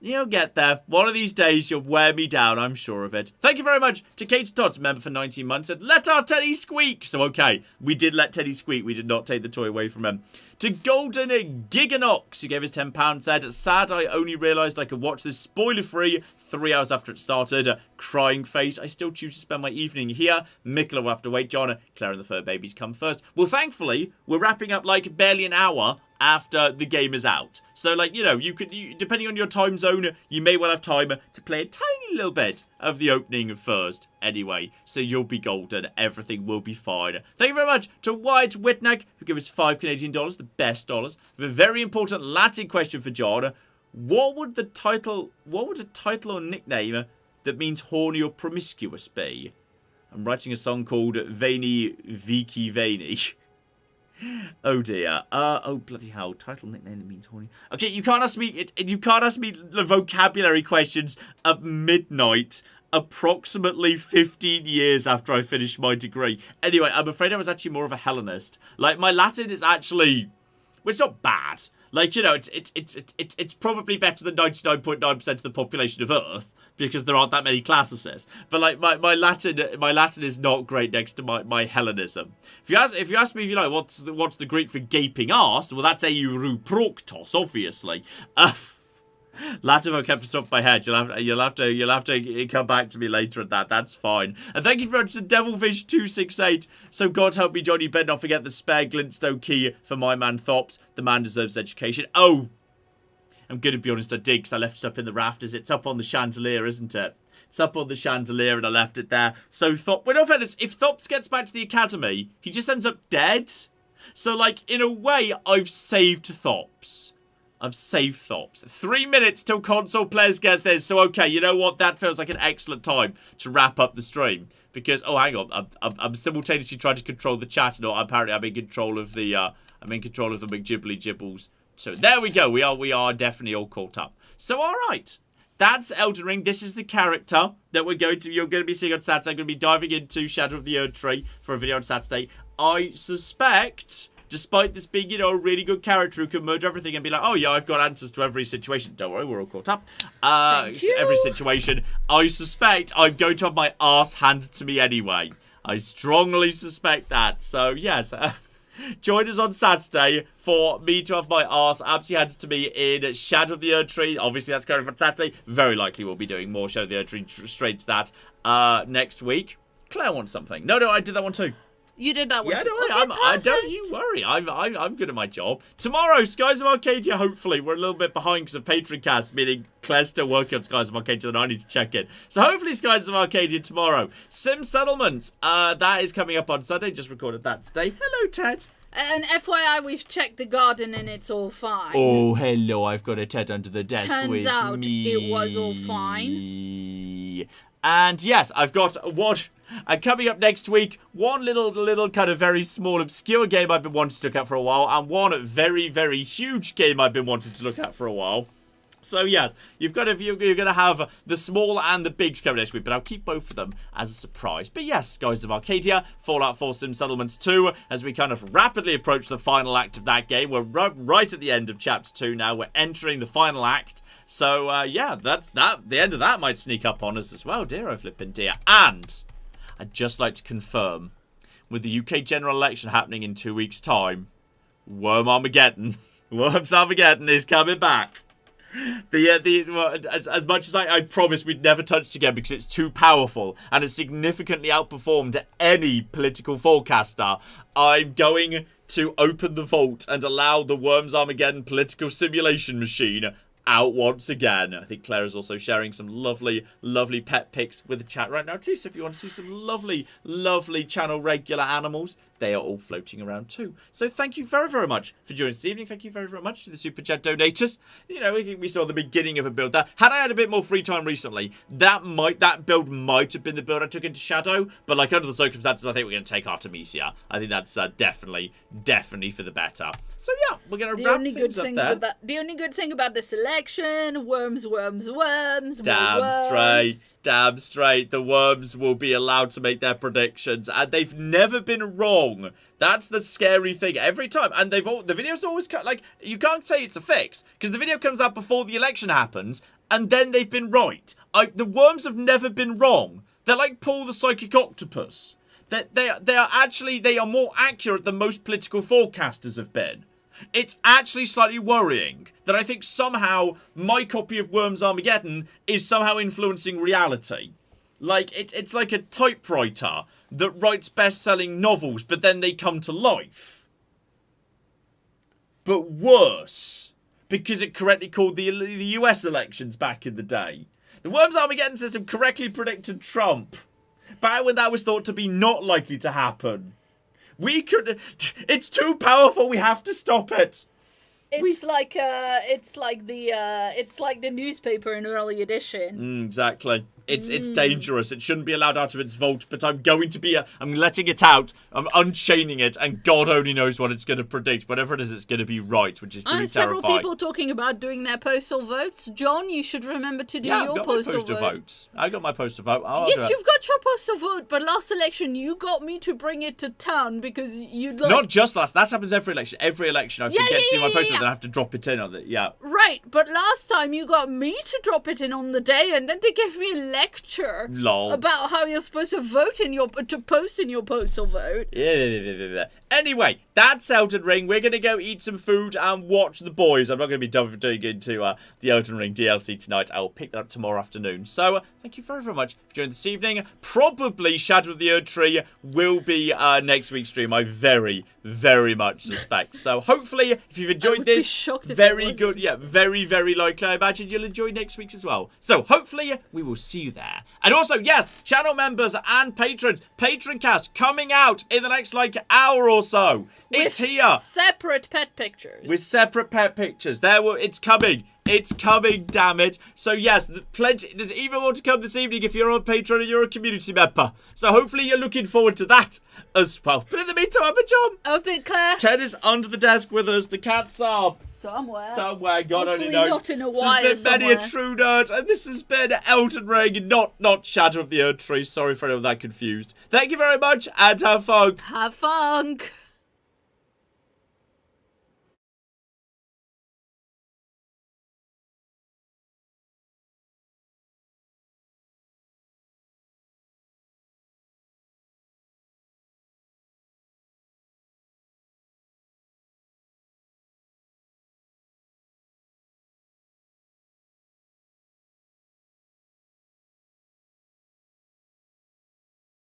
You'll get there. One of these days, you'll wear me down, I'm sure of it. Thank you very much to Kate Tots, member for 19 months, and let our Teddy squeak. So, okay, we did let Teddy squeak. We did not take the toy away from him. To Golden Giganox, who gave us £10, said, sad I only realised I could watch this spoiler-free 3 hours after it started. Crying face. I still choose to spend my evening here. Mikla will have to wait. John, Claire and the fur babies come first. Well, thankfully, we're wrapping up like barely an hour after the game is out. So, like, you know, depending on your time zone, you may well have time to play a tiny little bit of the opening first. Anyway, so you'll be golden. Everything will be fine. Thank you very much to Wyatt Whitnack, who gave us $5 Canadian, the best dollars. For a very important Latin question for John. What would a title or nickname that means horny or promiscuous be? I'm writing a song called Veiny Viki Veiny. Oh dear. Oh bloody hell. Title nickname that means horny. Okay, you can't ask me the vocabulary questions at midnight, approximately 15 years after I finished my degree. Anyway, I'm afraid I was actually more of a Hellenist. Like, my Latin is actually, well, it's not bad. Like, you know, it's probably better than 99.9% of the population of Earth, because there aren't that many classicists. But like my Latin is not great next to my Hellenism. If you ask me, you know, what's the Greek for gaping arse? Well, that's euproktos, obviously. Latin I kept off my head. You'll have to come back to me later at that. That's fine. And thank you very much to Devilfish268. So God help me, John, you better not forget the spare glintstone key for my man Thops. The man deserves education. Oh, I'm going to be honest, I did, because I left it up in the rafters. It's up on the chandelier, isn't it? It's up on the chandelier, and I left it there. So Thops, well, no offense, if Thops gets back to the academy, he just ends up dead. So, like, in a way, I've saved Thops. 3 minutes till console players get this. So, okay, you know what? That feels like an excellent time to wrap up the stream. Because, oh, hang on. I'm simultaneously trying to control the chat. And apparently I'm in control of the McGibbly Gibbles. So, there we go. We are definitely all caught up. So, all right. That's Elden Ring. This is the character that you're going to be seeing on Saturday. I'm going to be diving into Shadow of the Erdtree for a video on Saturday. I suspect, despite this being, you know, a really good character who can merge everything and be like, oh yeah, I've got answers to every situation. Don't worry, we're all caught up. Thank you. Every situation. I suspect I'm going to have my ass handed to me anyway. I strongly suspect that. So, yes. join us on Saturday for me to have my arse absolutely handed to me in Shadow of the Erdtree. Obviously, that's going on Saturday. Very likely we'll be doing more Shadow of the Erdtree straight to that next week. Claire wants something. No, I did that one too. You did that one. Yeah, too. don't you worry. I'm good at my job. Tomorrow, Skies of Arcadia. Hopefully, we're a little bit behind because of Patreon cast, meaning Claire's still working on Skies of Arcadia, and I need to check it. So hopefully, Skies of Arcadia tomorrow. Sim Settlements. That is coming up on Sunday. Just recorded that today. Hello, Ted. And FYI, we've checked the garden and it's all fine. Oh, hello. I've got a Ted under the desk Turns out it was all fine. And yes, I've got one. And coming up next week, one little kind of very small, obscure game I've been wanting to look at for a while, and one very, very huge game I've been wanting to look at for a while. So yes, you're going to have the small and the bigs coming next week, but I'll keep both of them as a surprise. But yes, Skies of Arcadia, Fallout 4 Sim Settlements 2, as we kind of rapidly approach the final act of that game. We're right at the end of Chapter 2 now. We're entering the final act. So yeah, that's that. The end of that might sneak up on us as well, dear oh flippin' dear. And I'd just like to confirm, with the UK general election happening in 2 weeks' time, Worms Armageddon is coming back. As much as I promised we'd never touch it again because it's too powerful and it's significantly outperformed any political forecaster, I'm going to open the vault and allow the Worms Armageddon political simulation machine out once again. I think Claire is also sharing some lovely pet pics with the chat right now too, so if you want to see some lovely channel regular animals, they are all floating around too. So thank you very much for joining us this evening. Thank you very much to the Super Chat donators. You know, I think we saw the beginning of a build there. Had I had a bit more free time recently, that build might have been the build I took into Shadow, but like under the circumstances, I think we're going to take Artemisia. I think that's definitely for the better. So yeah, we're going to wrap things up there. The only good thing about this election, worms. Damn straight. The worms will be allowed to make their predictions, and they've never been wrong. That's the scary thing every time. And the videos always cut, like, you can't say it's a fix because the video comes out before the election happens, and then they've been right. The worms have never been wrong. They're like Paul the Psychic Octopus. They are more accurate than most political forecasters have been. It's actually slightly worrying that I think somehow my copy of Worms Armageddon is somehow influencing reality. Like, it's like a typewriter that writes best-selling novels, but then they come to life. But worse, because it correctly called the US elections back in the day. The Worms Armageddon system correctly predicted Trump, back when that was thought to be not likely to happen. It's too powerful, we have to stop it. It's like the newspaper in early edition. Exactly. It's dangerous. It shouldn't be allowed out of its vault, but I'm letting it out. I'm unchaining it, and God only knows what it's going to predict. Whatever it is, it's going to be right, which is truly terrifying. Several people talking about doing their postal votes. John, you should remember to do your postal vote. I got my postal vote. Yes, you've got your postal vote, but last election you got me to bring it to town because you'd like... Not just last. That happens every election. Every election I forget to do my postal vote, then I have to drop it in on it. Yeah. Right, but last time you got me to drop it in on the day, and then they gave me a lecture about how you're supposed to vote to post in your postal vote. Yeah. Anyway, that's Elden Ring. We're going to go eat some food and watch The Boys. I'm not going to be diving into the Elden Ring DLC tonight. I will pick that up tomorrow afternoon. So, thank you very much for joining this evening. Probably Shadow of the Erdtree will be next week's stream. I very much suspect. So, hopefully, if you've enjoyed this, very good. Yeah, very likely. I imagine you'll enjoy next week's as well. So, hopefully, we will see you there. And also, yes, channel members and patrons. Patron cast coming out in the next, hour or so. It's here. Separate pet pictures. With separate pet pictures. It's coming. It's coming, damn it. So yes, there's even more to come this evening if you're on Patreon and you're a community member. So hopefully you're looking forward to that as well. But in the meantime, I've been John. I've been Claire. Ted is under the desk with us. The cats are... Somewhere, God hopefully only knows. Not in a wire This has been Many a True Nerd, and this has been Elden Ring, not Shadow of the Erdtree. Sorry for anyone that confused. Thank you very much, and have fun. Have fun.